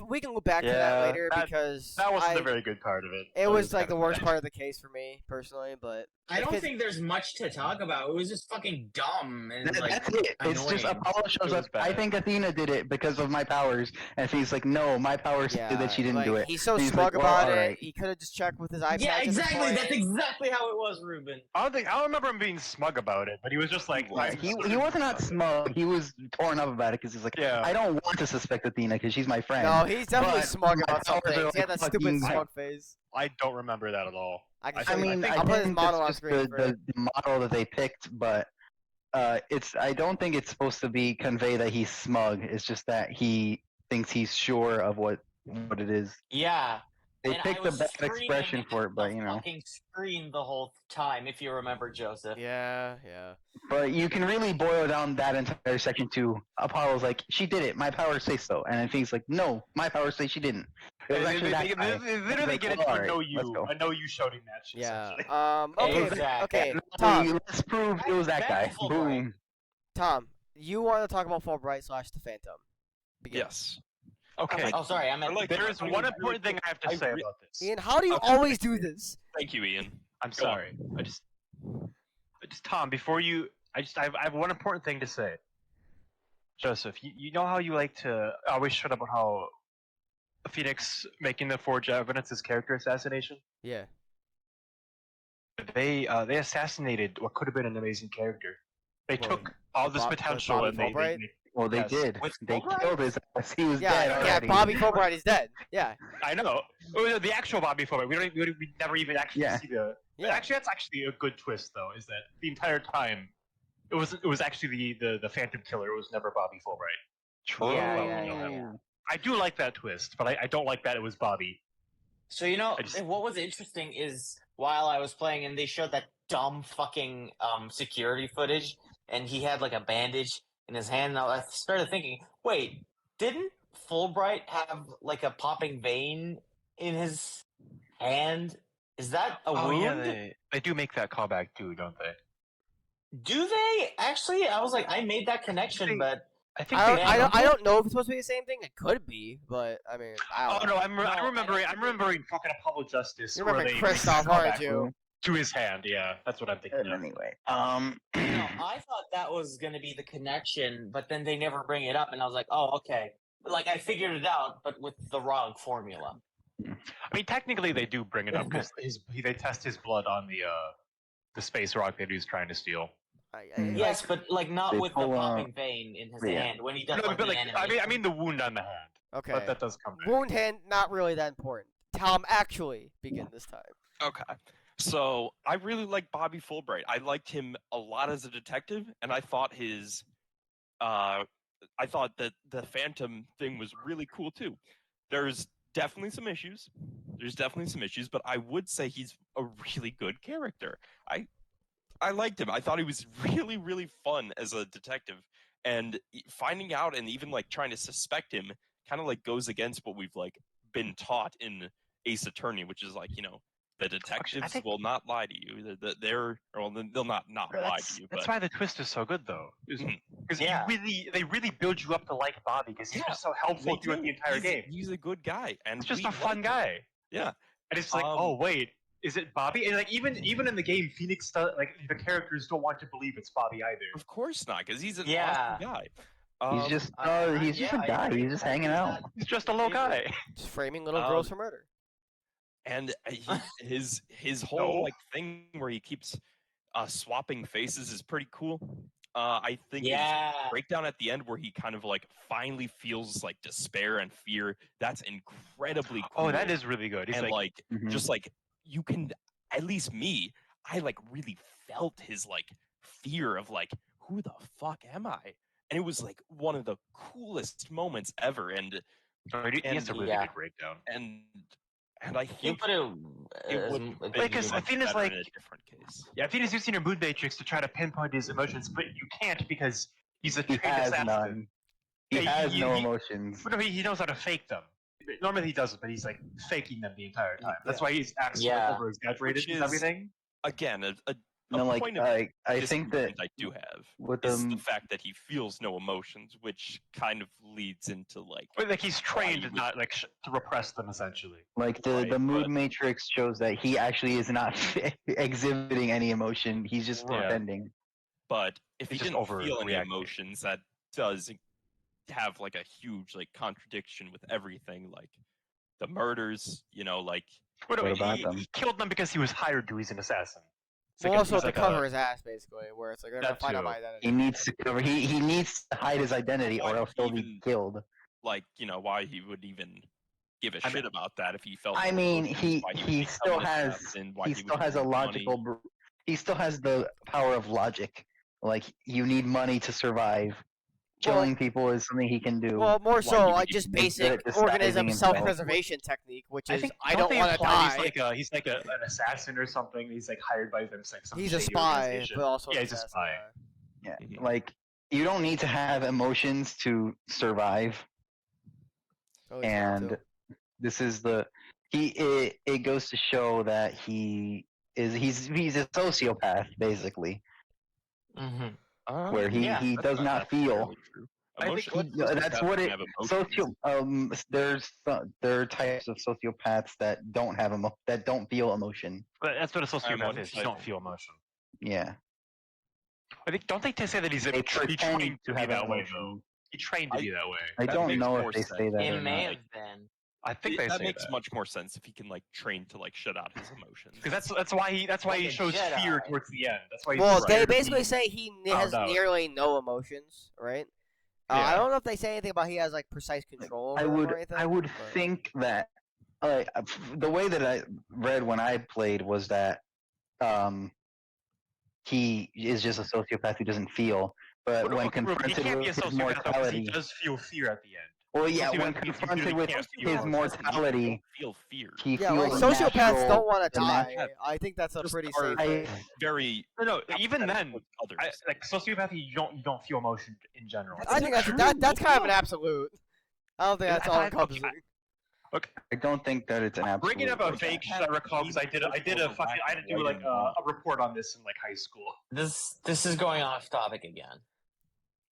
We can go back to that Yeah, later that- because That wasn't I- a very good part of it. it was like the kinda worst bad. part of the case for me personally. But I don't because- think there's much to talk about. It was just fucking dumb and like That's it. It's just annoying. Apollo shows It up. was I bad. think Athena did it because of my powers, and he's like, no, my powers say that she didn't like, do it. He's so He's smug like, well, about it. alright. He could have just checked with his iPad. Yeah, at this exactly. point. That's exactly how it was, Ruben. I don't remember him being smug about it, but he was just like He wasn't not smug. He was torn up about it because he's like, Yeah. I don't want to suspect Athena because she's my friend. No, he's definitely But smug my about powers something. are He had that like stupid fucking- smug face. I don't remember that at all. I can I show I you. mean, I I'll put his think model on it's just screen. for it. the model that they picked, but I don't think it's supposed to be convey that he's smug. It's just that he thinks he's sure of what it is. Yeah. They and I picked a was bad screaming expression for it, at but the you know. fucking screen the whole time, if you remember, Joseph. Yeah. But you can really boil down that entire section to Apollo's like, she did it. My powers say so, and then he's like, no, my powers say she didn't. It was actually that guy. They literally Like, get well, into alright, let's go. a know you shouting match. Yeah. essentially. Okay. Exactly. Okay. No, Tom. let's prove it was that guy. Back to Fulbright. Boom. Tom. You want to talk about Fulbright / the Phantom? Begin. Yes. Okay. Oh, sorry, I meant. like- There is one important thing I have to I say re- about this. Ian, how do you Okay. always do this? Thank you, Ian. I'm Go sorry. I just Tom, before you, I have one important thing to say. Joseph, you know how you like to always shut up about how Phoenix making the forged evidence is character assassination? Yeah. they assassinated what could have been an amazing character. They Well, took all this Bob- potential Bobby and they Fulbright? Well, they Yes. did. With They Fulbright? killed his ass. He was Yeah, dead yeah. already. Bobby Fulbright is dead. Yeah, I know. Oh, the actual Bobby Fulbright. We never even actually Yeah. see the. yeah. Actually, that's actually a good twist, though. Is that the entire time, it was actually the Phantom Killer. It was never Bobby Fulbright. True. Yeah. I do like that twist, but I don't like that it was Bobby. So you know I just- what was interesting is while I was playing and they showed that dumb fucking security footage and he had like a bandage in his hand. Now I started thinking, wait, didn't Fulbright have like a popping vein in his hand? Is that a wound? yeah, they do make that callback too, don't they? Do they actually? I was like, I made that connection, They- but I think I they. don't know if it's supposed to be the same thing. It could be, but I mean, I Oh don't know. no, I'm I remembering. don't I'm remembering fucking Apollo Justice. You where remember they Kristoff, call aren't back you? to his hand? Yeah, that's what I'm thinking of. Anyway, no, I thought that was gonna be the connection, but then they never bring it up, and I was like, oh, okay. Like I figured it out, but with the wrong formula. I mean, technically they do bring it up because they test his blood on the space rock that he was trying to steal. Yes, but like not They with the pull out- popping vein in his Yeah. hand when he does No, like, but the like animation. I mean the wound on the hand. Okay. But that does come back. Wound hand, not really that important. Tom actually begin this time. Okay. So I really like Bobby Fulbright. I liked him a lot as a detective, and I thought that the Phantom thing was really cool too. There's definitely some issues. But I would say he's a really good character. I liked him. I thought he was really, really fun as a detective. And finding out and even like trying to suspect him kind of like goes against what we've like been taught in Ace Attorney, which is like, the detectives think- will not lie to you. They'll not lie to you. That's But why the twist is so good, though. Because Yeah. they really build you up to like Bobby because he's Yeah, just so helpful they throughout do. the entire game. He's a good guy, and He's just we a fun like him. guy. Yeah. And it's like, Um, oh wait, is it Bobby? And like even in the game, Phoenix like the characters don't want to believe it's Bobby either. Of course not, because he's an Yeah. awesome guy. he's just I he's just a guy. agree. He's just I hanging agree out. that- He's just a little guy. Just framing little girls for murder. And his whole No. like thing where he keeps swapping faces is pretty cool. I think his Yeah. breakdown at the end where he kind of like finally feels like despair and fear. That's incredibly cool. Oh, that is really good. He's and like, Mhm. just like you can, at least me, I like really felt his like fear of like, who the fuck am I? And it was like one of the coolest moments ever. And he has a really Yeah. good breakdown. I You think put it would have been Because much Athena's better like- in a different case. Yeah, Athena's using her mood matrix to try to pinpoint his emotions, but you can't because he's a He trained has assassin. none. He Yeah, has no he- emotions. But no, he knows how to fake them. Normally he doesn't, but he's like faking them the entire time. That's why he's acts Yeah. over exaggerated Which and is- everything. Again, a No, like point of I think that disagreement I do have with is the the fact that he feels no emotions, which kind of leads into like But like he's trained you to would- not like to repress them essentially. like the Right, mood but- matrix shows that he actually is not exhibiting any emotion. He's just Right. pretending. But if he He's just didn't feel any overreacting. emotions, that does have like a huge like contradiction with everything, like the murders, like What about he, them? he killed them because he was hired to. He's an assassin. It's Well, like also he's to like cover his ass, basically, where it's like they're gonna That find out too. my identity. He needs to cover. He needs to hide his identity, Why or else would he'll he be even- killed. like why he would even give a I mean- shit about that if he felt. I no mean, emotions, why would he become still an has assassin, why he would still has a need money. logical. He still has the power of logic. Like you need money to survive. Killing people is something he can do. Well, more Why so you like keep just him basic good at disguising organism himself. self-preservation technique, which is think I don't they want to imply die. He's like an assassin or something. He's like hired by them. Like some He's a shady spy, organization. but also Yeah, an he's a assassin, spy. Yeah, Mhm. like you don't need to have emotions to survive. Oh, he's not, And too. this is it goes to show that he's a sociopath basically, Mhm. where he Yeah, does not feel. necessarily true. I think That's what it. Have There are types of sociopaths that don't have that don't feel emotion. But that's what a sociopath one is. You type. don't feel emotion. Yeah, I think don't they say that he's they he pretend trained to to be have that way emotion. though? He trained to be that way. I That don't makes know more if they say sense. that It or may not. have been. I think they that say makes that. much more sense if he can like train to like shut out his emotions. Because that's why he Like a shows Jedi. fear towards the end. That's why he's Well, scared they of basically being say he has found out. nearly no emotions, right? I Yeah. don't know if they say anything about he has like precise control over them or anything. I would but- think that the way that I read when I played was that he is just a sociopath who doesn't feel, but Well, when okay, Ruben, he confronted can't be a with his sociopath though, 'cause he mortality, does feel fear at the end. well, yeah, Sociopath when means you confronted really with can't feel his emotions. mortality, Don't feel fear. he Yeah, like feels sociopaths natural, don't want to the die. nat- I think that's a Just pretty are safe I- thing. very No, even then, empathetic with others. like sociopathy, you don't feel emotion in general. That's I think not that's true. kind of an absolute. I don't think Yeah, that's I all thought- encompassing. Okay, I don't think that it's an absolute. bringing up a Like, fake I shit I recall because I did a fucking I had to do like a report on this in like high school. This is going off topic again.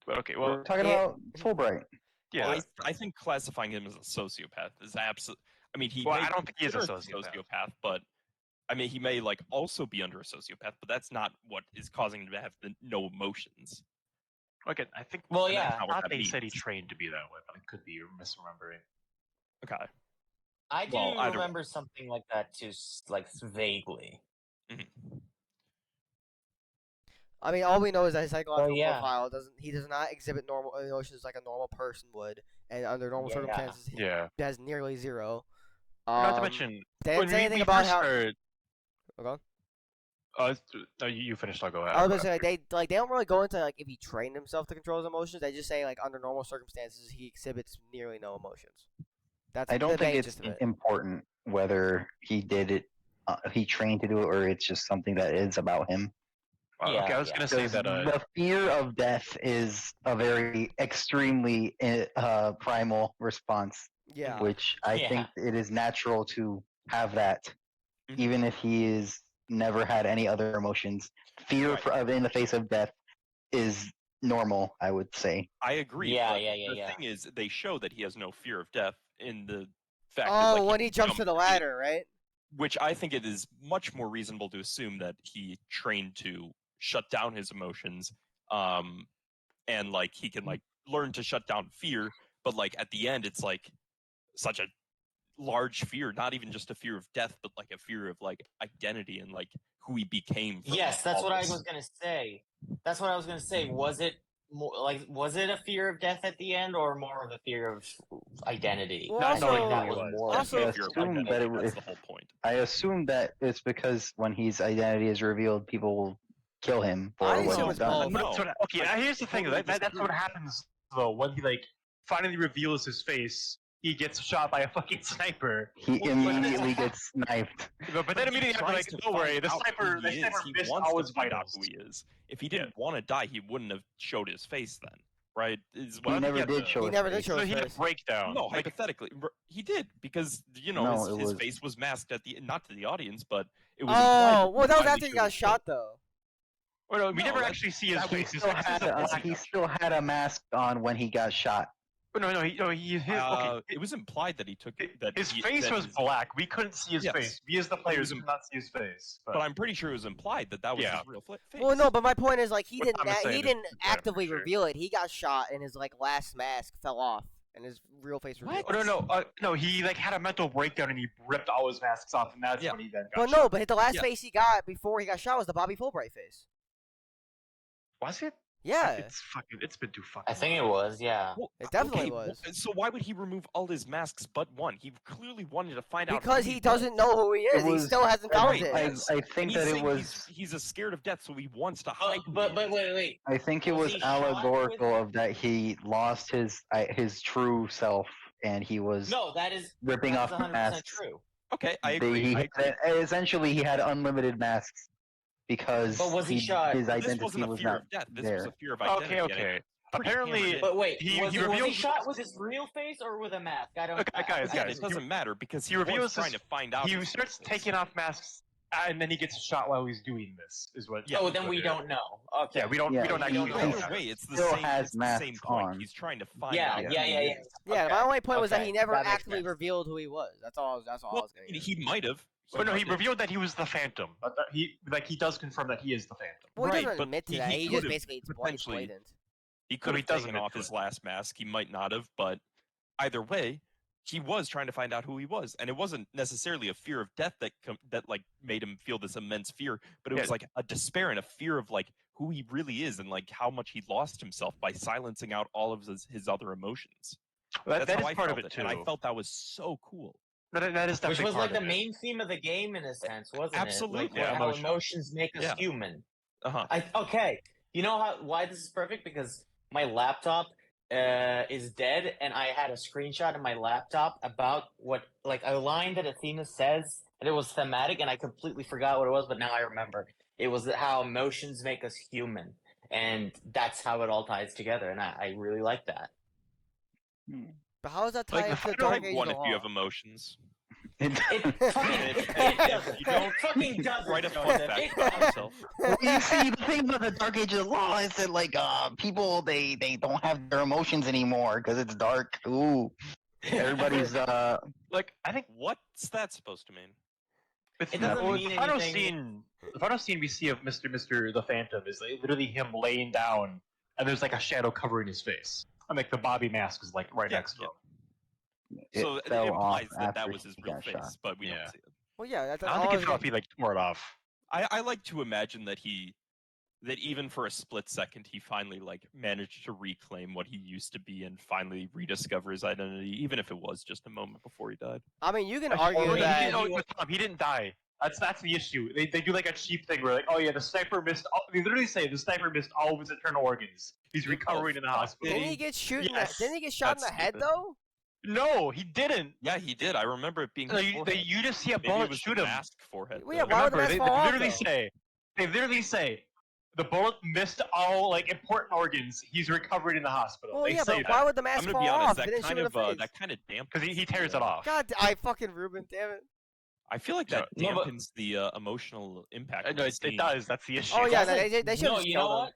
But okay, We're well, talking Yeah. about Fulbright. yeah. Well, I think classifying him as a sociopath is absolute. I mean, he. Well, may I don't think he is a consider sociopath. but I mean, he may like also be under a sociopath, but that's not what is causing him to have no emotions. Okay, I think. Well, and that's yeah. not what what that they said he means. trained to be that way, but I could be misremembering. Okay. I do Well, either way. remember something like that too, like vaguely. Mhm. I mean, all we know is that his psychological yeah. profile does not exhibit normal emotions like a normal person would, and under normal Yeah. circumstances, he Yeah. has nearly zero. Not to mention, they didn't when say anything we about first how. heard, Okay. no, you finished. I'll go ahead. I was gonna say they don't really go into like if he trained himself to control his emotions. They just say like under normal circumstances he exhibits nearly no emotions. That's I don't the think main it's gist of it. important whether he did it, he trained to do it, or it's just something that is about him. Yeah, okay, I was yeah. gonna say Because that. the fear of death is a very extremely primal response, Yeah. which I Yeah. think it is natural to have that, Mhm. even if he is never had any other emotions. Fear Right. in the face of death is normal, I would say. I agree. Yeah, but yeah, yeah, The yeah. thing is, they show that he has no fear of death in the fact that Oh, like when he jumps to the ladder, right? which I think it is much more reasonable to assume that he trained to shut down his emotions, and like he can like learn to shut down fear. But like at the end, it's like such a large fear, not even just a fear of death, but like a fear of like identity and like who he became. From Yes, that's all what I this. was gonna say. That's what I was gonna say. Was it more like was it a fear of death at the end, or more of a fear of identity? Well, I also- feel like that It was was. more. Also- Definitely a fear of assume identity, that it that's was- the whole point. I assume that it's because when his identity is revealed, people will kill him for I what assume he's it's done. both. No. So, okay, now here's the thing. totally That's disagree what with happens though when he like finally reveals his face. He gets shot by a fucking sniper. He Well, yeah, immediately gets sniped. But then he immediately after, tries like, to don't worry, find the out sniper, who the he sniper is. He missed wants all to his find out vitals. who he is. If he didn't want to die, he wouldn't have showed his face then, right? Is what He I'm never getting did at. show He his never did face. show So his he had a face. breakdown. No, like, hypothetically, he did because No, it his was- face was masked at the not to the audience, but it was. Oh, well, that was finally after he showed got his shot, face. though. oh, no, we No, never that's- actually see his that He face. His still face had is a a, black. he still had a mask on when he got shot. Oh, no, okay. It was implied that he took His face was black. We couldn't see his Yes. face. We as the players was could not see his face. but I'm pretty sure it was implied that was Yeah. his real face. Well, no, but my point is like he What didn't Thomas saying he is didn't correct, for actively sure. reveal it. He got shot and his like last mask fell off and his real face revealed. Oh, no. He like had a mental breakdown and he ripped all his masks off, and that's Yeah. when he then got But shot. no, but the last Yeah. face he got before he got shot was the Bobby Fulbright face. Was it? Yeah, It's been too fucking. I think it was. Yeah. Well, It definitely okay, was. So why would he remove all his masks but one? He clearly wanted to find out because who he doesn't was. know who he is. It He was- still hasn't I, found Right, it. I, yes. I And think he's that it saying was. he's a scared of death, so he wants to hide. who But he wait, is. wait. I think it Was was he shot allegorical with- of that he lost his true self and he was No, that is ripping that's off 100% masks. true. Okay, I They- agree. he I agree. essentially he had unlimited masks because But was he shot? his This identity wasn't a was fear not of death. This was there. a fear of identity. and Okay. it pretty Apparently, hammered in. But wait, He was he reveals- shot with his real face or with a mask? I don't. Okay, guys, Again, guys, it doesn't matter because he he was reveals trying his- to find out. he his starts face. taking off masks, and then he gets shot while he's doing this. Is what? Yeah, Oh, then we don't know. Okay. Yeah, we don't. Yeah, we don't he- actually he know. Either that. way, it's the still same. has It's the same masks point. on. He's trying to find Yeah, out. Yeah. who yeah. he is. Yeah, Okay, my only point was that okay, he never that makes actually sense. revealed who he was. That's all. That's all I Well, was getting. At. he might have. Oh no, he did. revealed that he was the Phantom. But he does confirm that he is the Phantom. Well, he right, doesn't but admit to he- that. he He just could've basically it's potentially- blatant. He could he have doesn't taken off admit his to last mask. He might not have, but either way, he was trying to find out who he was, and it wasn't necessarily a fear of death that like made him feel this immense fear, but it was like a despair and a fear of like who he really is and like how much he lost himself by silencing out all of his other emotions. That That's is how I part of felt it too. and I felt that was so cool. That is Which definitely was part like the of it. main theme of the game in a sense, wasn't Absolutely. it? Like Yeah, how emotion. emotions make us Yeah. human. Uh-huh. Okay, you know why this is perfect? Because my laptop is dead, and I had a screenshot in my laptop about what, like, a line that Athena says, and it was thematic, and I completely forgot what it was, but now I remember. It was how emotions make us human, and that's how it all ties together, and I really like that. But how does that tie Like, into I the don't Dark like Age one of if you Law? have emotions. It fucking If you don't fucking doesn't. write a fun Joseph. fact It about doesn't. yourself. Well, you see, the thing about the Dark Age of the Law is that like people they don't have their emotions anymore because it's dark. Ooh, everybody's Like I think What's that supposed to mean? It doesn't well, mean the final anything. scene we see of Mr. the Phantom is like, literally him laying down, and there's like a shadow covering his face, and like the Bobby mask is like right Yeah, next to him. it So it fell implies off that after was his he real got face, shot. but we Yeah. don't see it. Well, yeah, that's I don't all think I it was fell off. He like tore it off. I like to imagine that that even for a split second he finally like managed to reclaim what he used to be and finally rediscover his identity, even if it was just a moment before he died. I mean, you can Or argue maybe that. He didn't die. That's the issue. They do like a cheap thing where like, oh yeah, the sniper missed. They literally say the sniper missed all of his internal organs. He's recovering in the fuck. hospital. Didn't he get Yes, Didn't he get shot in the that's head stupid. though? No, he didn't. Yeah, he did. I remember it being. You just see a Maybe it bullet was shoot the him. mask forehead. Well, yeah, though. why would the Remember, mask fall off, they literally say the bullet missed all like important organs. He's recovered in the hospital. Well, they yeah, say but why would the I'm mask gonna fall be off? honest. It That didn't kind shoot in of the face. that kind of dampens. because he tears it off. God, I fucking Ruben, damn it. I feel like that No, but- dampens the emotional impact. Of No, the it scene. does. That's the issue. Oh yeah, Doesn't- they should no, just you killed know him.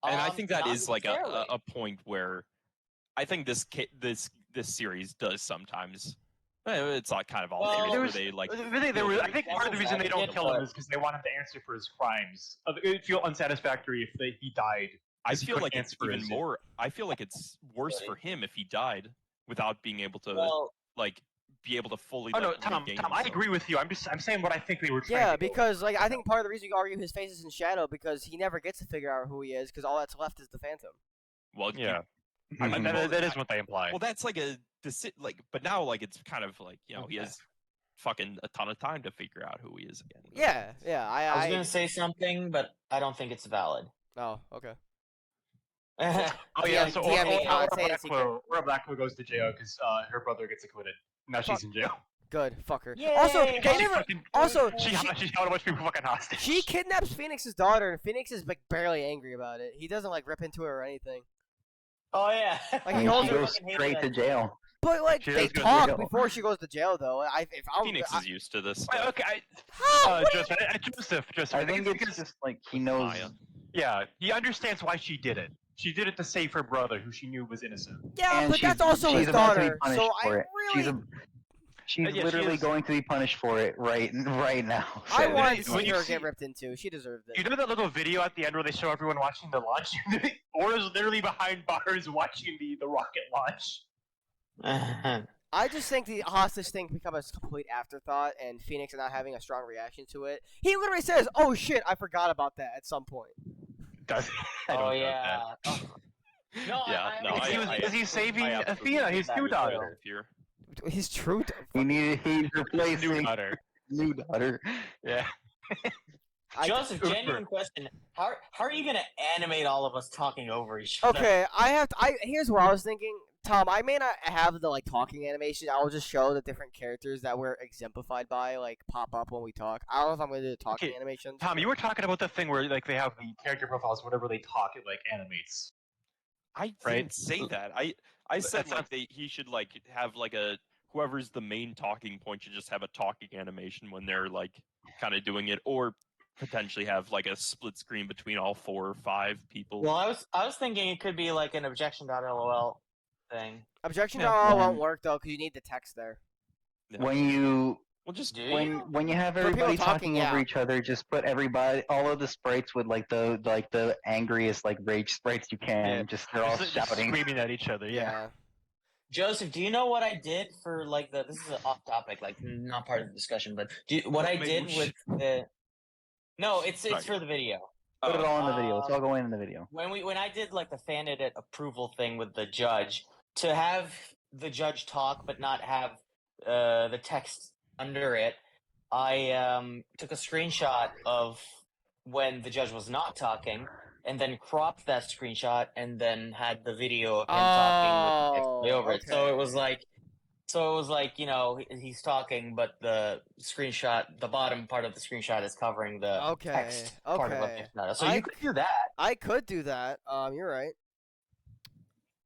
what? And I think that not is like necessarily. a point where I think this series does sometimes. It's like kind of all Well, series there where was- they like. I think part of the reason they don't Devil's kill him advocate, is because they want him to answer for his crimes. It would feel unsatisfactory if he died. I Because he feel couldn't like it's answer for even his- more. I feel like it's worse for him if he died without being able to Well, like be able to fully. Oh no, like, Tom, regain I himself. agree with you. I'm saying what I think they were trying Yeah, to go because like I think part of the reason you argue his face is in shadow because he never gets to figure out who he is because all that's left is the Phantom. Well, for. Yeah, I mean, well, that is what they imply. Well, that's like but now like it's kind of like he Okay. has fucking a ton of time to figure out who he is again. Yeah, I was gonna say something, but I don't think it's valid. Oh, okay. Oh yeah, so DM me, Kaan, say it in secret. Laura Blackwell goes to jail because her brother gets acquitted. Now she's in jail. Good, fuck her. Yay! Also, She they never. Also, She held a bunch of people fucking hostage. she kidnaps Phoenix's daughter, and Phoenix is like barely angry about it. He doesn't like rip into her or anything. Oh yeah. Like, he And holds she her goes straight to jail. But like She they does go to talk jail. before she goes to jail, though. If I'm Phoenix is used to this. Wait, stuff. okay, How? What do you- Joseph. I think it's because just like he knows. Maya. yeah, he understands why she did it. She did it to save her brother, who she knew was innocent. Yeah, And but that's also she's his about to be daughter. punished So for I it. really, She's Yeah, she literally is. going to be punished for it right now. I So- wanted to when see you her see- get ripped into. She deserved You it. know that little video at the end where they show everyone watching the launch? Ora's literally behind bars watching the rocket launch. I just think the hostage thing become a complete afterthought, and Phoenix not having a strong reaction to it. He literally says, "Oh shit, I forgot about that" at some point. Does I Oh don't know yeah. that. No, Yeah, no, Because he was busy saving I absolutely Athena, his agree new with daughter. Will here. He's true. he's His replacing new daughter. new daughter. Yeah. Joseph, genuine question. How are you gonna animate all of us talking over each other? Okay, here's what I was thinking. Tom, I may not have the like talking animation. I'll just show the different characters that we're exemplified by, like pop up when we talk. I don't know if I'm gonna do the talking Okay, animations. Tom, you were talking about the thing where like they have the character profiles, whenever they talk, it like animates. I Right? didn't say that. I said That's like he should like have like whoever's the main talking point should just have a talking animation when they're like kind of doing it, or potentially have like a split screen between all 4 or 5 people. Well, I was thinking it could be like an objection.lol thing. Objection Yeah. to all won't Um, work though, because you need the text there. Yeah. When you Well, just Do you? when you have For people everybody talking, talking over yeah. each other, just put all of the sprites with like the angriest like rage sprites you can. Yeah. Just they're all Just shouting. screaming at each other. Yeah. Joseph, do you know what I did for like the? This is an off topic, like not part of the discussion, but what I Maybe did we with the. No, it's Sorry. for the video. Put it Oh, all in the video. It's all going in the video. When I did like the fan edit approval thing with the judge, to have the judge talk but not have the text under it, I took a screenshot of when the judge was not talking, and then cropped that screenshot, and then had the video of him talking with the text way over it. So it was like, you know, he's talking, but the screenshot, the bottom part of the screenshot is covering the text part of what okay. it's not. So you could do that. I could do that. You're right.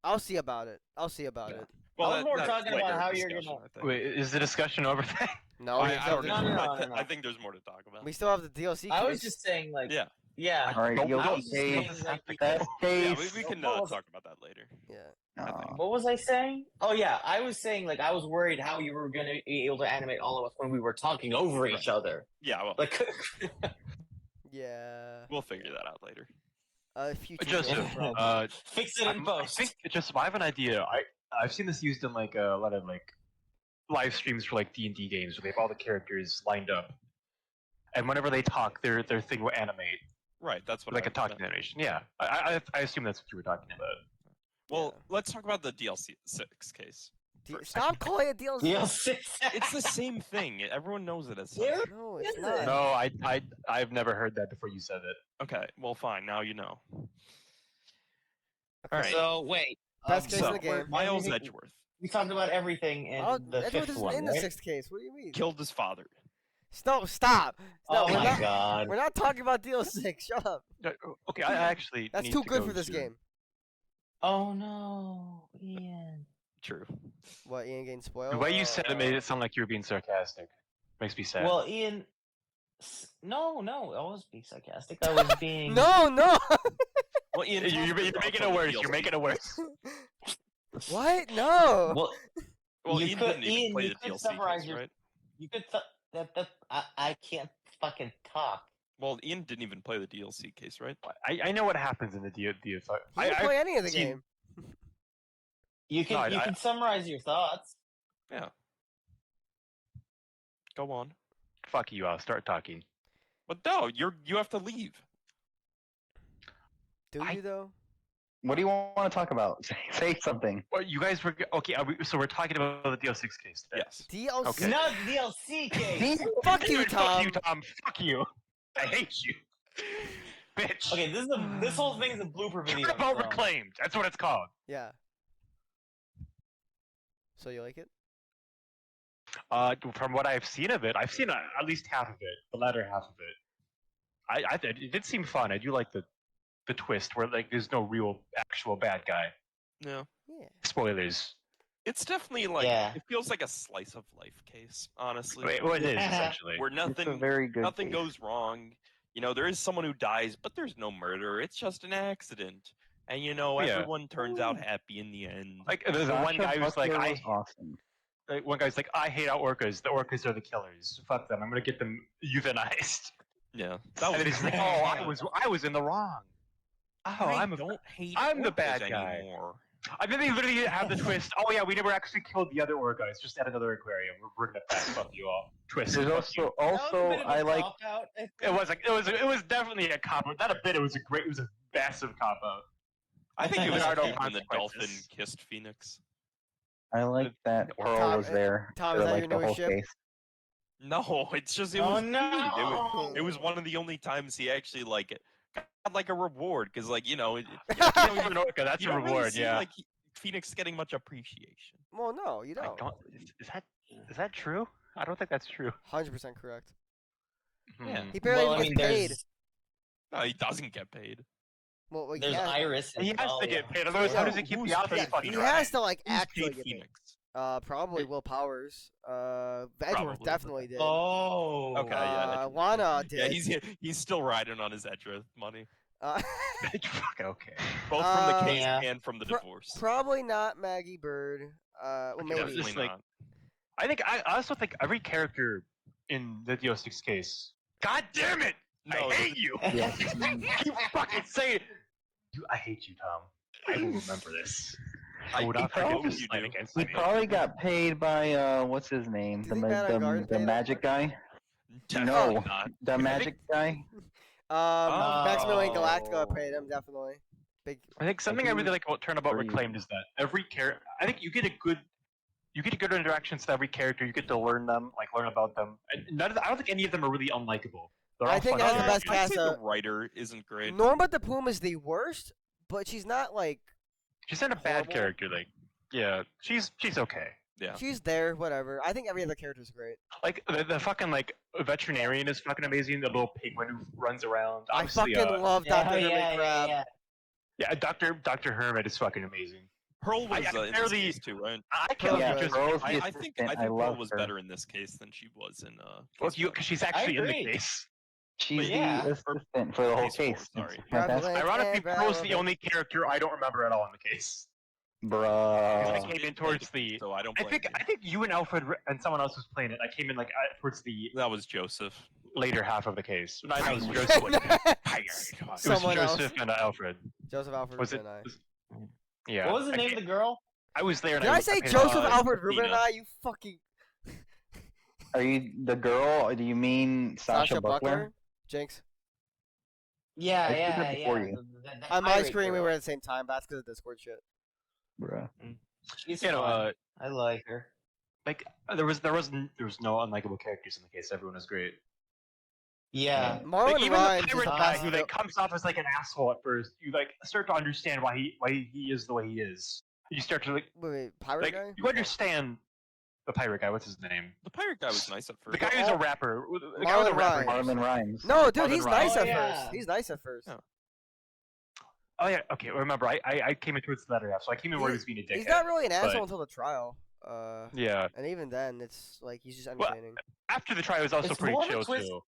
I'll see about it. I'll see about it. well, I was more that's talking later about how you're discussion, gonna- I think. Wait, is the discussion over then? No, I, we I still don't have know. the- No. I think there's more to talk about. we still have the DLC. I was case. just saying, like, Yeah. yeah. All right, Don't- DLC I was just saying, case. like, Best Yeah, case. we can What was talk about that later. Yeah. Oh. What was I saying? Oh yeah, I was saying like I was worried how you were gonna be able to animate all of us when we were talking over each other. Yeah, well, Like, Yeah. we'll figure that out later. Future Joseph, game. fix it in I post. think Joseph, I have an idea. I've seen this used in like a lot of like live streams for like D&D games where they have all the characters lined up, and whenever they talk, their thing will animate Right, that's what like I a talking animation. Yeah, I assume that's what you were talking about. Well, Yeah. let's talk about the DLC 6 case. Stop calling it DLC. DLC. It's the same thing. Everyone knows it as such. There No, it's is not. it? No, I've never heard that before you said it. Okay, well, fine. Now you know. All right. So wait, Best case so, of the game. Miles everything- Edgeworth We talked about everything in the Edward fifth isn't one, in the right? sixth case. What do you mean? killed his father. Stop. No, Oh we're my not. god. We're not talking about DLC6. Shut up. Okay, I actually That's need too to good go for this soon. game. Oh no, Ian. True. What, Ian getting spoiled? The way you said it made it sound like you were being sarcastic. Makes me sad. Well, Ian. No, I was being sarcastic. I was being. No. Well, Ian, you're making it worse. You're making it worse. What? No. Well, Well, you Ian could- didn't even Ian, play you the could DLC summarize case, your- right? you could. I can't fucking talk. Well, Ian didn't even play the DLC case, right? I know what happens in the DFI. He didn't play any of the seen- game. You can No, I- can summarize your thoughts. Yeah. Go on. Fuck you, I'll start talking. But no, you have to leave. Do you though? What do you want to talk about? Say something. Well, you guys were okay. So we're talking about the DL6 case today. Yes. DLC. Okay. Not DLC case. Fuck you, Dude, Tom. Fuck you, Tom. Fuck you. I hate you, bitch. Okay, this whole thing is a blooper video. Turnabout so- reclaimed. That's what it's called. Yeah. So you like it? From what I've seen of it, I've seen at least half of it, the latter half of it. It did seem fun. I do like the twist where like there's no real actual bad guy. No. Yeah. Spoilers. It's definitely like Yeah. it feels like a slice of life case, honestly. Wait, what it is essentially? Where It's a nothing very good nothing case. goes wrong. You know, there is someone who dies, but there's no murder. It's just an accident. And you know, Yeah. everyone turns out happy in the end. Like the one Sasha guy who's like, Butler I was awesome. like, one guy's like, I hate our orcas. The orcas are the killers. Fuck them. I'm gonna get them euthanized. Yeah. That And then was he's like, oh, I was in the wrong. Oh, I I'm don't hate I'm the orcas bad guy. anymore. And then they literally have the twist. Oh yeah, we never actually killed the other orca. It's just at another aquarium. We're bringing it back. Fuck you all. Twist. There's fuck you. also I like It was definitely a cop out. Not a bit. It was a massive cop out. I think it was There are no cute when the dolphin consequences. kissed Phoenix. that Pearl Tom, was there. Tom, for, is that like, your the whole newest ship? case. No, it's just it Oh was cute. no! It was one of the only times he actually like got like a reward because like you know Killing an orca, that's you a don't really reward. see, Yeah. like Phoenix getting much appreciation. Well, no, you I don't. don't. Is that true? I don't think that's true. 100% correct. Yeah. He barely Well, I even mean, gets paid. there's No, he doesn't get paid. Well, like, there's yeah, Iris. He and has to Talia. get paid. Otherwise, how does he keep Who's the outfit paid fucking he Phoenix? has to like Who's actually paid get paid. Phoenix? Probably Will Powers. Edgeworth Probably. definitely did. Oh. Okay, yeah, Lana Yeah, did. he's still riding on his Edgeworth money, Fuck, okay. both from the case Yeah. and from the Pro- divorce. Probably not Maggie Bird. Well, Okay, maybe. just Definitely like- not. I also think every character in the DO6 case. God damn it! No, I hate you. Yeah. Keep fucking saying it. I hate you, Tom. I will remember this. showed up. I I hope just you fight do. against He me. probably got paid by what's his name? Do you think Madame Garde The paid him? magic guy? Definitely No, not. the magic guy. Maximilian Oh. Galactica paid him definitely. Big. I think something I really like about Turnabout Free. Reclaimed is that every character. I think you get good interactions with every character. You get to learn them, like learn about them. And I don't think any of them are really unlikable. They're I all think fun it has the characters. best I'd cast say the of- writer isn't great. Norma the Puma is the worst, but she's not like She's not a bad horrible. character. Like, yeah, she's okay. Yeah. she's there, whatever. I think every other character is great. Like the fucking like veterinarian is fucking amazing. The little penguin who runs around. I Obviously, fucking love Dr. Herman Crab. yeah, Dr. Hermit is fucking amazing. Pearl was I in this barely- case too, right? I Pearl can't Yeah, was- just Pearl's the I think assistant. I Pearl love was her. better in this case than she was in well, case one. because she's actually in the agree. case. She's Yeah. the assistant for the whole Case four, case. sorry. It's fantastic. Prevalent Ironically, and Pearl's the relevant. only character I don't remember at all in the case. Because I Bruh. came in towards the. So I don't I blame think you and Alfred and someone else was playing it. I came in like towards the you. That was Joseph. later half of the case. No, it was Fire. Joseph. It was Someone else. Joseph and Alfred. Joseph Alfred Was it? Rubin and I. Yeah. What was the name of the girl? I was there. And Did I say paid Joseph attention. Alfred Rubin and Christina. I? You fucking Are you the girl? Or do you mean Sasha Buckler? Jinx. Yeah, I did yeah, that before yeah. you. The On my pirate screen, we girl. were at the same time. That's because of Discord shit. Bruh. She's You know, fun. I like her. like there was no unlikable characters in the case. Everyone was great. Yeah. Marlon Like, even Rhymes the is pirate the guy best. who like comes off as like an asshole at first, you like start to understand why he is the way he is. You start to Wait, pirate like guy? you understand the pirate guy. What's his name? The pirate guy was nice at first. The guy who's a rapper. The guy with Marlon a rapper. Rhymes. Marlon Rhymes. No, dude, Marlon he's Rhymes. nice Oh, at yeah. first. He's nice at first. Yeah. Oh yeah. Okay. Remember, I came in towards the latter half, so I came in where he was being a dickhead. He's not really an asshole but- until the trial. Yeah. And even then, it's like he's just Well, entertaining. After the trial, it was also It's pretty more of a chill twist. too.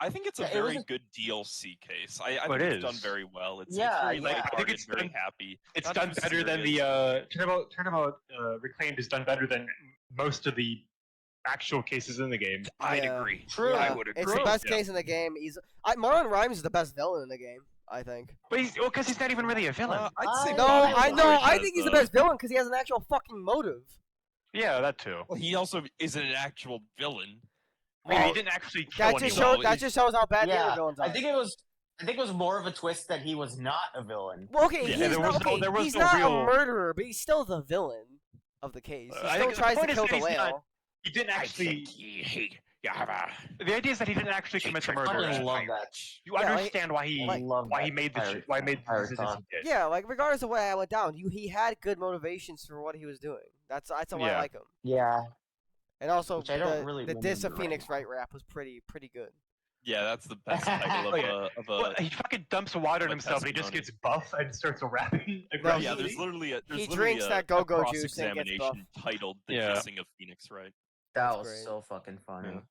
I think it's a Yeah, it was very a- good DLC case. I Oh, think it it's done is. very well. It's Yeah, very yeah. I think lighthearted, it's very done- happy. It's Not done too better than serious. the Turnabout Reclaimed is done better than most of the actual cases in the game. I'd Yeah. agree. True. I Yeah, would agree. it's the best Yeah. case in the game. Marlon Rhymes is the best villain in the game, I think. But because he's not even really a villain. I'd say No, Bobby I Lashley know. I has think he's the best villain because he has an actual fucking motive. Yeah, that too. Well, he also isn't an actual villain. I mean, Well, he didn't actually kill That anyone. just No, shows. That it- just shows how bad the Yeah. other villains are. I think it was more of a twist that he was not a villain. Well, okay, Yeah, he's there not, was no- okay, there was he's no not real- a murderer, but he's still the villain of the case. He I still think the tries to point is kill that the he's not- whale. He didn't actually. The idea is that he didn't actually commit the I murder. fucking love that. You Yeah, like- understand why he like- love why he that made the pirate- why he made the pirate decisions thought. he did. Yeah, like regardless of what I went down, he had good motivations for what he was doing. That's why I Yeah. like him. Yeah. And also, Which I don't really the Diss of remember Phoenix right Wright rap was pretty good. Yeah, that's the best title Oh, yeah. of Well, a. he fucking dumps water on a himself and he just testimony. gets buff and starts rapping No, aggressively. Yeah, there's literally a. There's he literally drinks a, that go-go a juice and gets cross-examination titled "The Yeah. Kissing of Phoenix," right? That That's was great. so fucking funny. Yeah.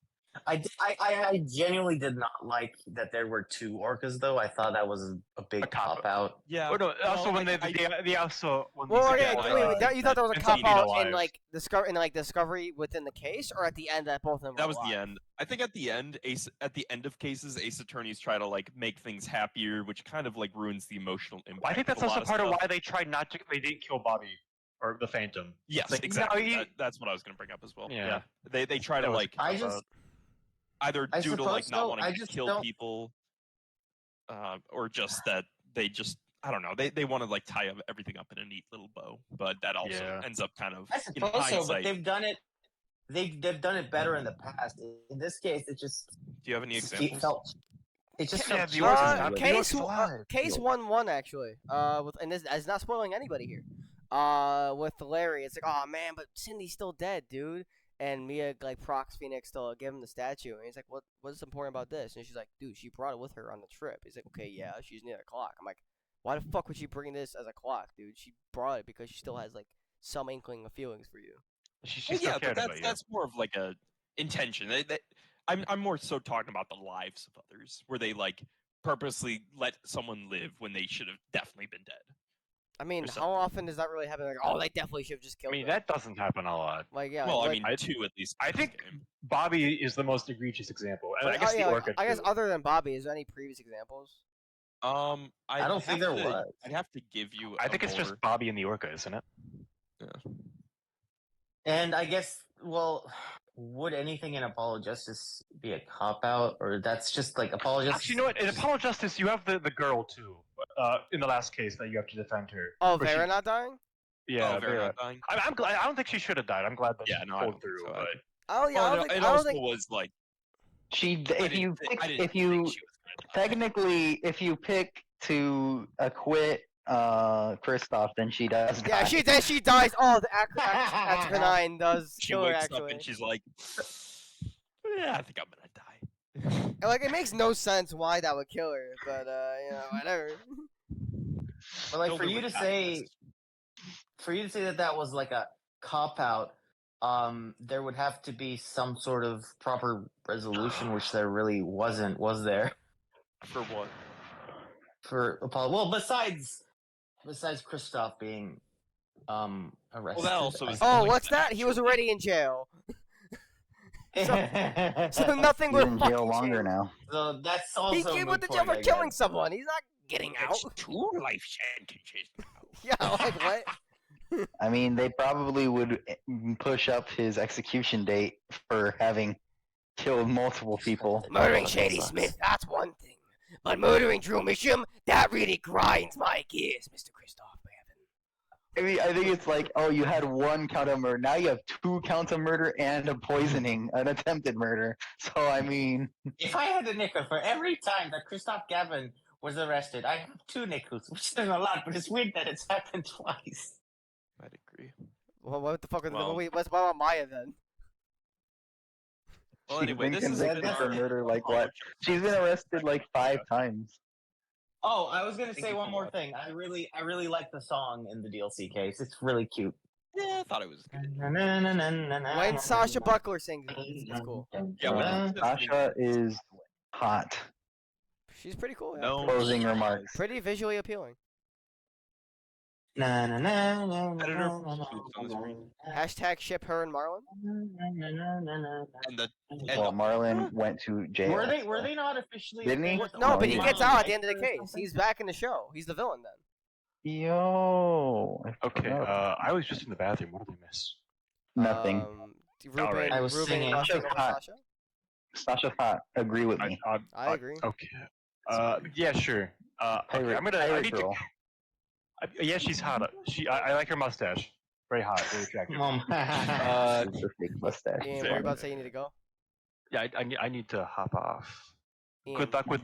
I genuinely did not like that there were two orcas though. I thought that was a big A cop- cop out. Yeah. Oh no! Also, no, when they also when Well, they okay, get, wait, you thought that was a and cop Saeed out alive. in Discovery within the case, or at the end that both of them. That were was the alive? end. I think at the end of cases, Ace attorneys try to like make things happier, which kind of like ruins the emotional impact. Well, I think that's a also lot part of stuff. why they tried not to. They didn't kill Bobby or the Phantom. Yes, Like, no, exactly. he- That's what I was going to bring up as well. Yeah. They try to That was like I just either I due to like suppose not so, wanting I to just kill don't- people, or just that they just I don't know. They want to like tie everything up in a neat little bow, but that also Yeah. ends up kind of I in suppose so, hindsight. but they've done it. They've done it better in the past. In this case, it just Do you have any it examples? felt. It just Yeah, felt the cheesy. orcas not- Case the orcas case alive. 1-1 actually. And this is not spoiling anybody here. With Larry, it's like, oh man, but Cindy's still dead, dude. And Mia like procs Phoenix to give him the statue, and he's like, what's important about this? And she's like, dude, she brought it with her on the trip. He's like, okay, yeah, she's near the clock. I'm like, why the fuck would she bring this as a clock, dude? She brought it because she still has like some inkling of feelings for you. She Well, still yeah, cared but about you. that's more of like a intention. I'm more so talking about the lives of others, where they like purposely let someone live when they should have definitely been dead. I mean, Or how something. often does that really happen? Like, oh, they definitely should have just I killed mean, her. that doesn't happen a lot. Like, yeah. Well, I like, mean, two at least. I in this think game. Bobby is the most egregious example, and I like, guess yeah, the like, orca. I guess too. other than Bobby, is there any previous examples? I don't think there was. I'd have to give you. I think it's just more- Bobby and the orca, isn't it? And I guess, well, would anything in Apollo Justice be a cop out, or that's just like Apollo Justice? Actually, you know what? In Apollo Justice, you have the girl too. In the last case that you have to defend her. Oh, Where she- Vera not dying? Yeah, Oh, Vera Vera. not dying. I'm glad. I don't think she should have died. I'm glad that Yeah, she no, I pulled don't think through. so But either. Oh yeah, Well, I no, don't think. it I don't also think. was like She, I if you didn't thi- pick, I didn't if think you she was gonna die. technically, if you pick to acquit Kristoff, then she does die. Yeah, she dies. Oh, the Act 9 does She kill her wakes up actually. and she's like, "Yeah, I think I'm gonna die." And, like, it makes no sense why that would kill her, but whatever. But like Filled for her you with to say, happiness. that was like a cop out, there would have to be some sort of proper resolution, which there really wasn't, was there? For what? For Apollo, well, besides Kristoff being arrested. that also is- Oh, like what's the that? He was actual- already in jail, so so nothing He's would in jail fucking longer change. now. that's also He a came moot with the jail point, for I killing guess. someone. He's not getting out. It's 2 life sentences now. Yeah, like what? I mean, they probably would push up his execution date for having killed multiple people. Murdering That Shady sucks. Smith, that's one thing. But murdering Drew Misham, that really grinds my gears, Mr. Kristoff, man. I mean, I think it's like, oh, you had 1 count of murder. Now you have 2 counts of murder and a poisoning, an attempted murder. So, I mean, If I had a nickel for every time that Christoph Gavin was arrested, I have 2 nickels, which isn't a lot, but it's weird that it's happened twice. I'd agree. Well, what the fuck are Well- what's about Maya then? Well, she's anyway, been this has convicted been for our murder like what? She's been arrested like 5 times. Oh, I was gonna Thank say you one for more watching. thing. I really like the song in the DLC case. It's really cute. Yeah, I thought it was good. When Sasha Buckler sings it, it's cool. Yeah, when Sasha is hot. She's pretty cool. Yeah. No. Closing remarks. Pretty visually appealing. Na, na, na, na, na, Editor na, na, poops on the screen. Hashtag ship her and Marlon. And the Well, Marlon went to jail. Were they not officially? Didn't he? What- No, No, but he he didn't. gets out at the end of the case. He's back in the show. He's the villain then. Yo. I okay, forgot. I was just in the bathroom. What did I miss? Nothing. Ruben, Alright. I was Ruben singing. lusting over Hot. Sasha. Sasha's hot. Agree with me. I agree. Okay. Yeah, sure. Okay, Pirate, I'm gonna. I pirate need girl. yeah, she's hot. I like her mustache. Very hot. Very attractive. It's a fake mustache. Ian, It's were you funny. about to say you need to go? Yeah, I need to hop off. Ian, Good luck with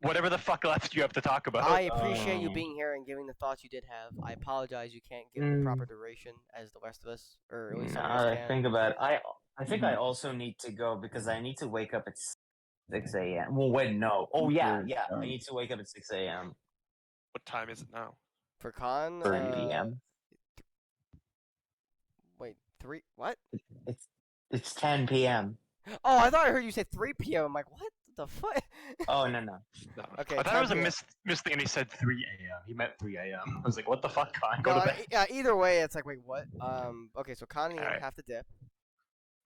whatever the fuck left you have to talk about. I appreciate you being here and giving the thoughts you did have. I apologize you can't give the proper duration as the rest of us, or at least some of Now us that I can. think about it, I think I also need to go because I need to wake up at 6 a.m. Well, wait, no. Oh yeah, yeah. I need to wake up at 6 a.m. What time is it now? For Kaan, 3 p.m. Wait, 3? What? It's 10 p.m. Oh, I thought I heard you say 3 p.m. I'm like, what the fuck? Oh no. No. Okay, I thought it was a 10 miss thing, and he said 3 a.m. He meant 3 a.m. I was like, what the fuck, Con? Go No, to bed. yeah, either way, it's like, wait, what? Okay, so Kaan and Ian Alright. have to dip.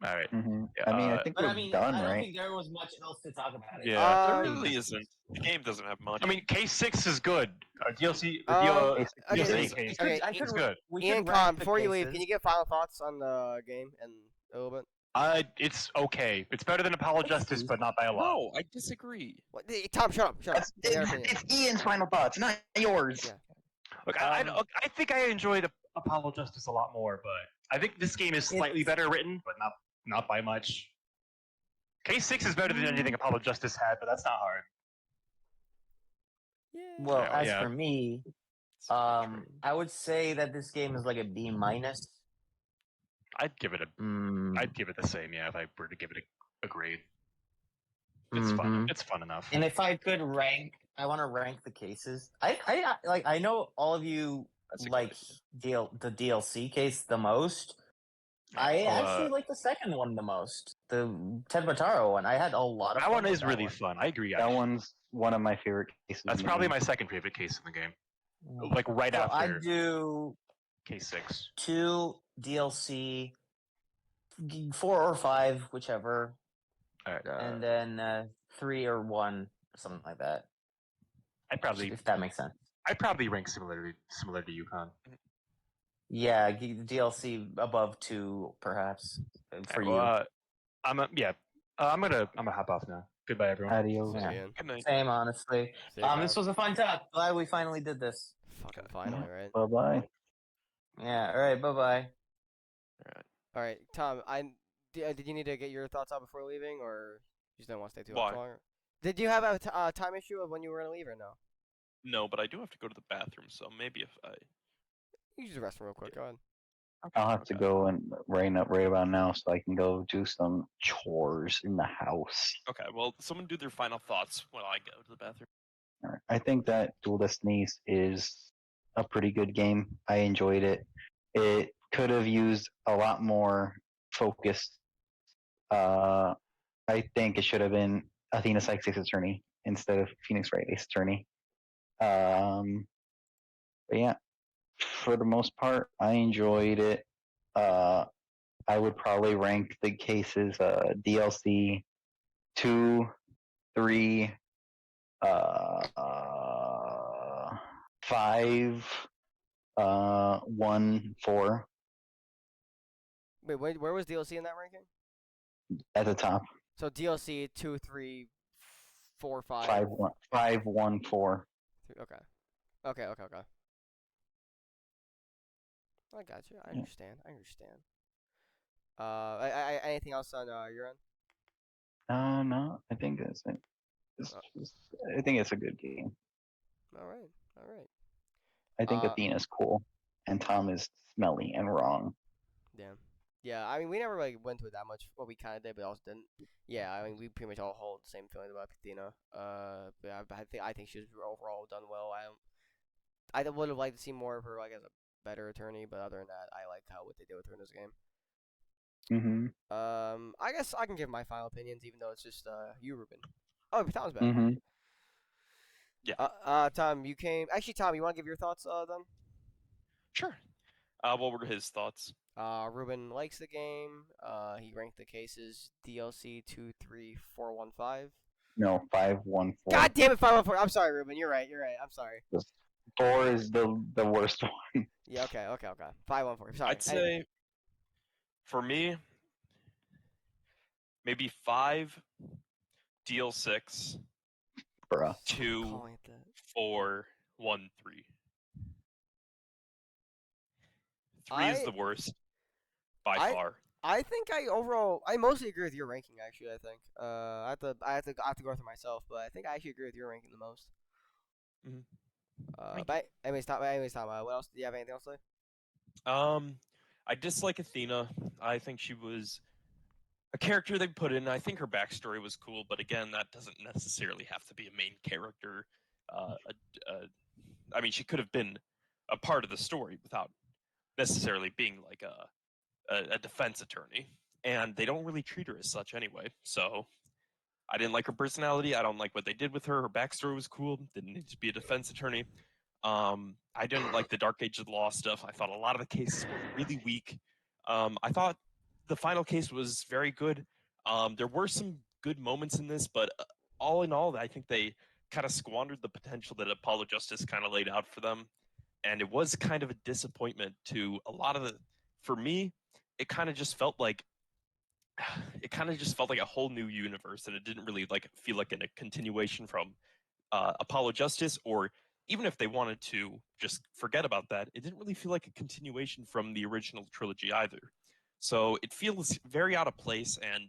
All right. Mhm. Yeah, I mean, I think But we're I mean, done, I don't right? think there was much else to talk about. Yeah. There Um, really isn't. The game doesn't have much. I mean, DLC is good. DLC, okay, DLC okay, case okay, is good. Ian, Kaan, before you leave, can you give final thoughts on the game and a little bit? It's okay. It's better than Apollo Justice, but not by a lot. no, I disagree. What, Tom, shut up, shut up. That's, Their opinion. it's Ian's final thoughts, not yours. Yeah. Look, I think I enjoyed Apollo Justice a lot more, but I think this game is slightly better written, but not by much. Case 6 is better than anything Apollo Justice had, but that's not hard. Yeah. Well, Yeah, as yeah. for me, I would say that this game is like a B minus. I'd give it the same, yeah, if I were to give it a grade. It's fun. It's fun enough. And if I could rank, I want to rank the cases. I know all of you That's a good like the DLC case the most. I Well, actually like the second one the most. The Ted Mataro one. I had a lot of that fun one with is really fun. I agree. That actually. one's one of my favorite cases. That's in the probably game. my second favorite case in the game. one. Like right So I after do case 6. 2 DLC, 4 or 5, whichever, All right. and then 3 or 1, something like that. I'd probably If that makes sense. rank similar to Yukon. Yeah, DLC above 2, perhaps, for you. I'm gonna hop off now. Goodbye, everyone. Adios. See Yeah. you, Ian. Good night. Same, honestly. See you, This Kyle. was a fun talk. Glad we finally did this. Fucking finally, right? Bye bye. Yeah. All right. Bye bye. All right, Tom. Did you need to get your thoughts out before leaving, or you just don't want to stay too Why? much longer? Did you have a time issue of when you were gonna leave, or no? No, but I do have to go to the bathroom, so maybe if I. You can just rest real quick. Go ahead. I'll have to go and right about now so I can go do some chores in the house. Okay, well, someone do their final thoughts while I go to the bathroom. All right. I think that Dual Destinies is a pretty good game. I enjoyed it. It could have used a lot more focus. I think it should have been Athena Sykes Ace Attorney instead of Phoenix Wright Ace Attorney. But yeah, for the most part, I enjoyed it. I would probably rank the cases DLC 2, 3, 5, 1, 4 Wait, where was DLC in that ranking? at the top. So DLC 2, 3, 4, 5. 5, 1, 5, 1, 4. Okay. Okay. I got you. I understand. Anything else on your end? No, I think that's it. I think it's a good game. All right. I think Athena's cool, and Tom is smelly and wrong. Damn. Yeah, I mean, we never really went to it that much. Well, we kind of did, but also didn't. Yeah, I mean, we pretty much all hold the same feeling about Athena. But I think she's overall done well. I would have liked to see more of her, like, as a better attorney, but other than that, I like what they did with her in this game. I guess I can give my final opinions, even though it's just you, Ruben. Oh, Tom's back. Yeah. Tom, you came. Actually, Tom, you want to give your thoughts then? Sure. What were his thoughts? Ruben likes the game. He ranked the cases DLC 2, 3, 4, 1, 5. No, 5, 1, 4. God damn it, 5, 1, 4. I'm sorry, Ruben. You're right. I'm sorry. 4 is the worst one. Yeah. Okay. 5, 1, 4. Sorry. I'd say, for me, maybe 5, DL6, Bruh. 2, 4, 1, 3. 3 is the worst by far. I think I mostly agree with your ranking. Actually, I think I have to go through myself, but I think I actually agree with your ranking the most. But anyways, Tom. What else? Do you have anything else to say? I dislike Athena. I think she was a character they put in. I think her backstory was cool, but again, that doesn't necessarily have to be a main character. I mean, she could have been a part of the story without necessarily being like a defense attorney, and they don't really treat her as such anyway. So I didn't like her personality. I don't like what they did with her. Her backstory was cool. Didn't need to be a defense attorney. I didn't like the Dark Age of the Law stuff. I thought a lot of the cases were really weak. I thought the final case was very good. There were some good moments in this, but all in all, I think they kind of squandered the potential that Apollo Justice kind of laid out for them. And it was kind of a disappointment to a lot of for me, it kind of just felt like a whole new universe, and it didn't really feel like a continuation from Apollo Justice, or even if they wanted to just forget about that, it didn't really feel like a continuation from the original trilogy either. So it feels very out of place, and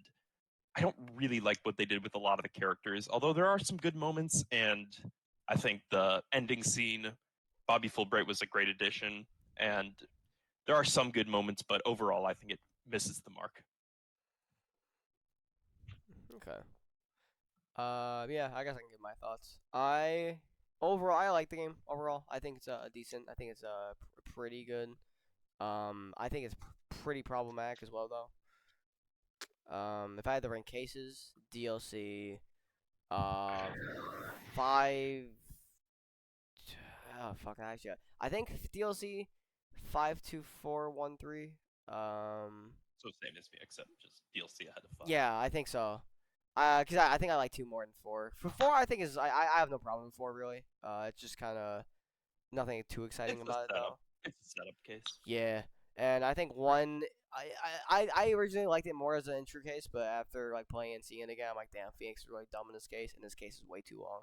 I don't really like what they did with a lot of the characters, although there are some good moments, and I think the ending scene, Bobby Fulbright was a great addition, and there are some good moments, but overall I think it misses the mark. Okay. Yeah, I guess I can give my thoughts. I like the game. Overall, I think it's decent. I think it's pretty good. I think it's pretty problematic as well, though. If I had to rank cases, DLC, 5. Oh fuck! Actually, I think DLC 52413. So same as me, except just DLC ahead of 5. Yeah, I think so. Cause I think I like 2 more than 4. For 4, I think I have no problem with 4 really. It's just kind of nothing too exciting It's the about it though. It's a setup case. Yeah, and I think one. I originally liked it more as an intro case, but after like playing and seeing it again, I'm like, damn, Phoenix is really dumb in this case, and this case is way too long.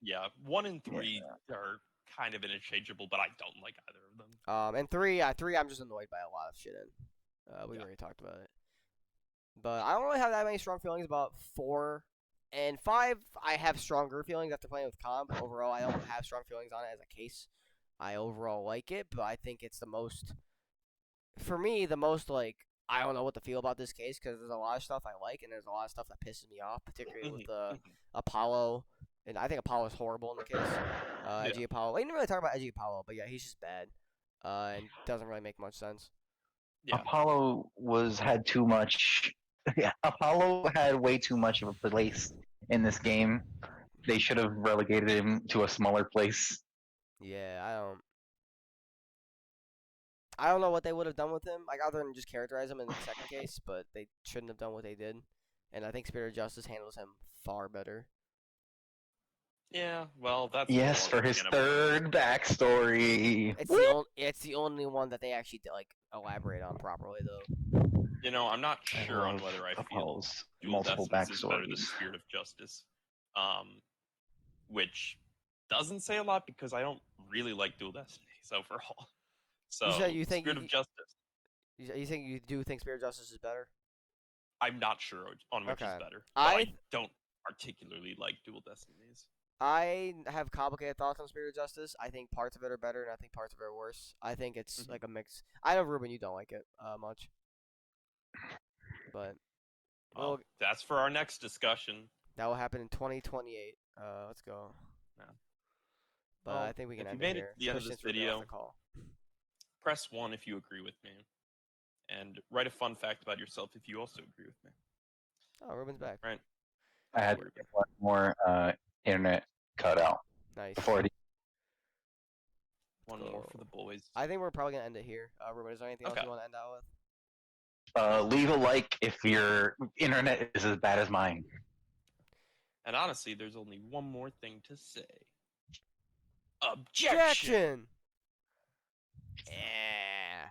Yeah, 1 and 3 are kind of interchangeable, but I don't like either of them. And three, I'm just annoyed by a lot of shit in. We already talked about it, but I don't really have that many strong feelings about 4 and 5. I have stronger feelings after playing with Kaan, but overall, I don't have strong feelings on it as a case. I overall like it, but I think it's the most, for me, the most like I don't know what to feel about this case because there's a lot of stuff I like and there's a lot of stuff that pisses me off, particularly with Apollo. And I think Apollo's horrible in the case. Edgy Apollo. We didn't really talk about Edgy Apollo, but yeah, he's just bad. And doesn't really make much sense. Yeah. Apollo had too much. Apollo had way too much of a place in this game. They should have relegated him to a smaller place. Yeah, I don't know what they would have done with him, like other than just characterize him in the second case, but they shouldn't have done what they did. And I think Spirit of Justice handles him far better. Yeah, well, that's Yes, for his third backstory. It's the only one that they actually like elaborate on properly, though. You know, I'm not sure on whether I feel Apollo's Dual multiple Destinies is better than backstories. Spirit of Justice, which doesn't say a lot because I don't really like Dual Destinies overall. So you think Spirit of Justice. You do think Spirit of Justice is better? I'm not sure on which is Okay. better. But I don't particularly like Dual Destinies. I have complicated thoughts on Spirit of Justice. I think parts of it are better, and I think parts of it are worse. I think it's like a mix. I know, Ruben, you don't like it much. But well, that's for our next discussion. That will happen in 2028. Let's go. Yeah. But I think we can end it here. If you made it to the end of this video, press 1 if you agree with me. And write a fun fact about yourself if you also agree with me. Oh, Ruben's back. Right. I had one more internet cutout. Nice. One more for the boys. I think we're probably going to end it here. Ruben, is there anything else you want to end out with? Leave a like if your internet is as bad as mine. And honestly, there's only one more thing to say. Objection! Yeah.